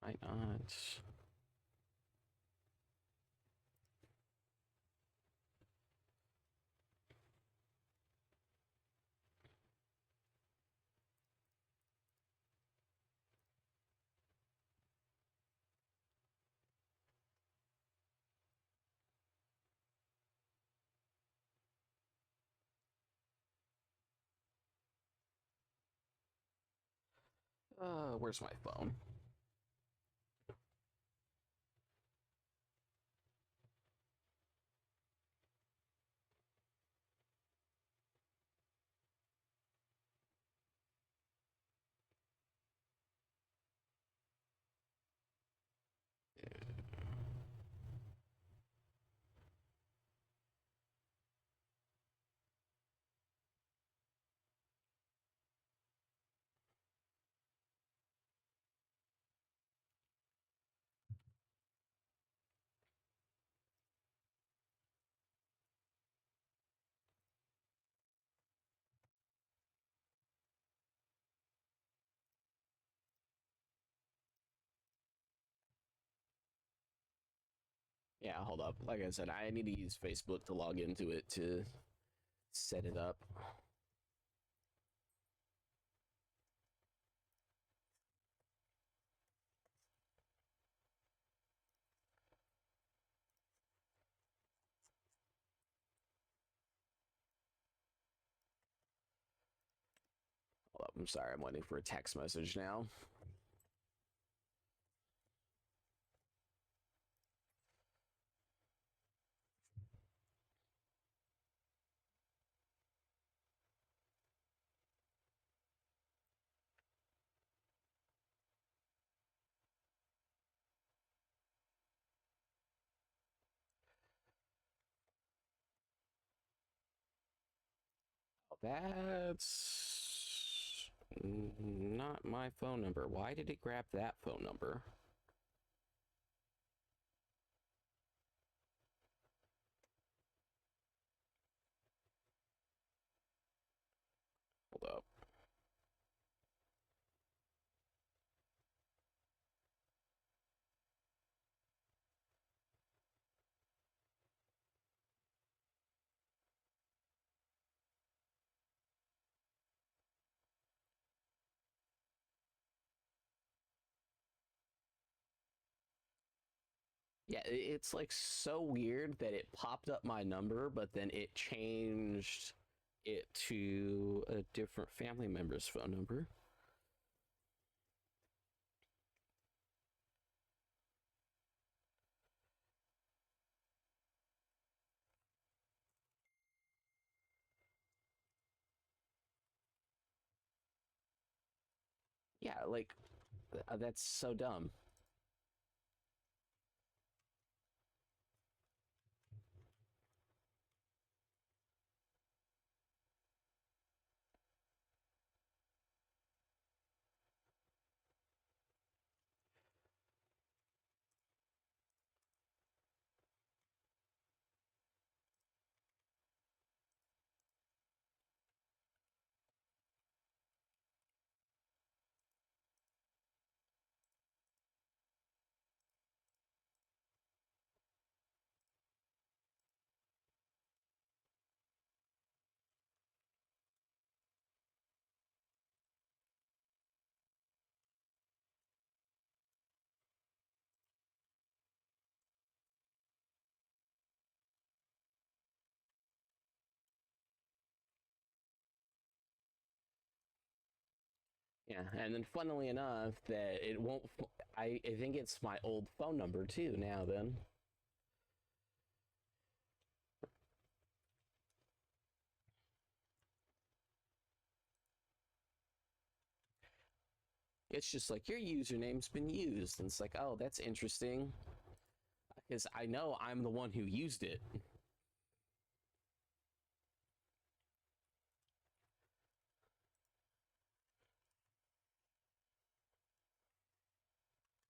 Why not? Where's my phone? Yeah, hold up. Like I said, I need to use Facebook to log into it to set it up. Hold up, I'm sorry, I'm waiting for a text message now. That's not my phone number. Why did it grab that phone number? Hold up. Yeah, it's like so weird that it popped up my number, but then it changed it to a different family member's phone number. Yeah, like that's so dumb. Yeah, and then funnily enough, that it won't. I think it's my old phone number too now. Then it's just like your username's been used, and it's like, oh, that's interesting, because I know I'm the one who used it.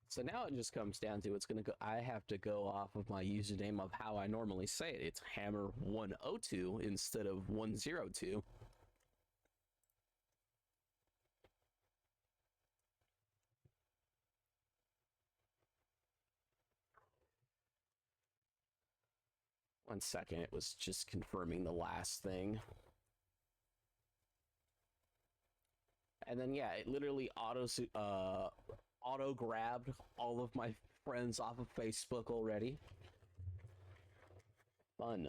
So now it just comes down to it's gonna go. I have to go off of my username of how I normally say it. It's Hammer102 instead of 102. One second, it was just confirming the last thing. And then yeah, it literally auto grabbed all of my friends off of Facebook already. Fun.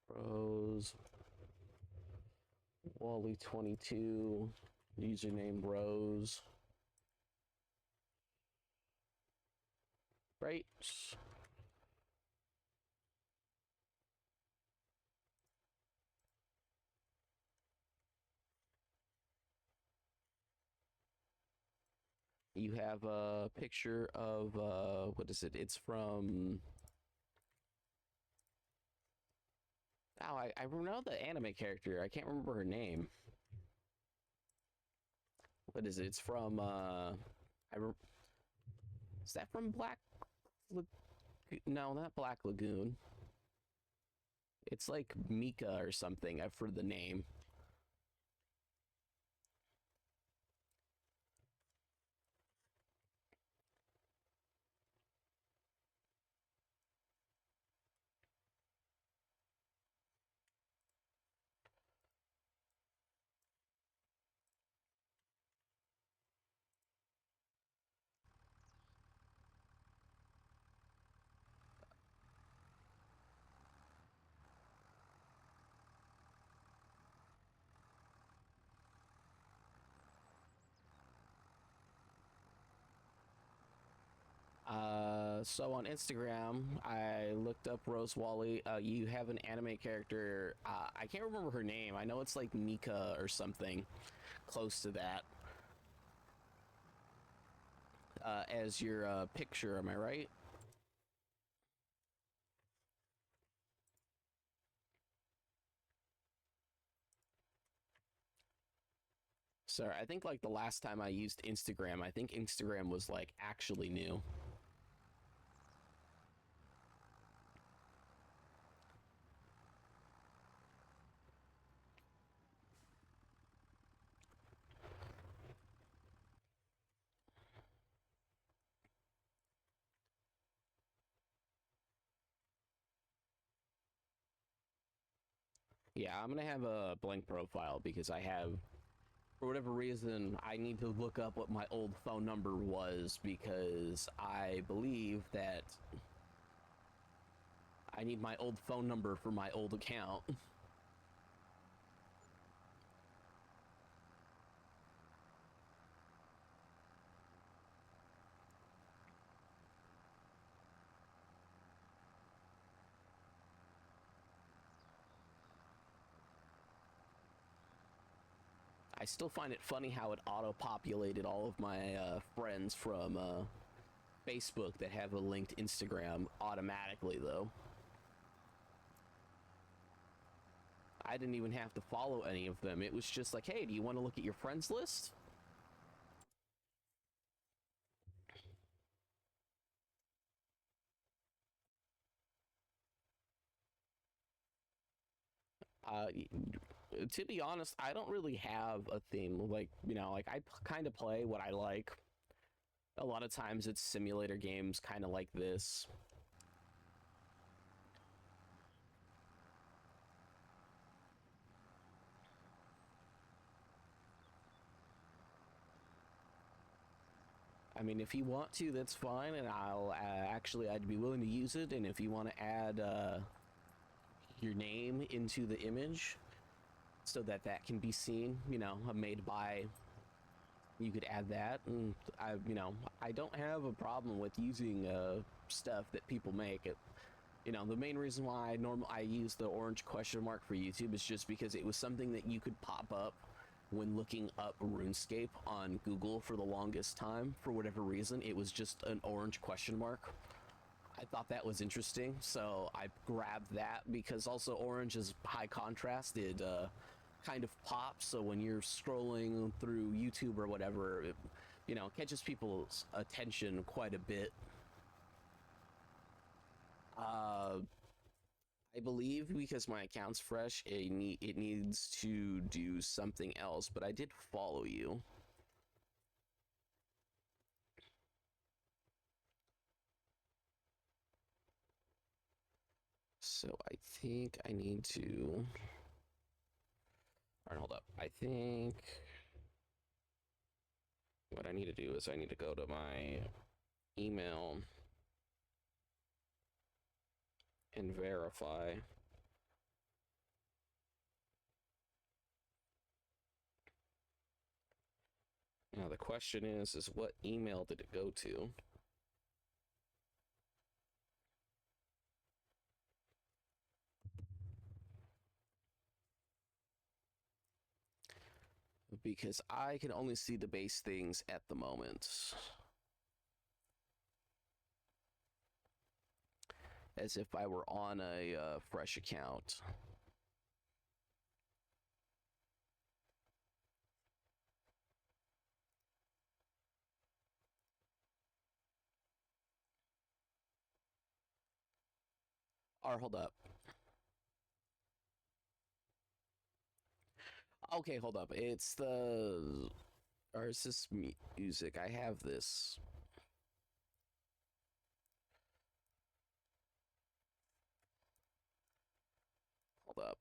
Rose Wally 22 username Rose. Right. You have a picture of what is it? It's from oh, I know the anime character. I can't remember her name. What is it? It's from is that from Black no, not Black Lagoon. It's like Mika or something. I've heard the name. So on Instagram, I looked up Rose Wally. You have an anime character. I can't remember her name. I know it's like Mika or something close to that. As your picture, am I right? Sorry, I think like the last time I used Instagram, I think Instagram was like actually new. Yeah, I'm gonna have a blank profile because I have, for whatever reason, I need to look up what my old phone number was because I believe that I need my old phone number for my old account. I still find it funny how it auto-populated all of my friends from Facebook that have a linked Instagram automatically, though. I didn't even have to follow any of them. It was just like, hey, do you want to look at your friends list? Uh, to be honest, I don't really have a theme. Like, like I kind of play what I like. A lot of times it's simulator games kind of like this. I mean, if you want to, that's fine, and I'll actually I'd be willing to use it. And if you want to add your name into the image so that that can be seen, you know, made by, you could add that. And I don't have a problem with using stuff that people make. The main reason why I use the orange question mark for YouTube is just because it was something that you could pop up when looking up RuneScape on Google for the longest time. For whatever reason, it was just an orange question mark. I thought that was interesting, so I grabbed that because also orange is high contrast. It kind of pops, so when you're scrolling through YouTube or whatever, it catches people's attention quite a bit. I believe because my account's fresh, it needs to do something else, but I did follow you. So I think I need to... All right, hold up. I think what I need to do is I need to go to my email and verify. Now the question is what email did it go to? Because I can only see the base things at the moment. As if I were on a fresh account. Or hold up. Okay, hold up. It's the... Or is this music? I have this. Hold up.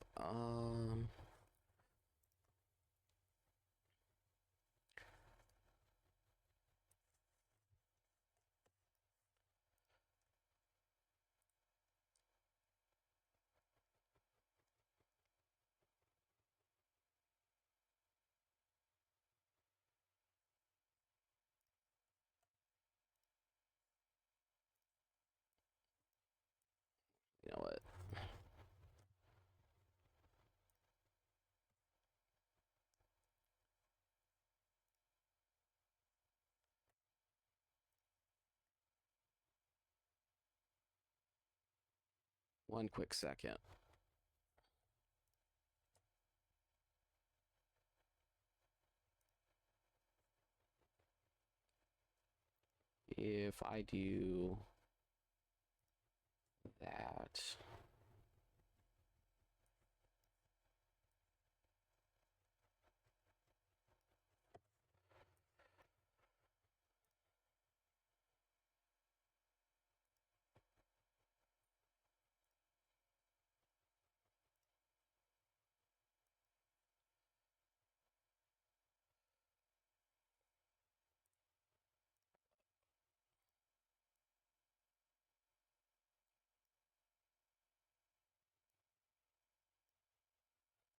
You know what? One quick second. If I do that...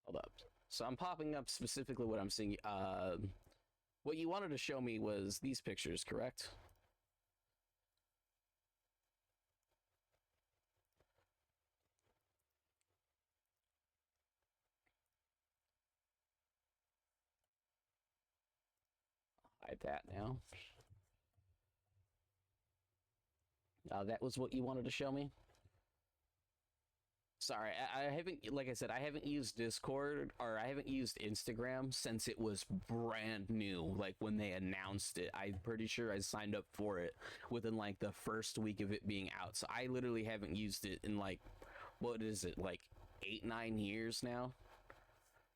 Hold up. So I'm popping up specifically what I'm seeing. What you wanted to show me was these pictures, correct? Hide that now. That was what you wanted to show me? Sorry, I haven't, like I said, I haven't used Discord or I haven't used Instagram since it was brand new. Like when they announced it, I'm pretty sure I signed up for it within like the first week of it being out. So I literally haven't used it in like, what is it, like 8-9 years now?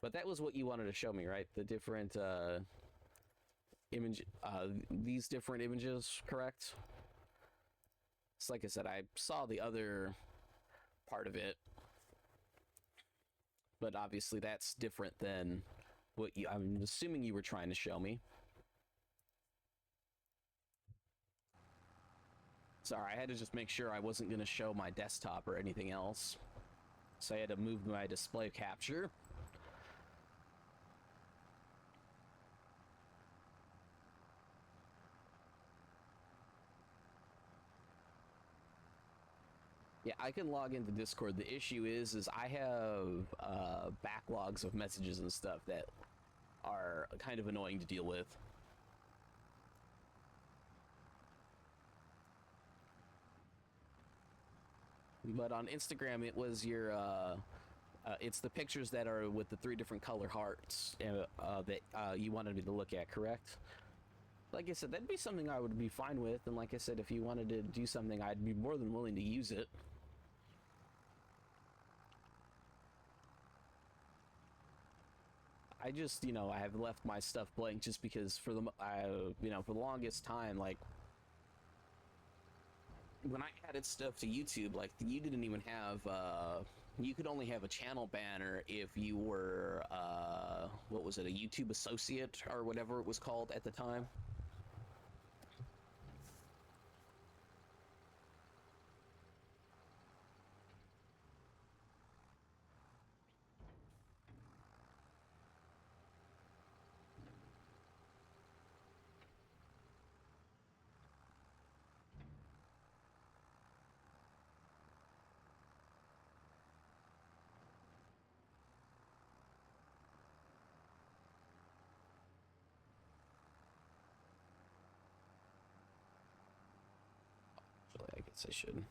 But that was what you wanted to show me, right? The different these different images, correct? So like I said, I saw the other part of it, but obviously that's different than what I'm assuming you were trying to show me. Sorry, I had to just make sure I wasn't going to show my desktop or anything else. So I had to move my display capture. Yeah, I can log into Discord. The issue is I have backlogs of messages and stuff that are kind of annoying to deal with. But on Instagram, it was your, it's the pictures that are with the 3 different color hearts that you wanted me to look at, correct? Like I said, that'd be something I would be fine with. And like I said, if you wanted to do something, I'd be more than willing to use it. I just, you know, I have left my stuff blank just because for the, you know, for the longest time, like, when I added stuff to YouTube, like, you didn't even have, you could only have a channel banner if you were, what was it, a YouTube associate or whatever it was called at the time. Actually, I guess I should.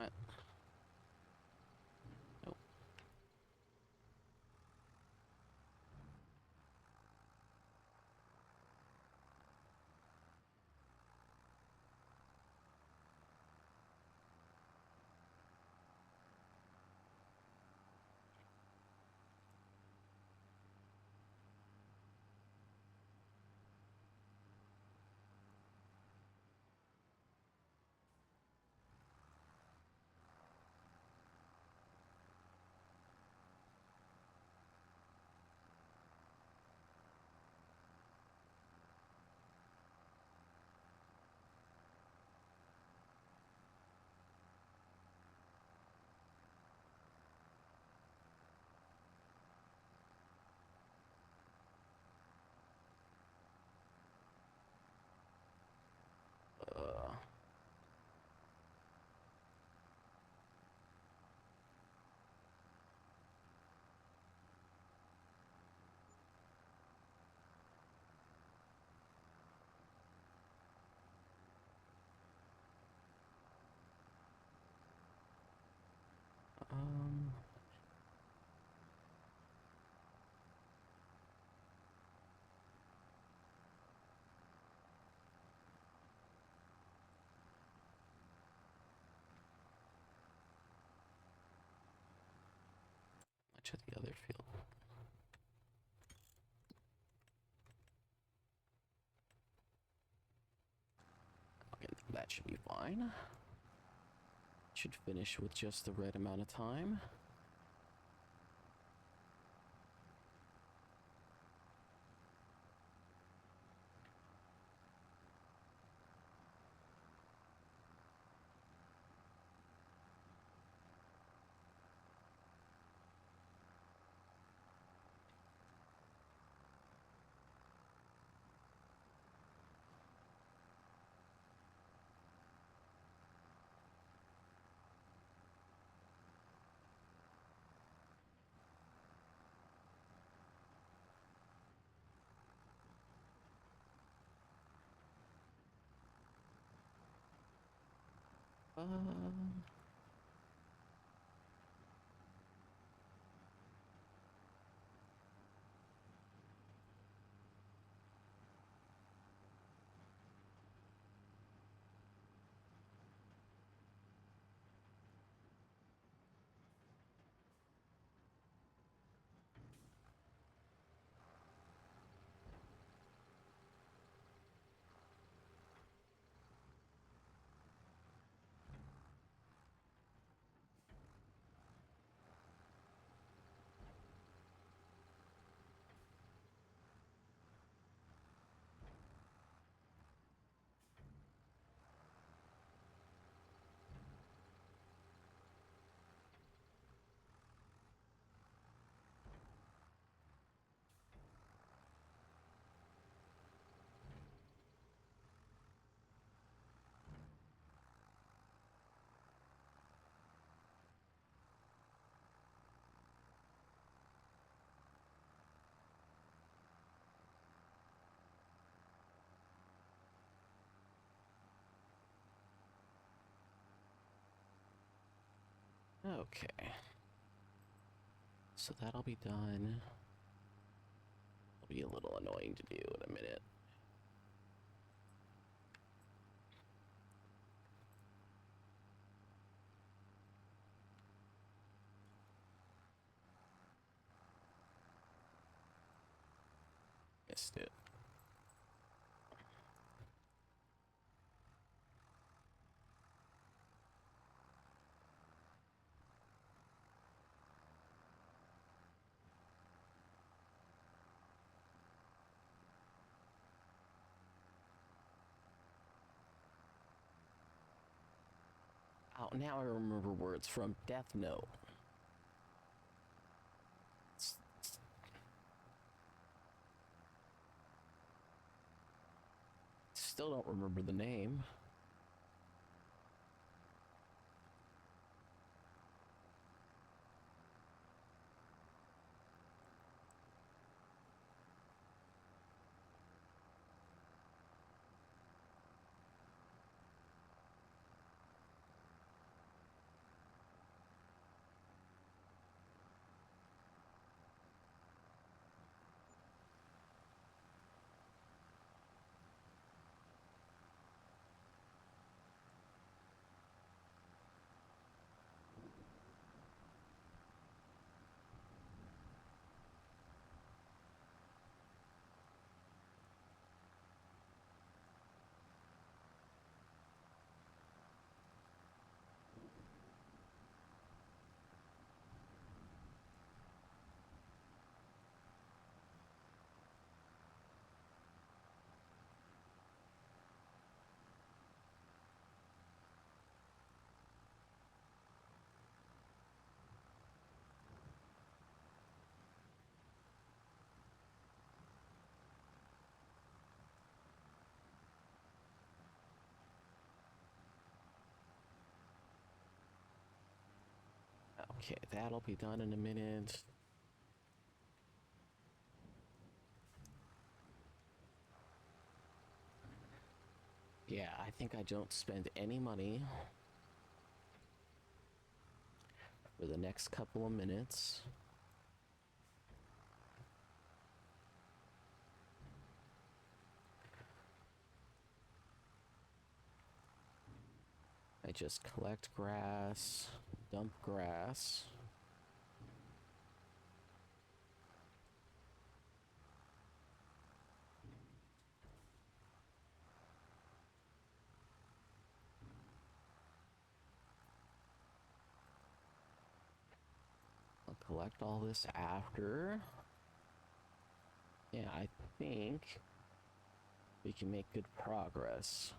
Right. Nope. to the other field. Okay, that should be fine. Should finish with just the right amount of time. Uh, okay. So that'll be done. It'll be a little annoying to do in a minute. Missed it. Oh, now I remember words from Death Note. Still don't remember the name. Okay, that'll be done in a minute. Yeah, I think I don't spend any money for the next couple of minutes. I just collect grass, dump grass. collect all this after. Yeah, I think we can make good progress.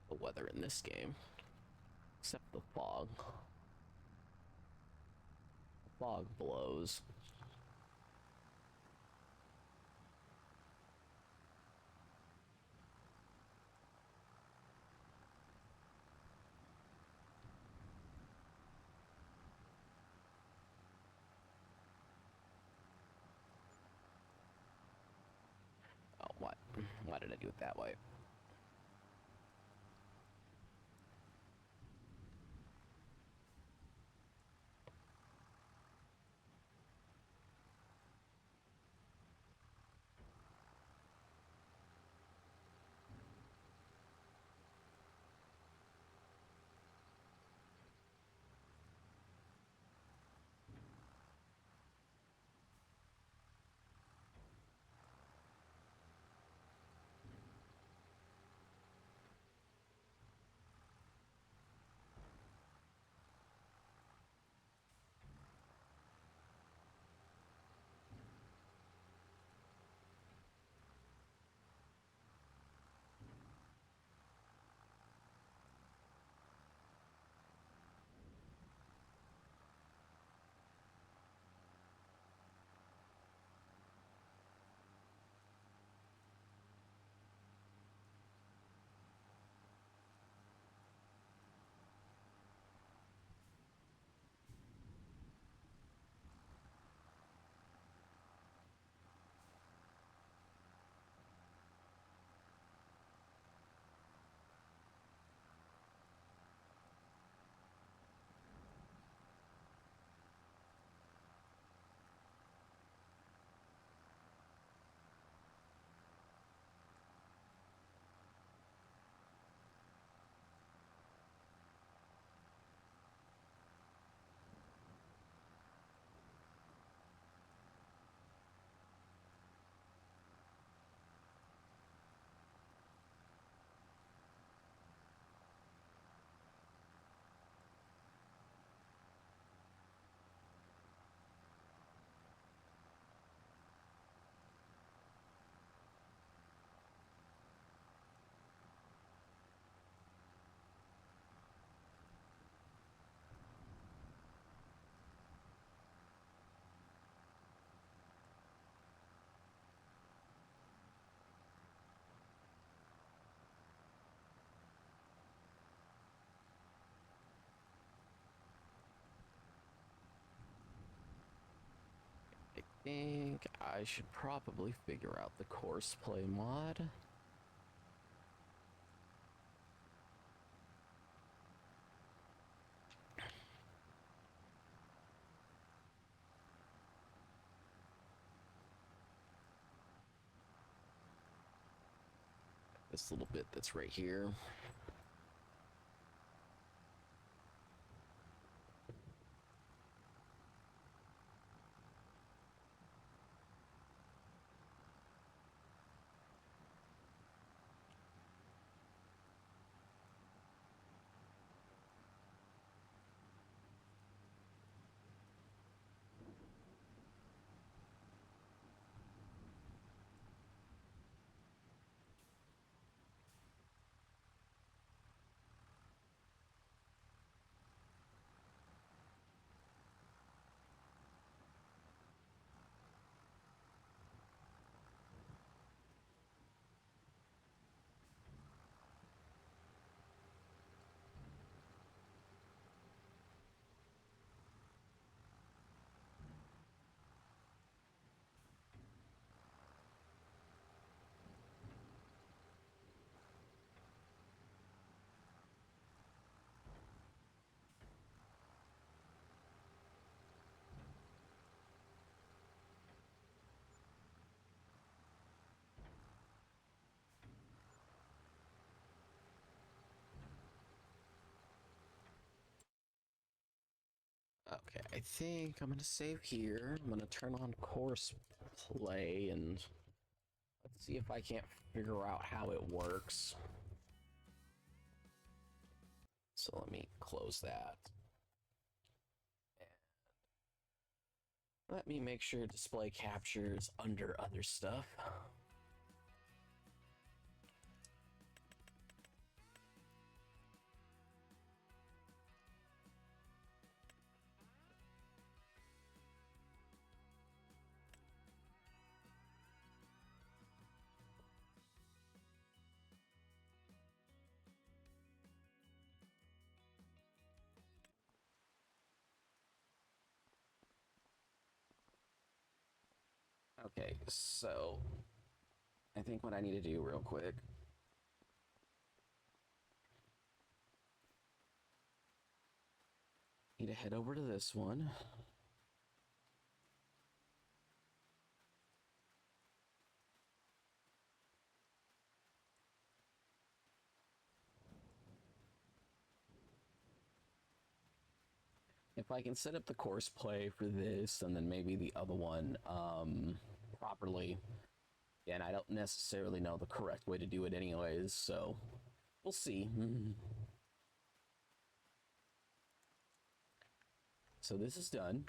The weather in this game, except the fog. The fog blows. Oh, what? Why did I do it that way? I think I should probably figure out the courseplay mod. this little bit that's right here. Okay, I think I'm gonna save here. I'm gonna turn on course play and let's see if I can't figure out how it works. So let me close that. Let me make sure display captures under other stuff. Okay, so I think what I need to do real quick. Need to head over to this one. If I can set up the course play for this and then maybe the other one properly, and I don't necessarily know the correct way to do it anyways, so we'll see. So this is done.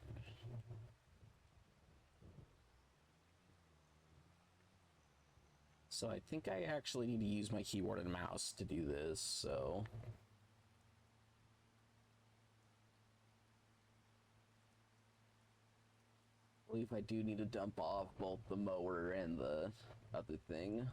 So I think I actually need to use my keyboard and mouse to do this, so... I believe I do need to dump off both the mower and the other thing.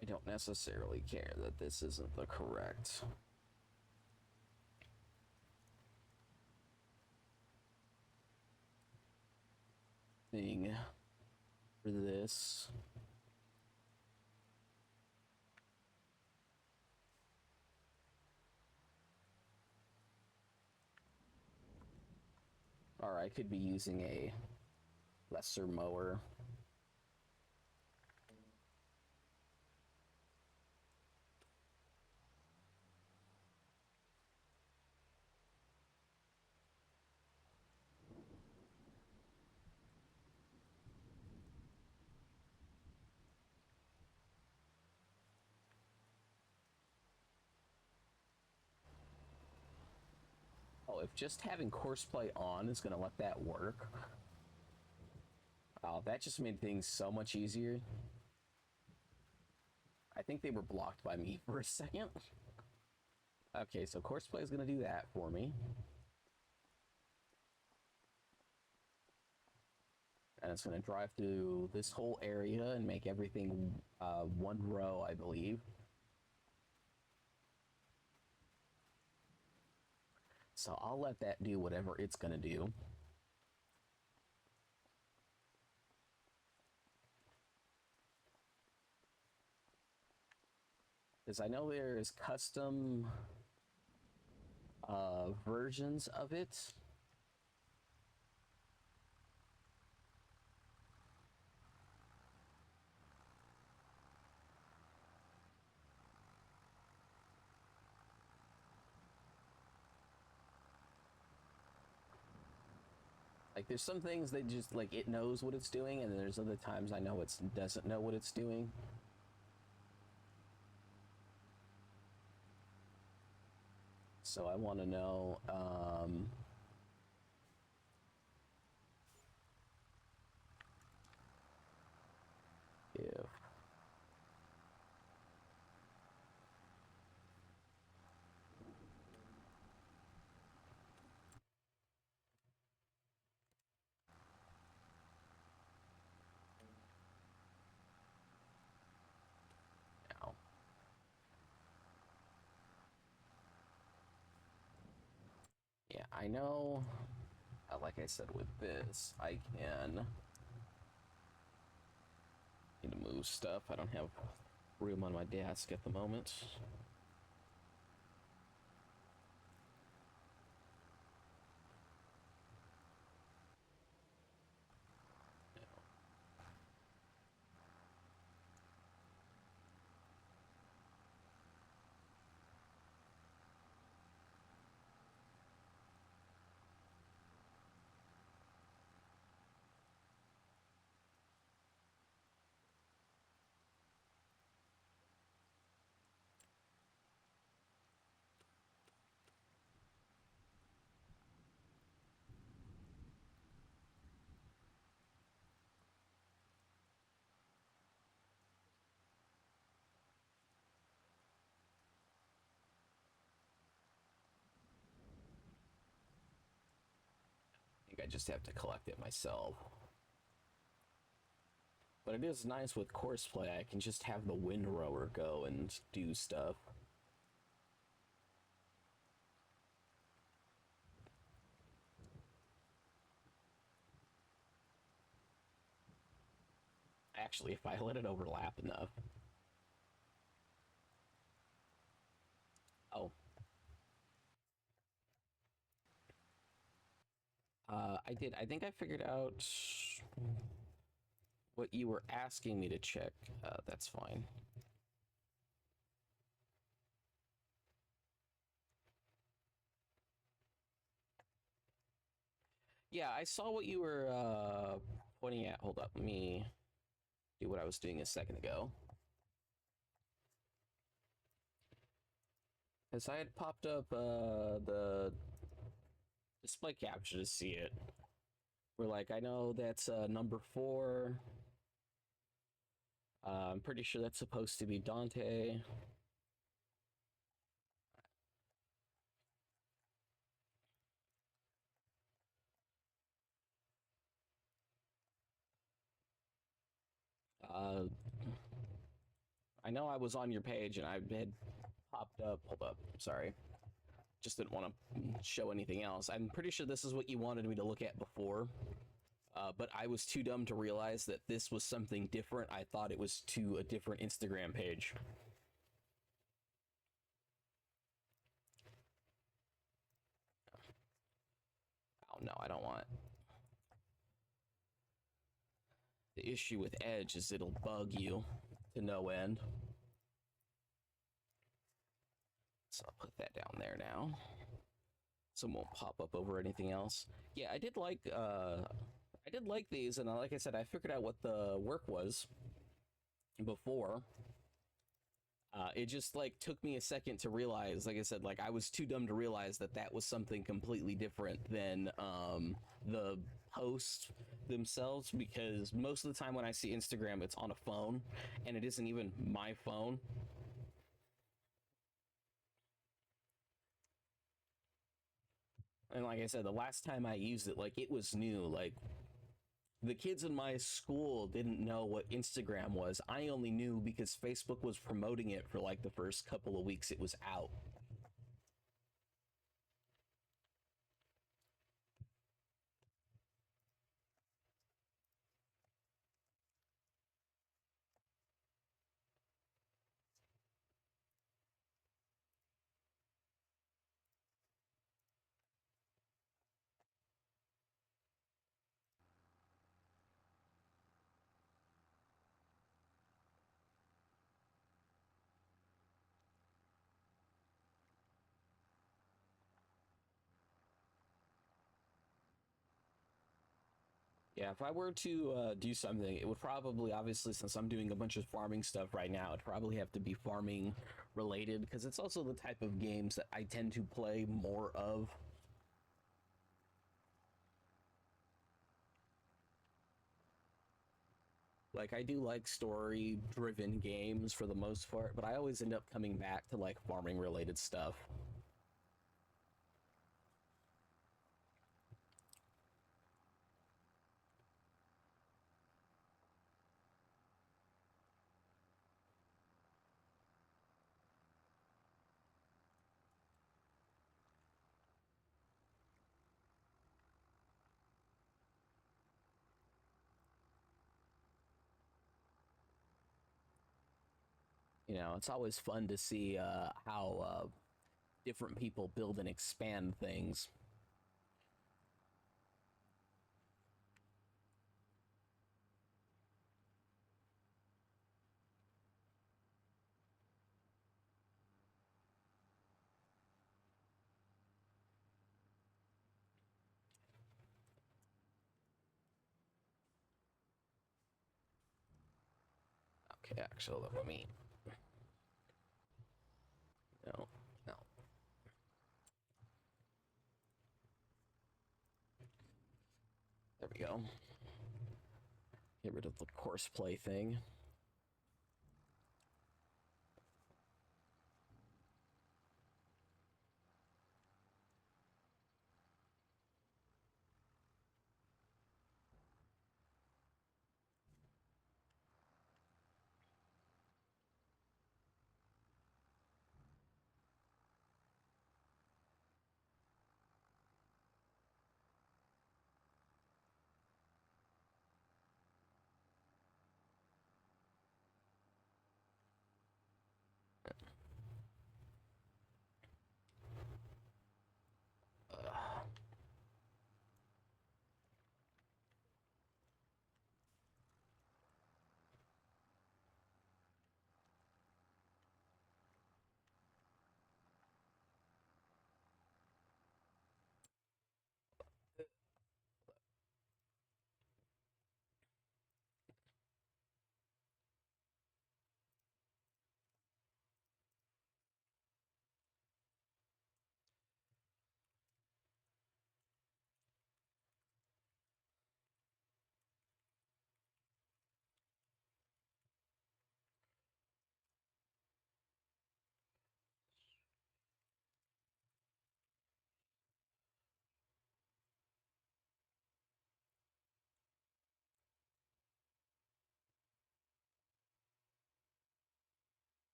I don't necessarily care that this isn't the correct thing for this. Or I could be using a lesser mower. Oh, if just having courseplay on is gonna let that work. Oh, that just made things so much easier. I think they were blocked by me for a second. Okay, so courseplay is gonna do that for me. and it's going to drive through this whole area and make everything one row, I believe. So I'll let that do whatever it's going to do. Because I know there's custom versions of it. Like, there's some things that just, like, it knows what it's doing, and then there's other times I know it doesn't know what it's doing. So I want to know, if... Now, yeah, I know, like I said with this, I can... Need to move stuff. I don't have room on my desk at the moment. I think I just have to collect it myself. But it is nice with courseplay. I can just have the windrower go and do stuff. Actually, if I let it overlap enough. Oh. I did. I think I figured out what you were asking me to check. That's fine. Yeah, I saw what you were pointing at. Hold up, let me do what I was doing a second ago. As I had popped up the display capture to see it. We're like, I know that's number 4. I'm pretty sure that's supposed to be Dante. I know I was on your page and I had popped up. Hold up, sorry. Just didn't want to show anything else. I'm pretty sure this is what you wanted me to look at before. But I was too dumb to realize that this was something different. I thought it was to a different Instagram page. Oh no, I don't want. The issue with Edge is it'll bug you to no end. So I'll put that down there now. So it won't pop up over anything else. Yeah, I did like these, and like I said, I figured out what the work was before. It just like took me a second to realize, like I said, like I was too dumb to realize that that was something completely different than the posts themselves, because most of the time when I see Instagram, it's on a phone, and it isn't even my phone. And like I said, the last time I used it, like it was new. Like The kids in my school didn't know what Instagram was. I only knew because Facebook was promoting it for like the first couple of weeks it was out. Yeah, if I were to do something, it would probably, obviously, since I'm doing a bunch of farming stuff right now, it'd probably have to be farming related because it's also the type of games that I tend to play more of. Like, I do like story driven games for the most part, but I always end up coming back to like farming related stuff. You know, it's always fun to see how different people build and expand things. Okay, actually, let me. No, no. There we go. Get rid of the courseplay thing.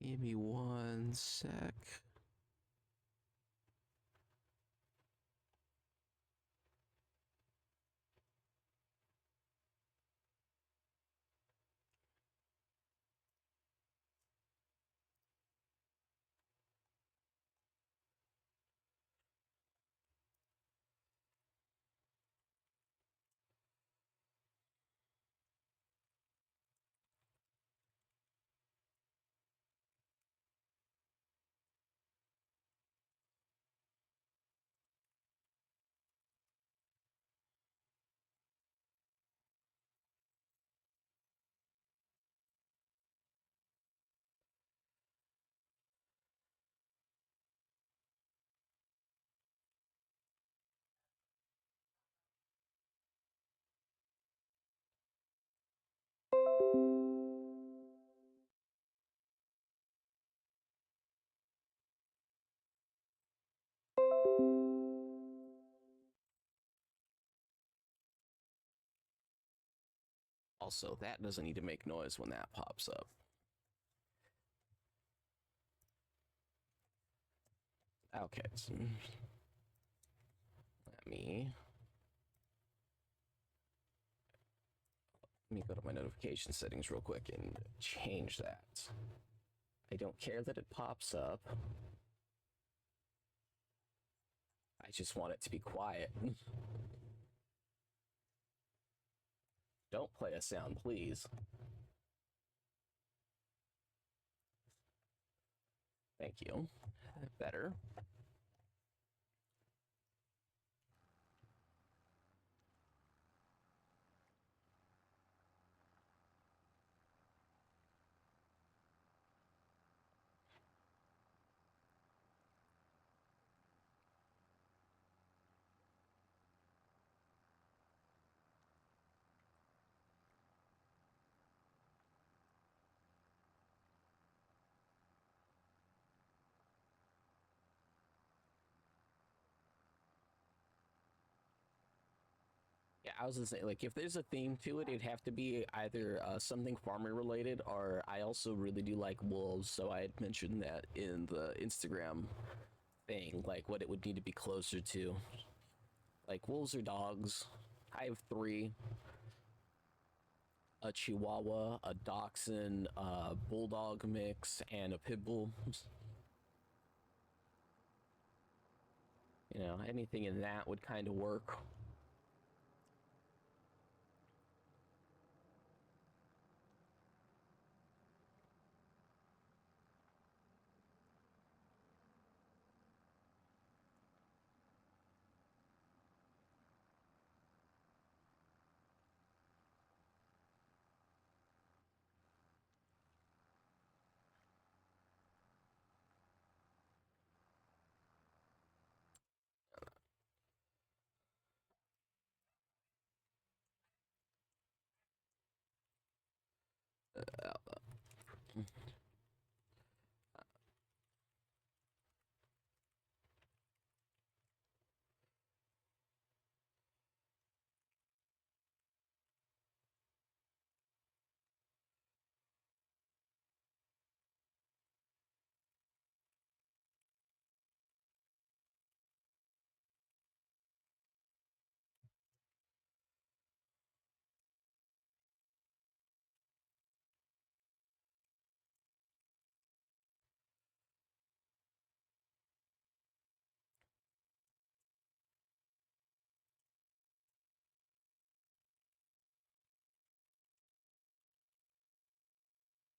Give me one sec. Also, that doesn't need to make noise when that pops up. Okay, so let me go to my notification settings real quick and change that. I don't care that it pops up. I just want it to be quiet. Don't play a sound, please. Thank you. Better. Yeah, I was gonna say, like, if there's a theme to it, it'd have to be either something farming related, or I also really do like wolves, so I had mentioned that in the Instagram thing, like what it would need to be closer to. Like wolves or dogs. I have 3: a Chihuahua, a Dachshund, a Bulldog mix, and a Pit Bull. You know, anything in that would kind of work.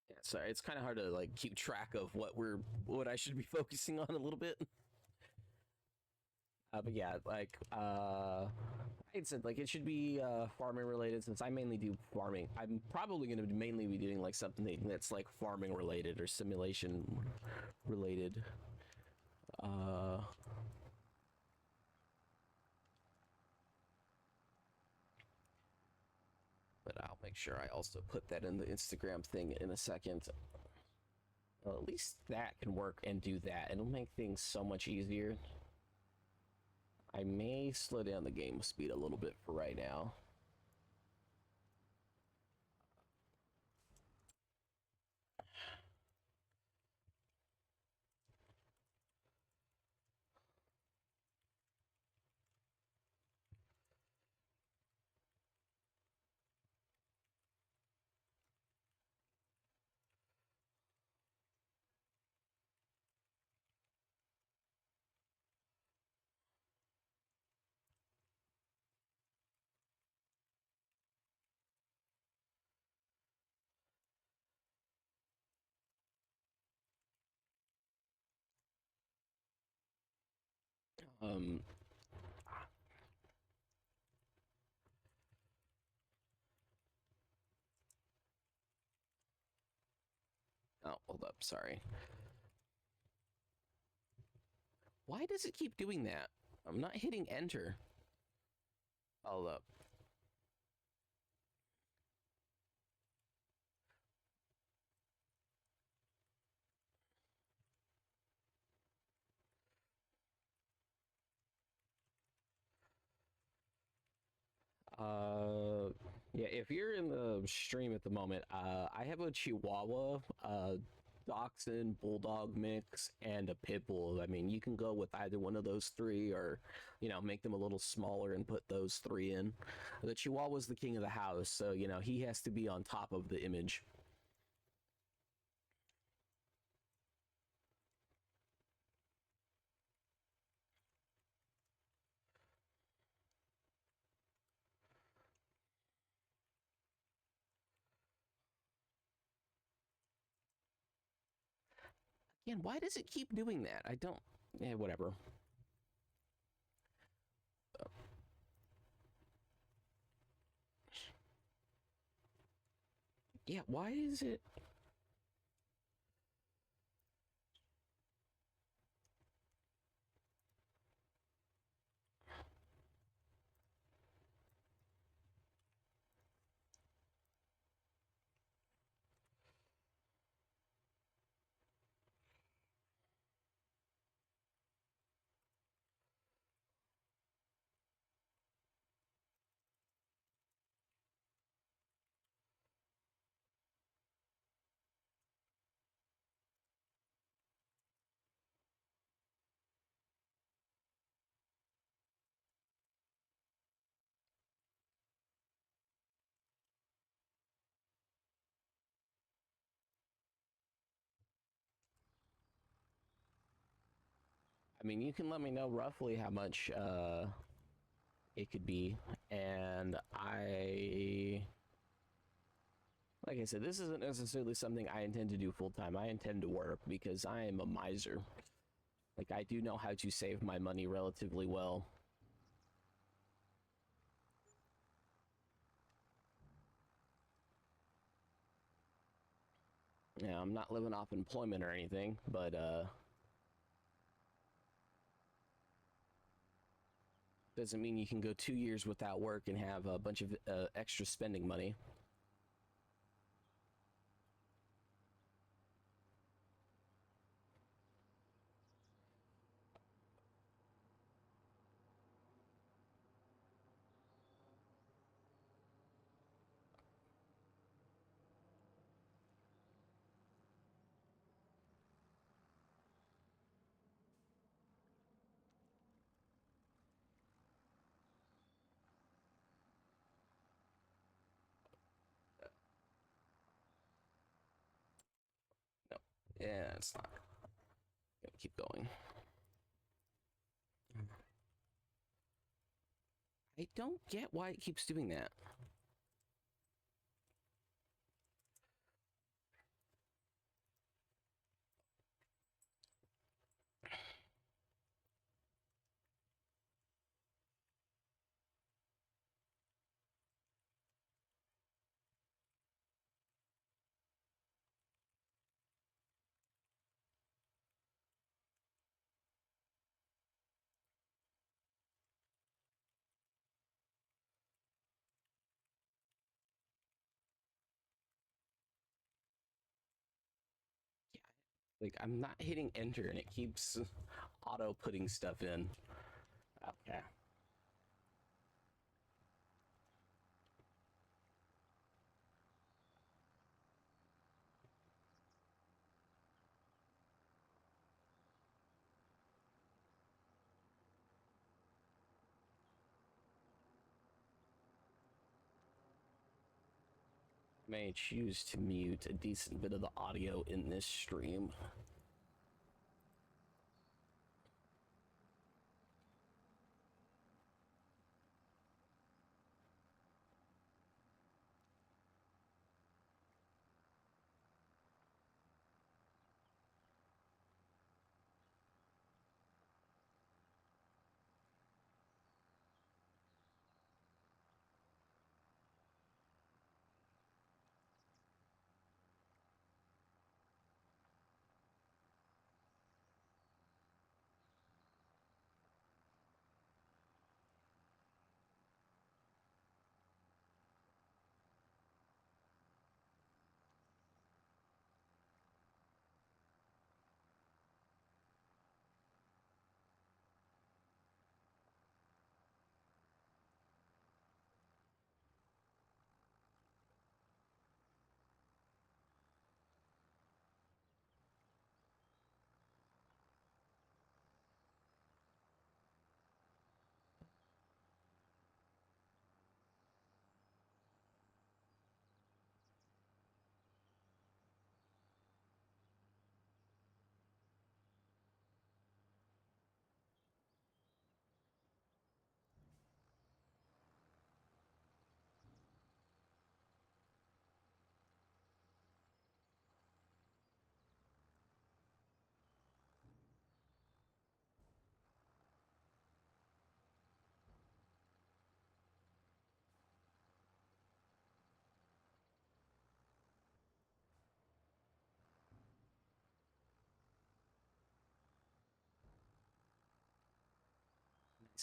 Yeah, sorry, it's kind of hard to like keep track of what I should be focusing on a little bit. But yeah, like I said, like it should be farming related since I mainly do farming. I'm probably going to mainly be doing like something that's like farming related or simulation related. Uh, but I'll make sure I also put that in the Instagram thing in a second. Well, at least that can work and do that. It'll make things so much easier. I may slow down the game speed a little bit for right now. Um, oh, hold up, sorry. Why does it keep doing that? I'm not hitting enter. Hold up. Uh, Yeah, if you're in the stream at the moment, I have a Chihuahua, Dachshund, Bulldog mix, and a Pit Bull. I mean, you can go with either one of those three, or make them a little smaller and put those three in. The Chihuahua's the king of the house, so he has to be on top of the image. Again, why does it keep doing that? I don't. Yeah, whatever. Yeah, why is it? I mean, you can let me know roughly how much it could be, and like I said, this isn't necessarily something I intend to do full time. I intend to work because I am a miser. Like, I do know how to save my money relatively well. Yeah, I'm not living off employment or anything, but doesn't mean you can go 2 years without work and have a bunch of extra spending money. No, yeah, it's not gonna keep going. I don't get why it keeps doing that. Like, I'm not hitting enter and it keeps auto putting stuff in. Okay. May choose to mute a decent bit of the audio in this stream.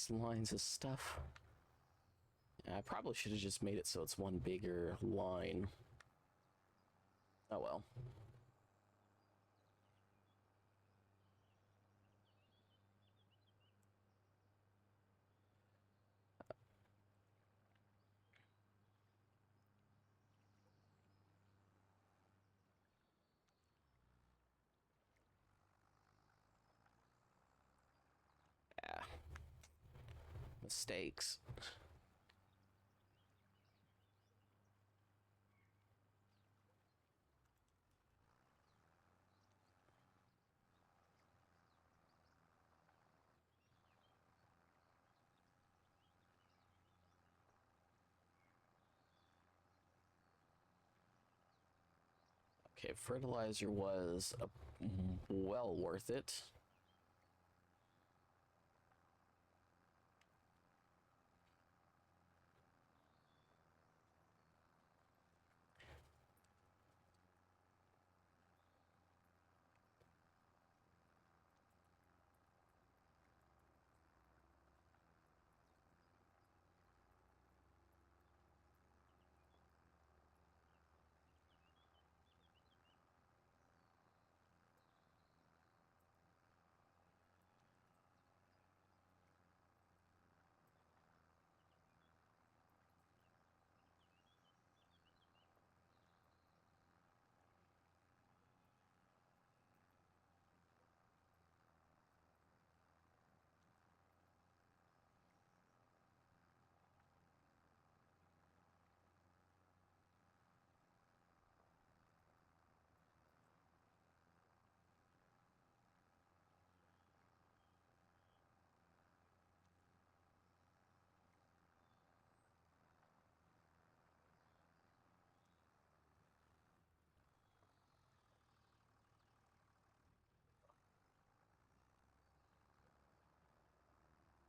these lines of stuff. I probably should have just made it so it's one bigger line. Oh well. Yeah. Mistakes. Okay, fertilizer was well worth it.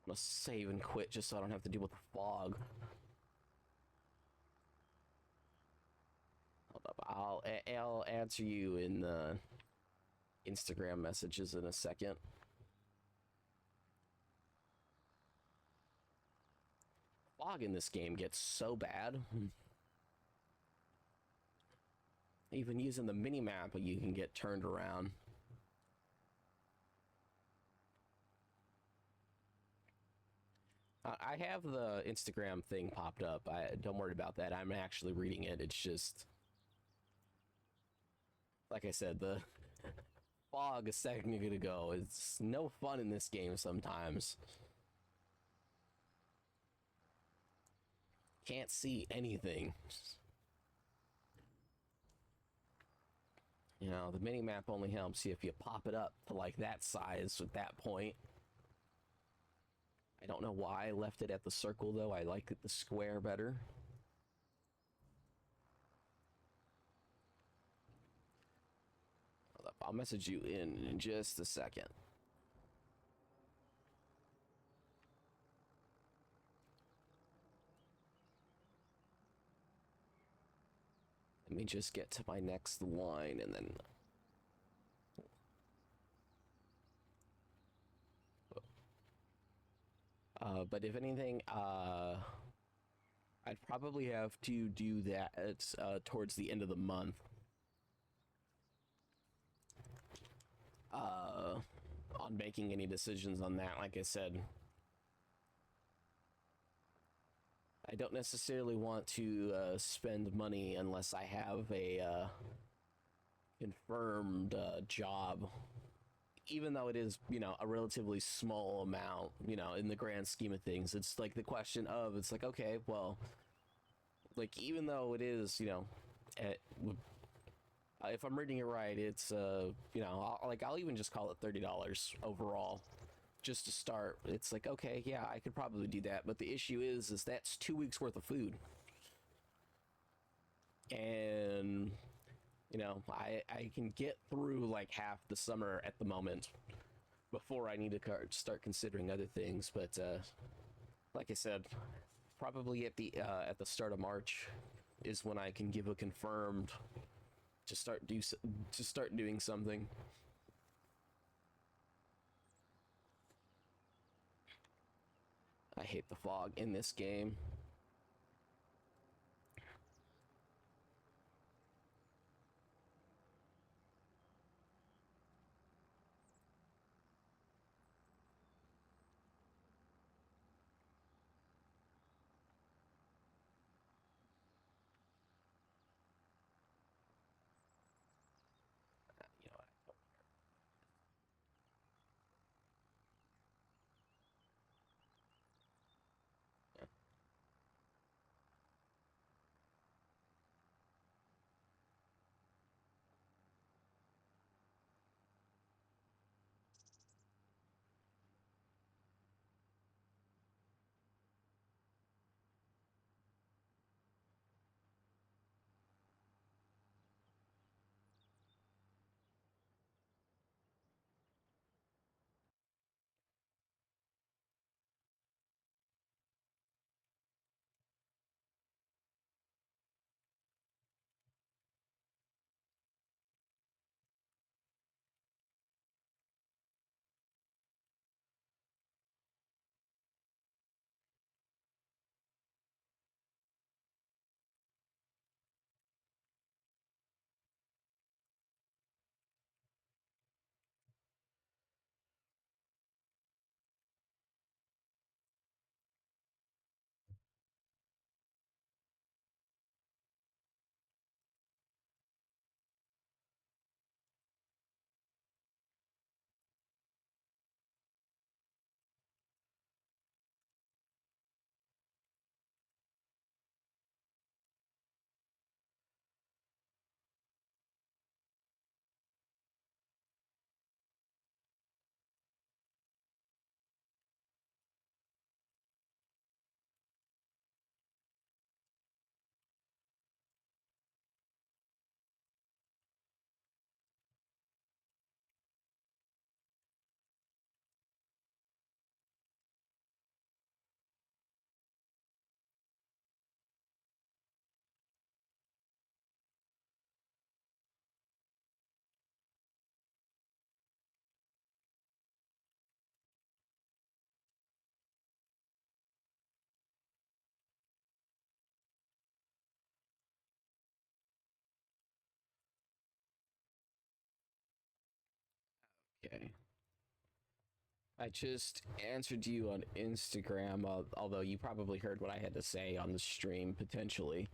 I'm gonna save and quit just so I don't have to deal with the fog. Hold up, I'll answer you in the Instagram messages in a second. Fog in this game gets so bad. Even using the mini map, you can get turned around. I have the Instagram thing popped up. Don't worry about that. I'm actually reading it. It's just, like I said, the fog a second ago. It's no fun in this game sometimes. Can't see anything. You know, the mini map only helps you if you pop it up to like that size at that point. I don't know why I left it at the circle though. I like the square better. Hold up, I'll message you in just a second. Let me just get to my next line and then... but if anything, I'd probably have to do that towards the end of the month. On making any decisions on that, like I said. I don't necessarily want to spend money unless I have a confirmed job, even though it is, you know, a relatively small amount, you know, in the grand scheme of things. It's like the question of, it's like, okay, well, like, even though it is, you know, if I'm reading it right, it's, you know, I'll even just call it $30 overall. Just to start. It's like, okay, yeah, I could probably do that, but the issue is that's 2 weeks worth of food, and you know, I can get through like half the summer at the moment before I need to start considering other things. But like I said, probably at the start of March is when I can give a confirmed to start doing something. I hate the fog in this game. You know what? Okay. I just answered you on Instagram, although you probably heard what I had to say on the stream, potentially.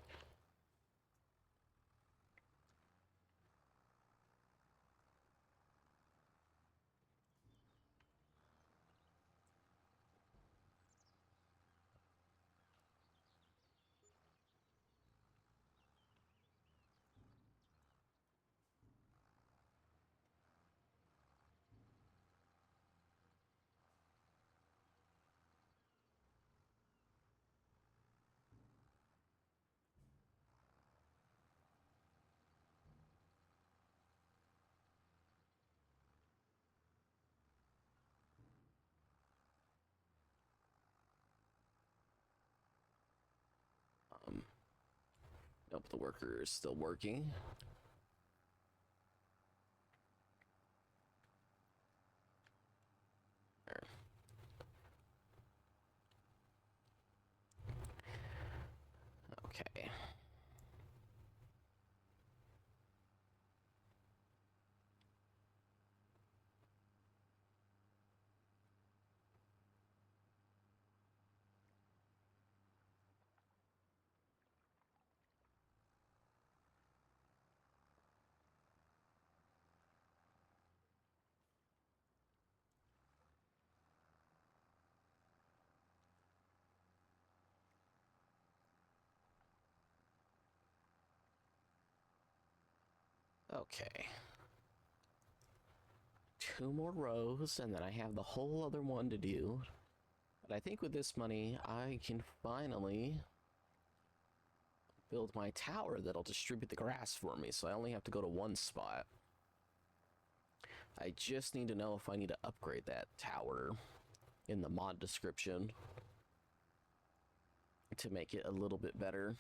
Um, nope, the worker is still working. Okay. Okay. 2 more rows, and then I have the whole other one to do. But I think with this money, I can finally build my tower that'll distribute the grass for me, so I only have to go to one spot. I just need to know if I need to upgrade that tower in the mod description to make it a little bit better.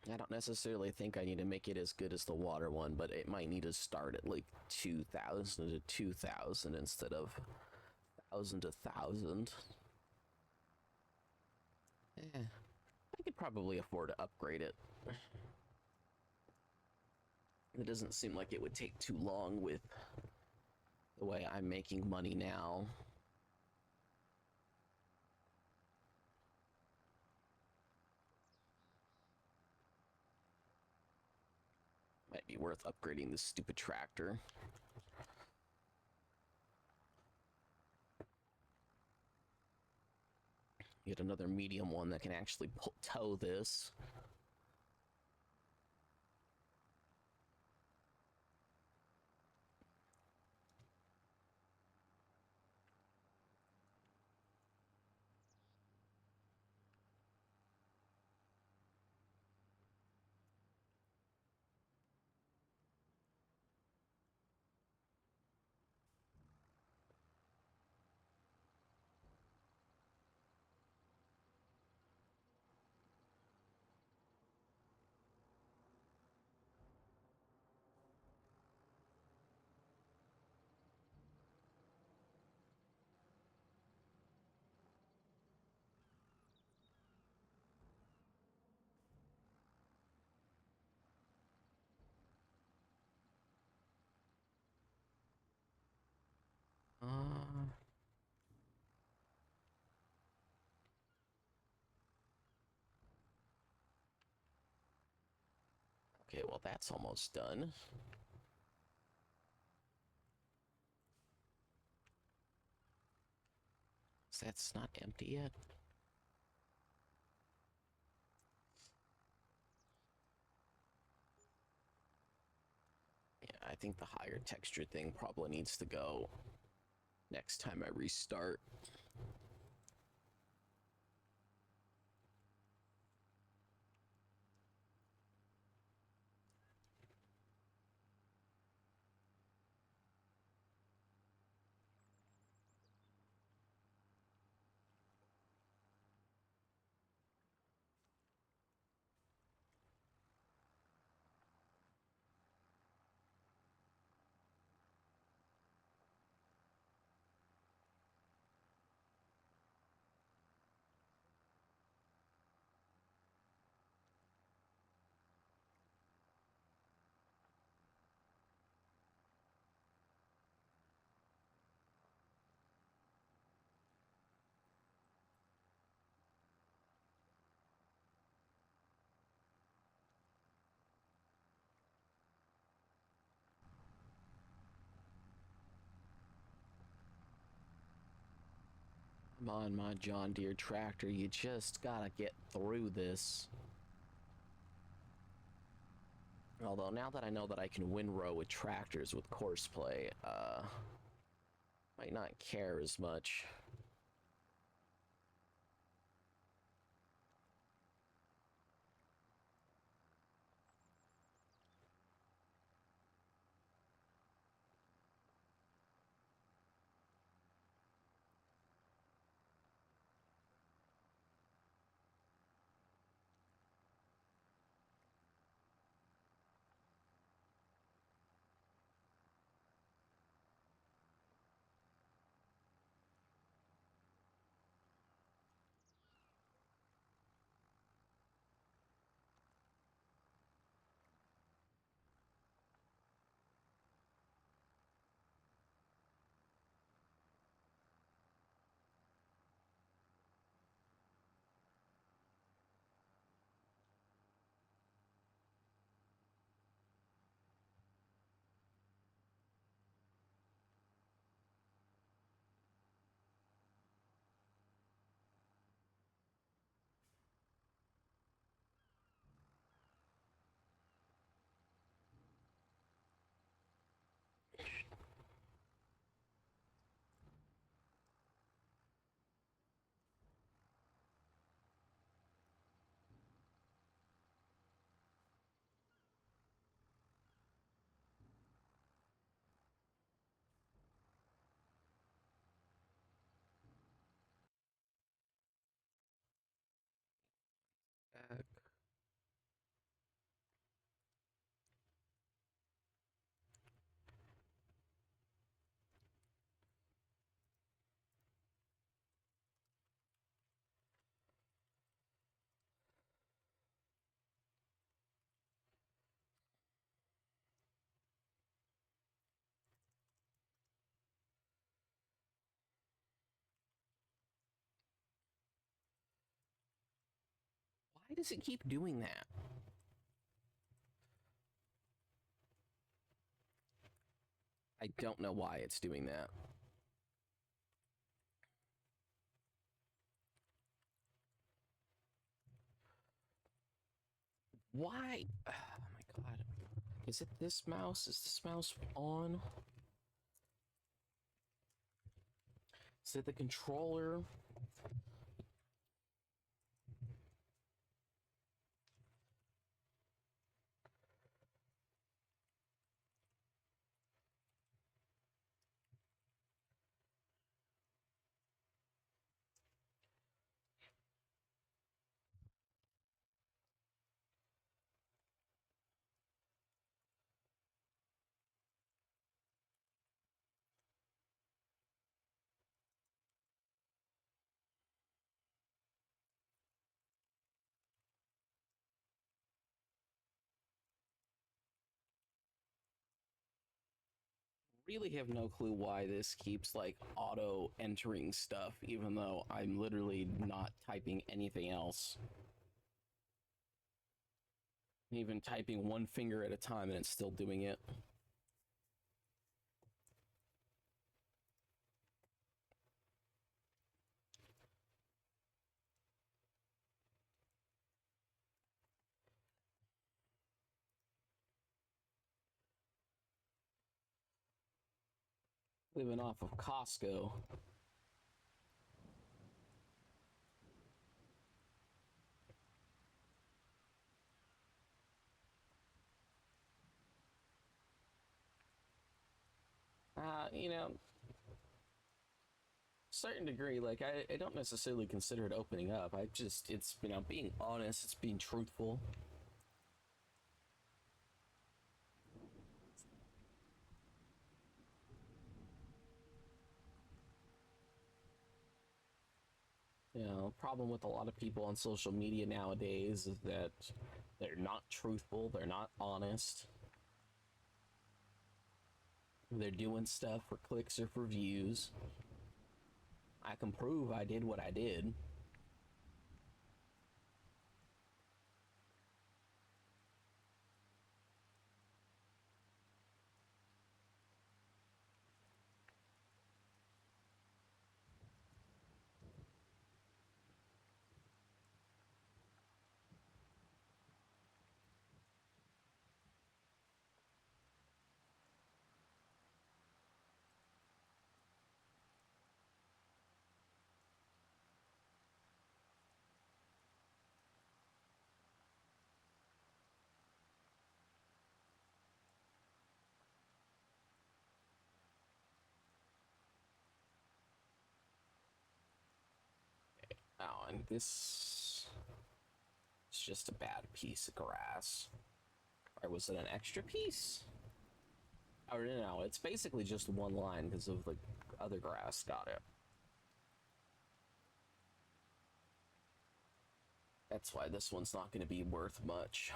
I don't necessarily think I need to make it as good as the water one, but it might need to start at like 2,000 to 2,000 instead of 1,000 to 1,000. I could probably afford to upgrade it. It doesn't seem like it would take too long with the way I'm making money now. Might be worth upgrading this stupid tractor. Get another medium one that can actually tow this. Okay, well that's almost done. So that's not empty yet. Yeah, I think the higher texture thing probably needs to go next time I restart. Come on, my John Deere tractor, you just gotta get through this. Although now that I know that I can windrow with tractors with courseplay, might not care as much. does it keep doing that? I don't know why it's doing that. Why? Oh my god. Is it this mouse? Is this mouse on? Is it the controller? Really have no clue why this keeps like auto entering stuff, even though I'm literally not typing anything else. Even typing one finger at a time and it's still doing it. Living off of Costco. You know, certain degree, like I don't necessarily consider it opening up. I just, it's, you know, being honest, it's being truthful. You know, problem with a lot of people on social media nowadays is that they're not truthful, they're not honest. They're doing stuff for clicks or for views. I can prove I did what I did. Oh, and this is just a bad piece of grass. Or was it an extra piece? Oh, no, it's basically just one line because of the other grass. Got it. That's why this one's not going to be worth much.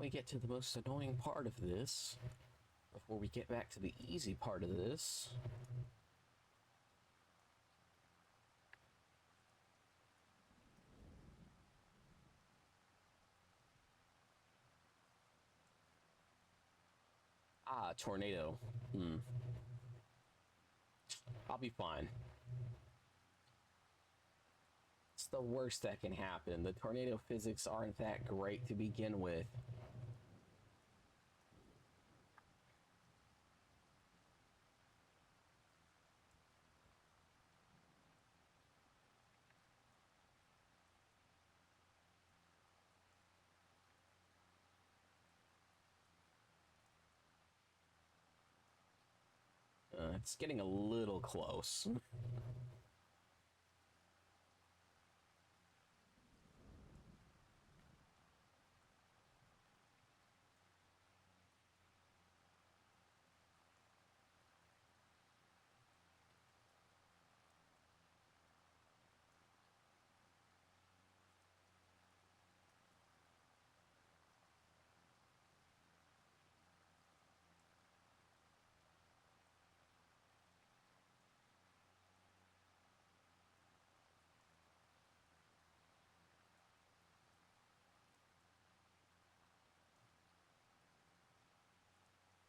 we get to the most annoying part of this, before we get back to the easy part of this. Ah, tornado. I'll be fine. It's the worst that can happen. The tornado physics aren't that great to begin with. It's getting a little close.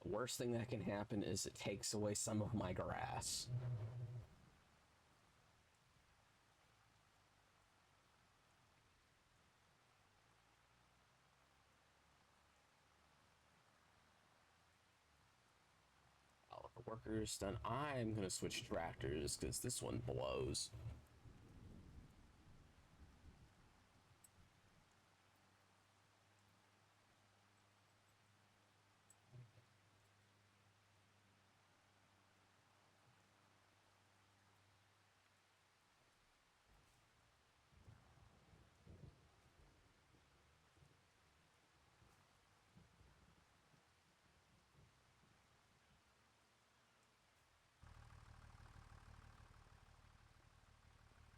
The worst thing that can happen is it takes away some of my grass. All of the workers done. I'm gonna switch tractors because this one blows.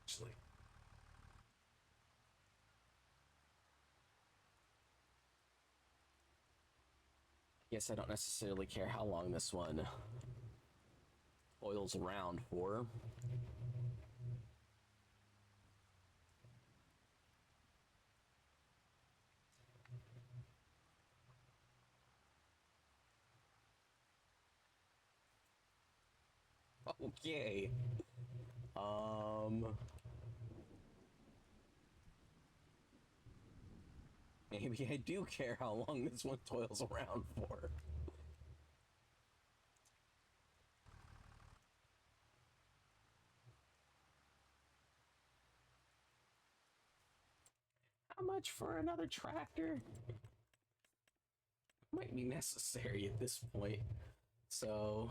Actually, I guess I don't necessarily care how long this one oils around for. Okay. Maybe I do care how long this one toils around for. How much for another tractor? Might be necessary at this point. So...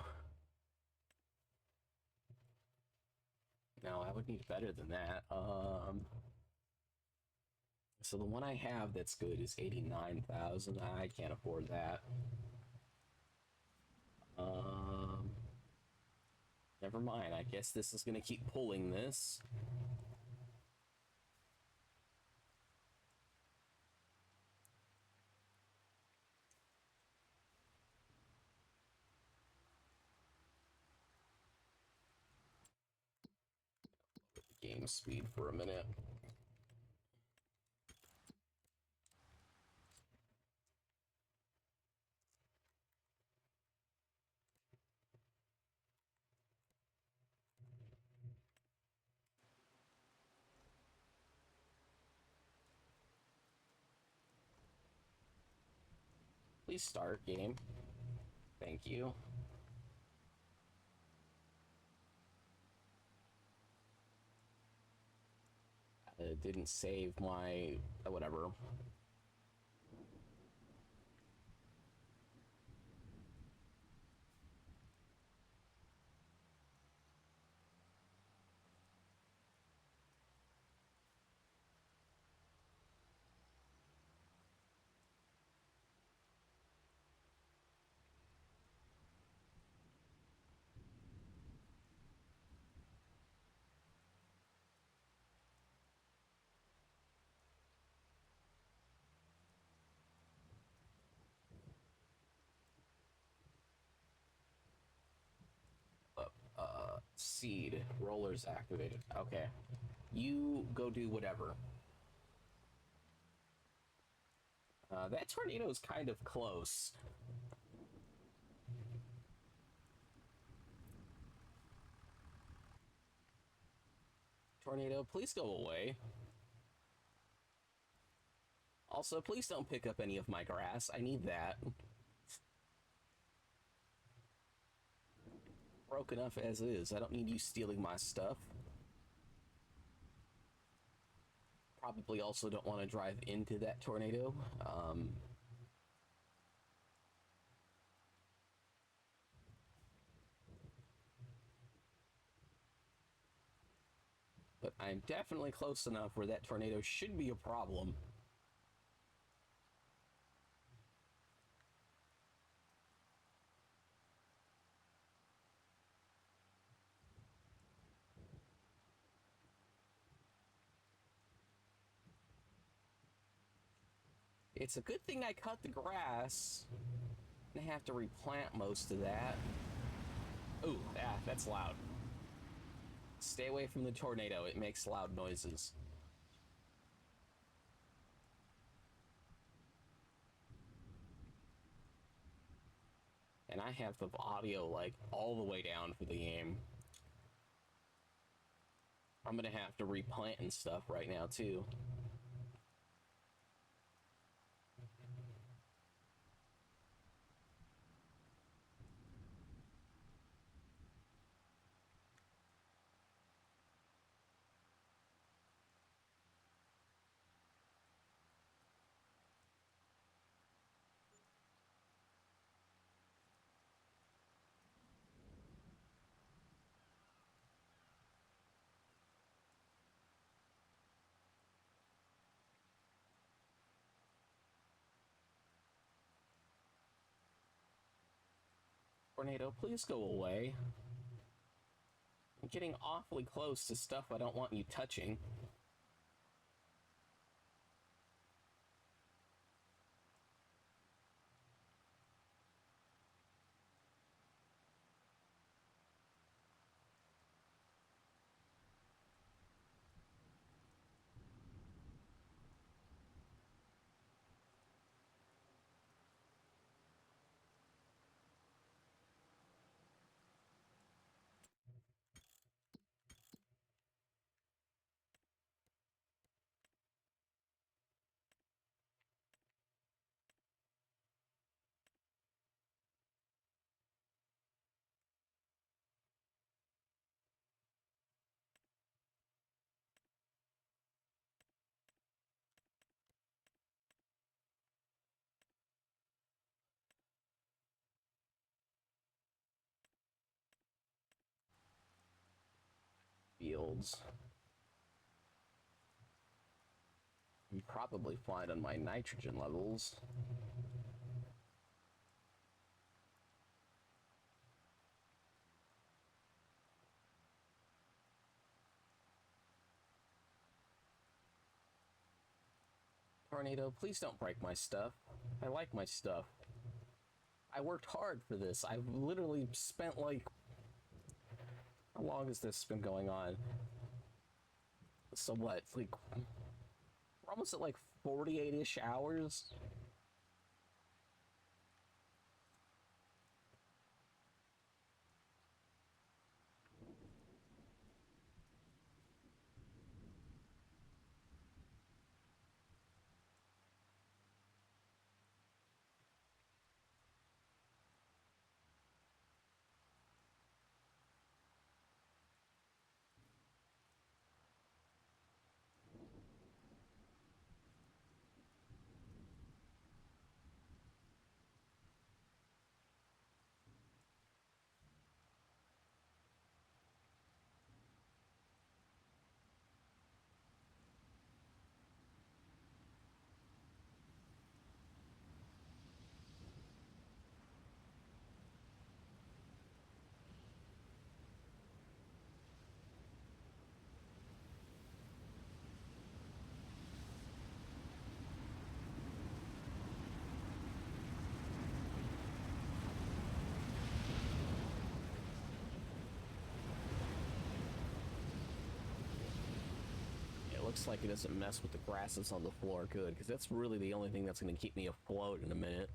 no, I would need better than that. So the one I have that's good is 89,000. I can't afford that. Never mind. I guess this is gonna keep pulling this. Game speed for a minute. Please start game. Thank you. It didn't save my whatever. Proceed. Rollers activated. Okay. You go do whatever. That tornado is kind of close. Tornado, please go away. Also, please don't pick up any of my grass. I need that. Broke enough as is. I don't need you stealing my stuff. Probably also don't want to drive into that tornado. But I'm definitely close enough where that tornado should be a problem. It's a good thing I cut the grass. I have to replant most of that. Ooh, yeah, that's loud. Stay away from the tornado. It makes loud noises. And I have the audio, like, all the way down for the game. I'm gonna have to replant and stuff right now, too. Tornado, please go away. I'm getting awfully close to stuff I don't want you touching. Fields. I'm probably fine on my nitrogen levels. Tornado, please don't break my stuff. I like my stuff. I worked hard for this. I've literally spent, like... How long has this been going on? So what? Like... We're almost at, like, 48-ish hours? looks like it doesn't mess with the grasses on the floor. Good, because that's really the only thing that's going to keep me afloat in a minute.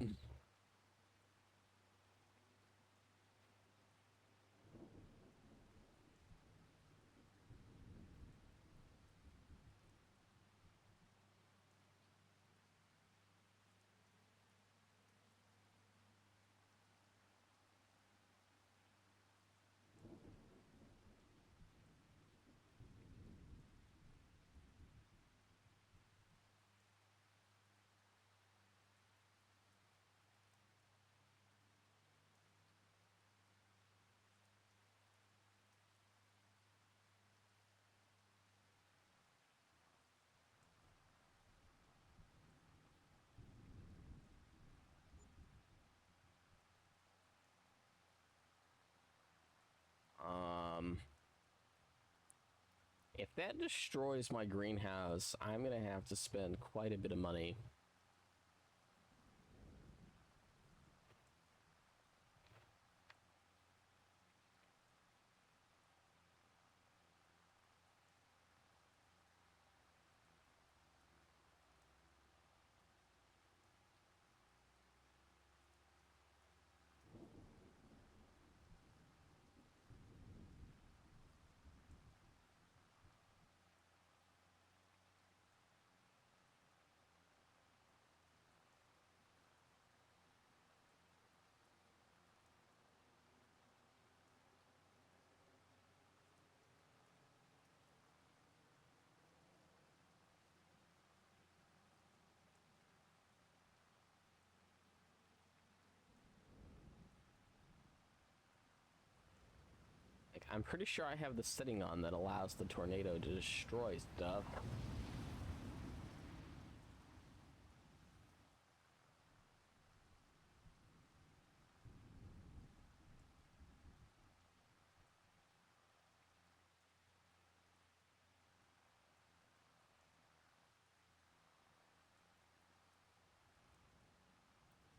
If that destroys my greenhouse, I'm gonna have to spend quite a bit of money. Like, I'm pretty sure I have the setting on that allows the tornado to destroy stuff.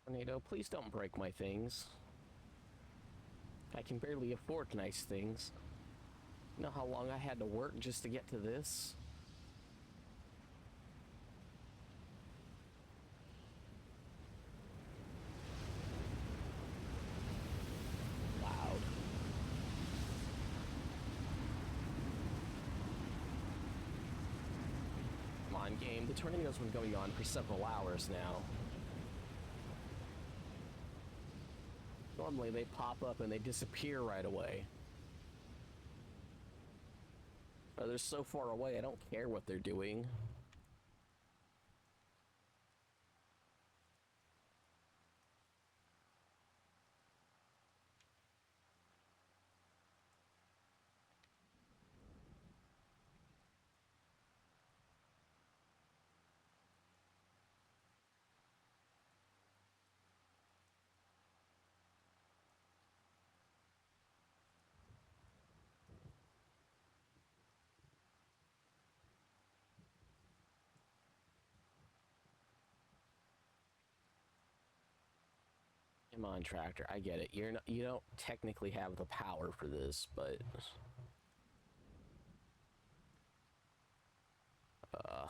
Tornado, please don't break my things. I can barely afford nice things. You know how long I had to work just to get to this? Loud. Come on, game. The tornado's been going on for several hours now. Normally they pop up and they disappear right away. But they're so far away, I don't care what they're doing. Come on, tractor. I get it. You don't technically have the power for this, but ugh.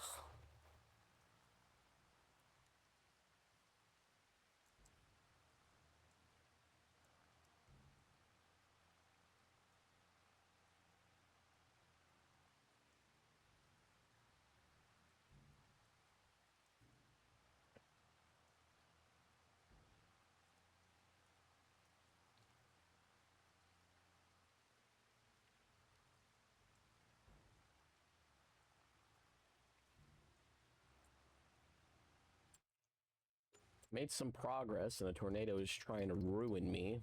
Made some progress, and a tornado is trying to ruin me.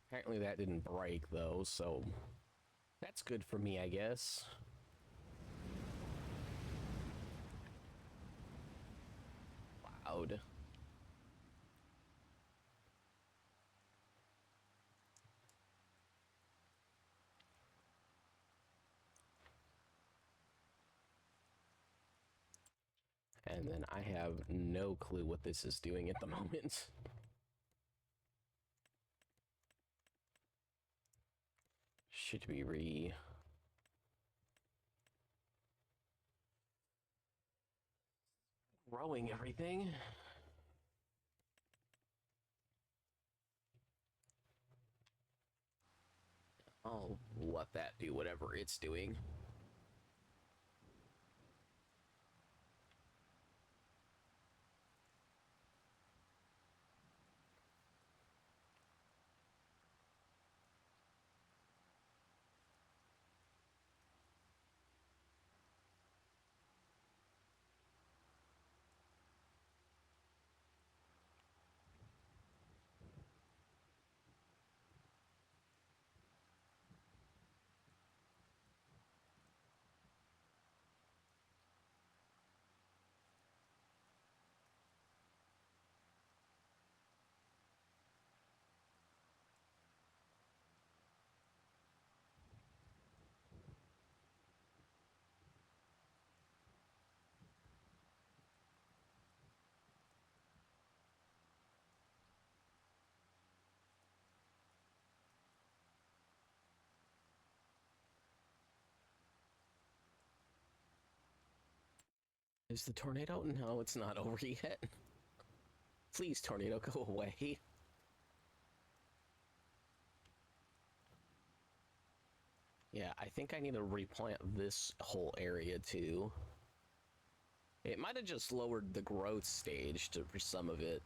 Apparently that didn't break, though, so that's good for me, I guess. Loud. And then I have no clue what this is doing at the moment. Should be growing everything. I'll let that do whatever it's doing. Is the tornado? No, it's not over yet. Please, tornado, go away. Yeah, I think I need to replant this whole area too. It might have just lowered the growth stage for some of it.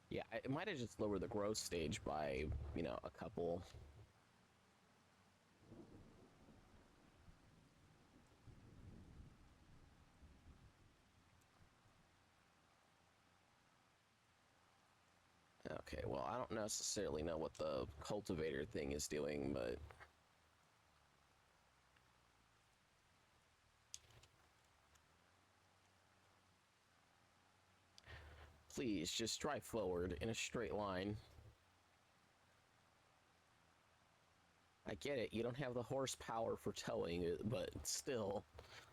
Yeah, it might have just lowered the growth stage by, you know, a couple. Okay, well, I don't necessarily know what the cultivator thing is doing, but... Please, just drive forward in a straight line. I get it, you don't have the horsepower for towing it, but still,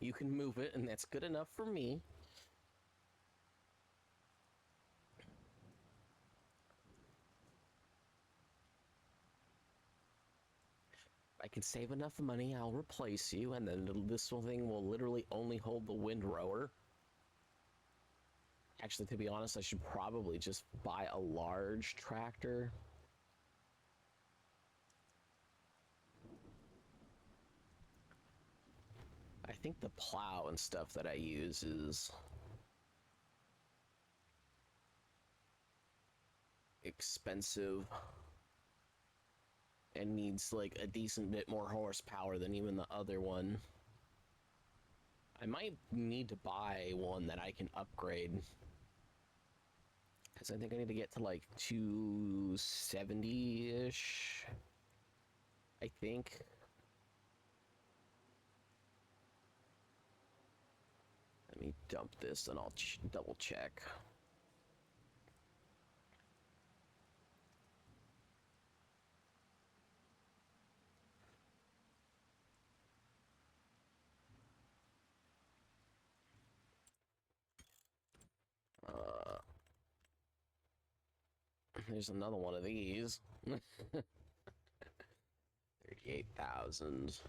you can move it, and that's good enough for me. I can save enough money, I'll replace you, and then this thing will literally only hold the windrower. Actually, to be honest, I should probably just buy a large tractor. I think the plow and stuff that I use is expensive and needs like a decent bit more horsepower than even the other one. I might need to buy one that I can upgrade, because I think I need to get to like 270-ish, I think. Let me dump this and I'll double check. There's another one of these. 38,000.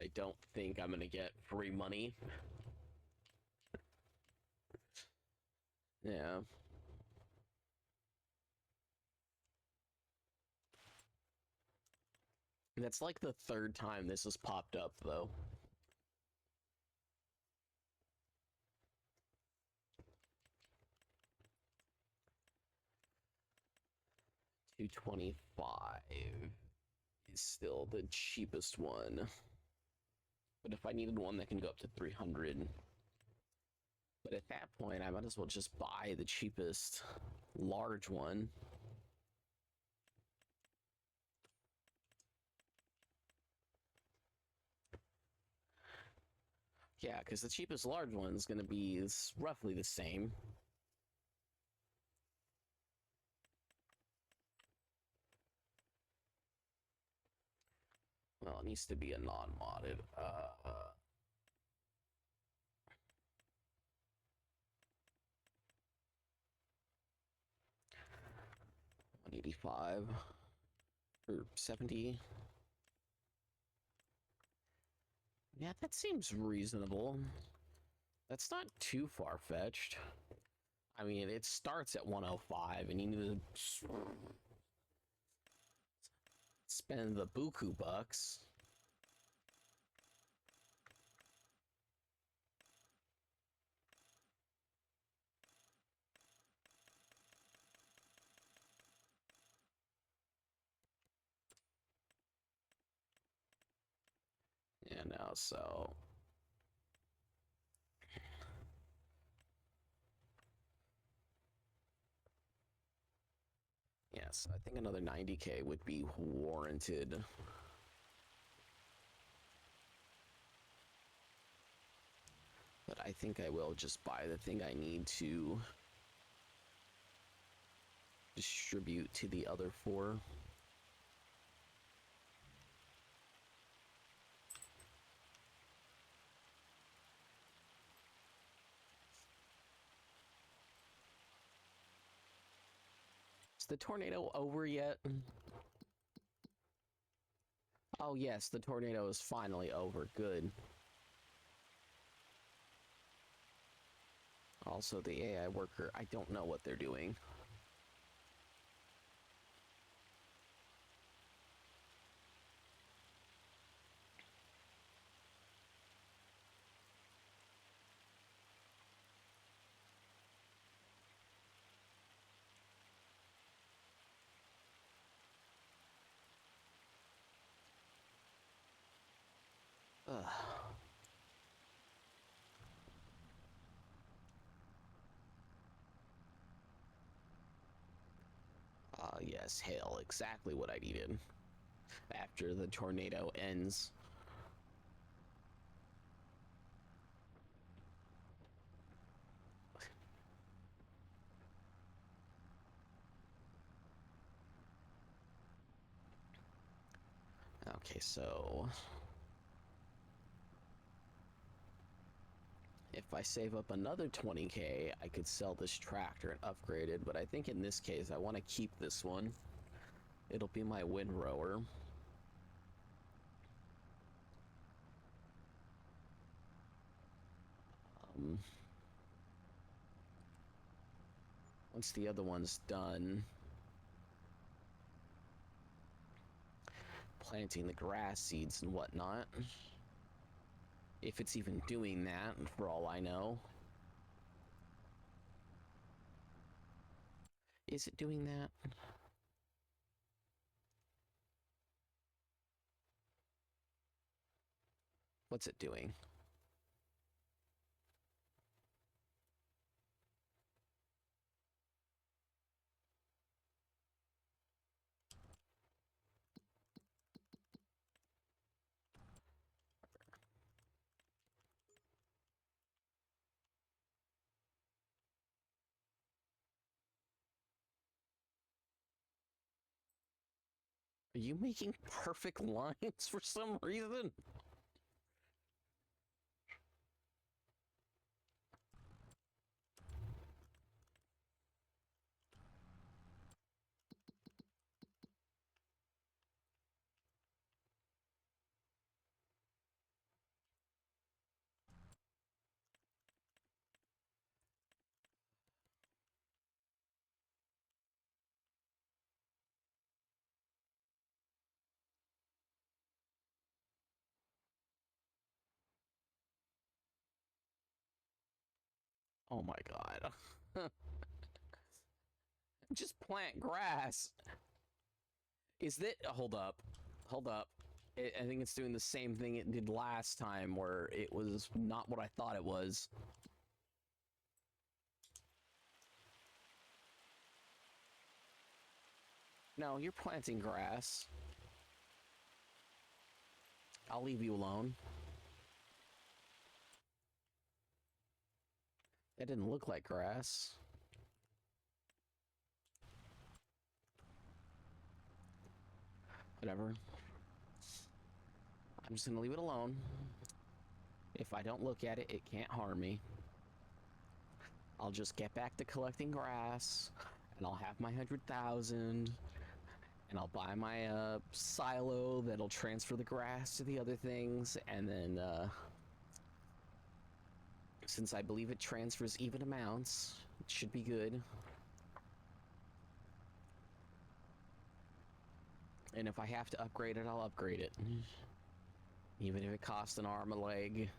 I don't think I'm gonna get free money. Yeah. That's like the third time this has popped up, though. $225 is still the cheapest one. But if I needed one that can go up to 300, but at that point, I might as well just buy the cheapest large one. Yeah, because the cheapest large one is going to be roughly the same. Well, it needs to be a non-modded. 185 or 70. Yeah, that seems reasonable. That's not too far-fetched. I mean, it starts at 105, and you need to spend the buku bucks. You know, so yes, I think another 90k would be warranted. But I think I will just buy the thing I need to distribute to the other 4. Is the tornado over yet? Oh yes, the tornado is finally over. Good. Also, the AI worker, I don't know what they're doing. Ugh. Yes, hail, exactly what I needed. After the tornado ends. Okay, so if I save up another 20k, I could sell this tractor and upgrade it, but I think in this case, I want to keep this one. It'll be my windrower. Once the other one's done, planting the grass seeds and whatnot. If it's even doing that, for all I know. Is it doing that? What's it doing? Are you making perfect lines for some reason? Oh my god. Just plant grass. Is that... Hold up. Hold up. I think it's doing the same thing it did last time, where it was not what I thought it was. No, you're planting grass. I'll leave you alone. That didn't look like grass. Whatever. I'm just gonna leave it alone. If I don't look at it, it can't harm me. I'll just get back to collecting grass and I'll have my 100,000, and I'll buy my silo that'll transfer the grass to the other things, and then since I believe it transfers even amounts, it should be good. And if I have to upgrade it, I'll upgrade it. Even if it costs an arm, a leg.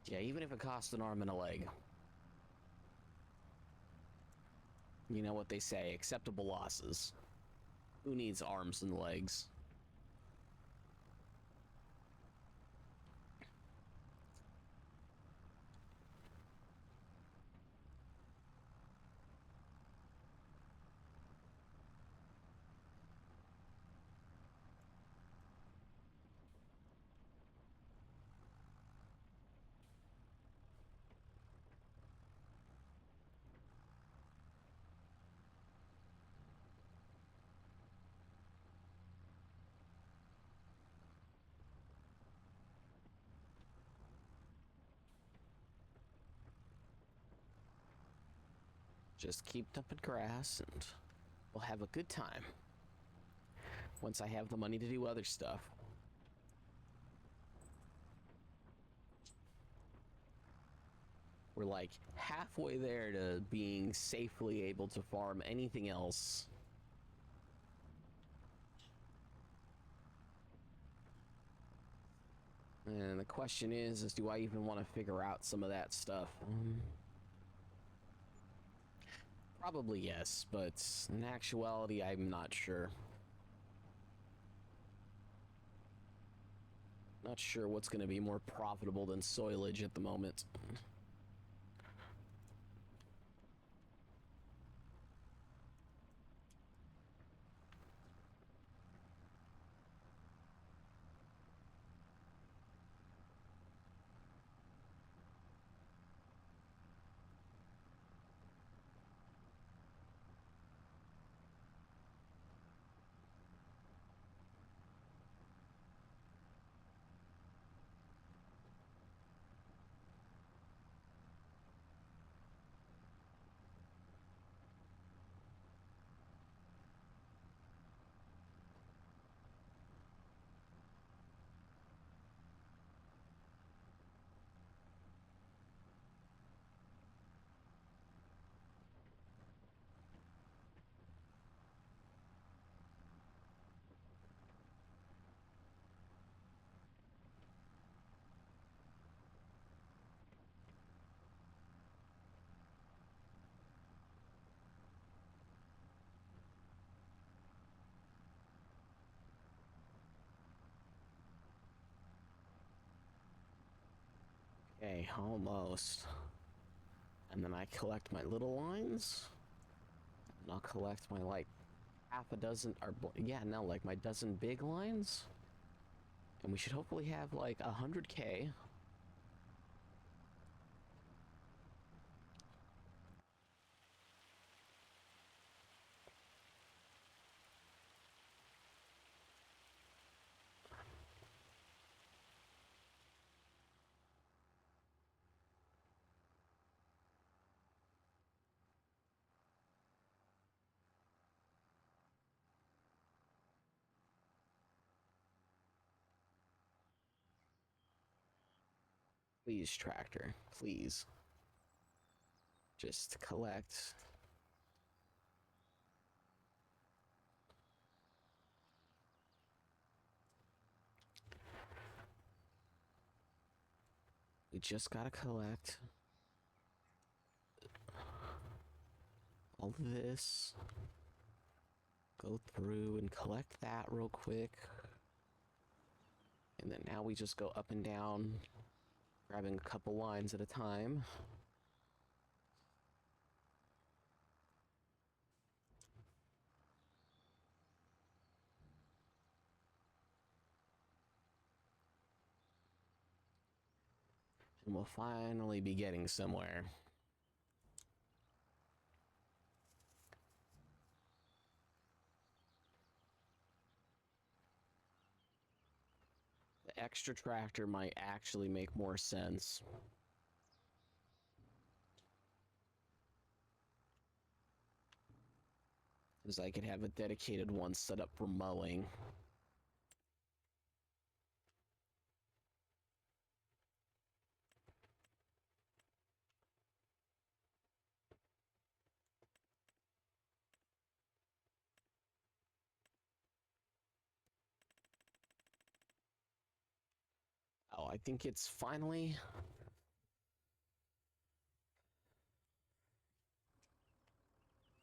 Yeah, even if it costs an arm and a leg. You know what they say, acceptable losses. Who needs arms and legs? Just keep dumping grass and we'll have a good time. Once I have the money to do other stuff. We're like halfway there to being safely able to farm anything else. And the question is do I even want to figure out some of that stuff? Probably yes, but in actuality, I'm not sure. Not sure what's going to be more profitable than soilage at the moment. Okay, almost. And then I collect my little lines. And I'll collect my like half a dozen, or yeah, no, like my dozen big lines. And we should hopefully have like 100K. Please, tractor, please. Just collect. We just gotta collect all this. Go through and collect that real quick. And then now we just go up and down, grabbing a couple lines at a time. And we'll finally be getting somewhere. The extra tractor might actually make more sense. Because I could have a dedicated one set up for mowing. Oh, I think it's finally...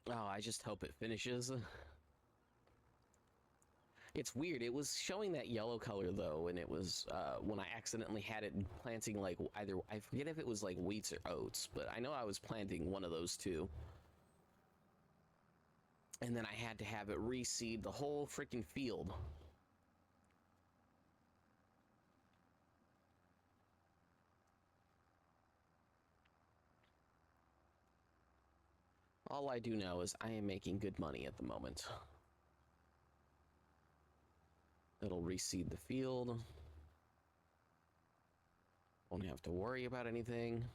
Oh, I just hope it finishes. It's weird. It was showing that yellow color, though, and it was when I accidentally had it planting, like, either... I forget if it was, like, wheats or oats, but I know I was planting one of those two. And then I had to have it reseed the whole freaking field. All I do know is I am making good money at the moment. It'll reseed the field. Won't have to worry about anything.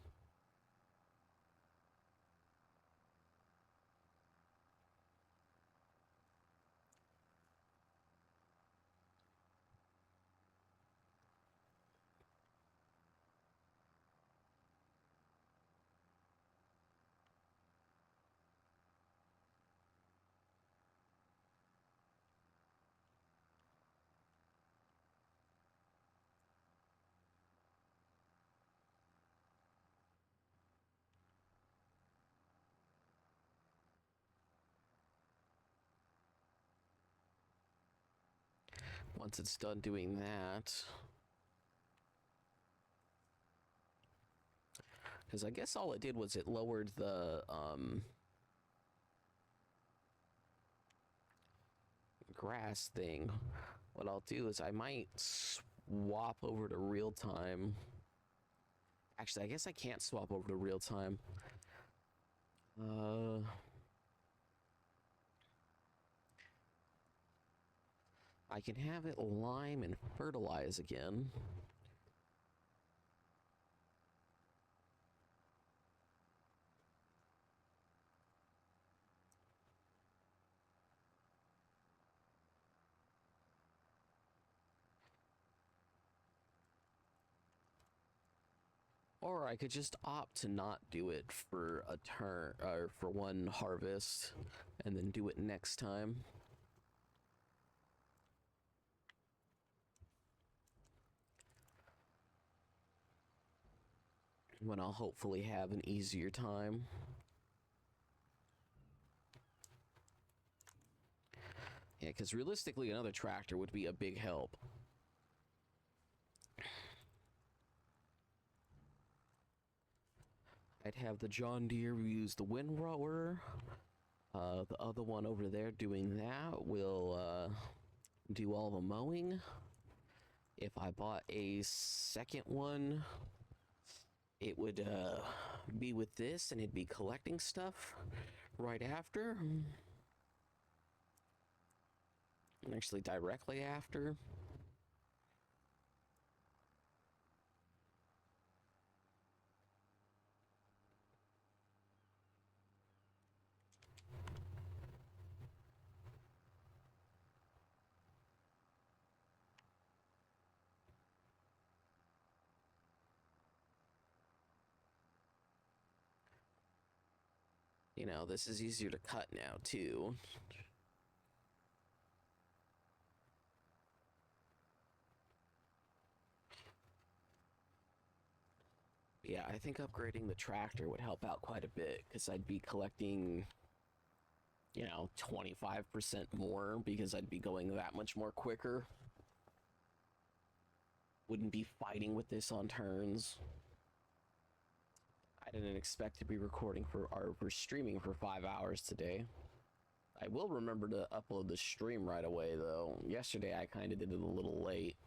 Once it's done doing that, because I guess all it did was it lowered the grass thing. What I'll do is I might swap over to real time. Actually, I guess I can't swap over to real time. I can have it lime and fertilize again. Or I could just opt to not do it for a turn, or for one harvest, and then do it next time. When I'll hopefully have an easier time. Yeah, because realistically, another tractor would be a big help. I'd have the John Deere use the windrower. The other one over there doing that will do all the mowing. If I bought a second one, it would be with this and it'd be collecting stuff right after. Actually, directly after. You know, this is easier to cut now, too. Yeah, I think upgrading the tractor would help out quite a bit, because I'd be collecting, you know, 25% more, because I'd be going that much more quicker. Wouldn't be fighting with this on turns. I didn't expect to be recording for streaming for 5 hours today. I will remember to upload the stream right away, though. Yesterday I kind of did it a little late.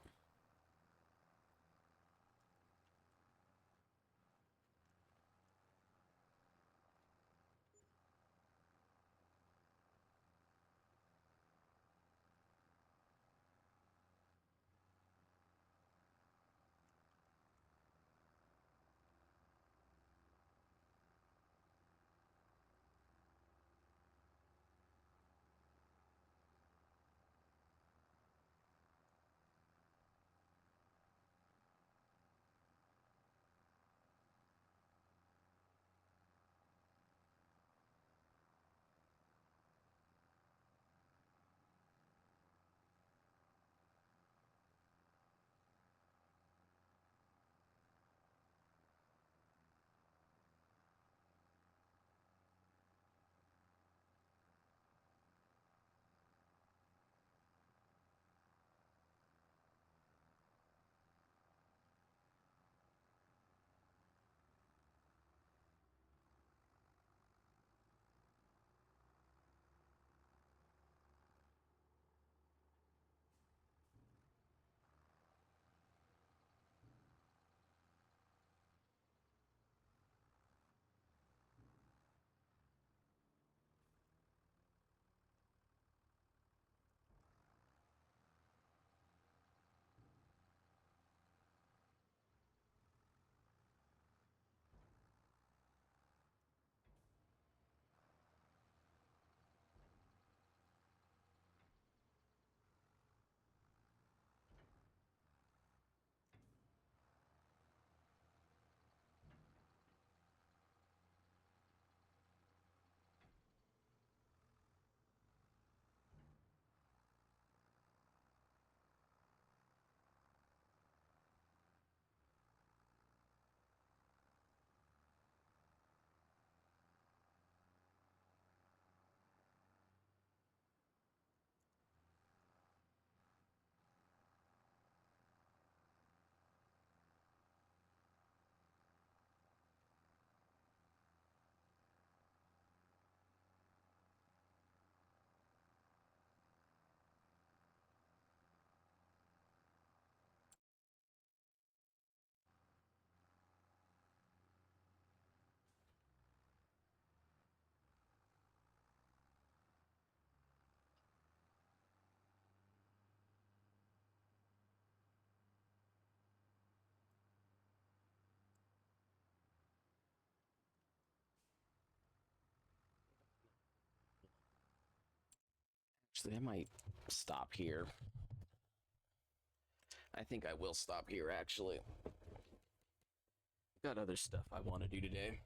Actually, I might stop here. I think I will stop here, actually. Got other stuff I want to do today.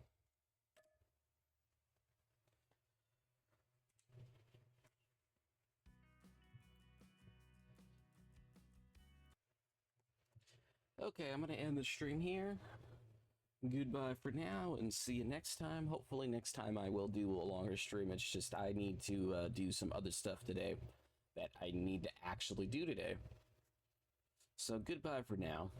Okay, I'm going to end the stream here. Goodbye for now, and see you next time. Hopefully next time I will do a longer stream. It's just I need to do some other stuff today that I need to actually do today. So goodbye for now.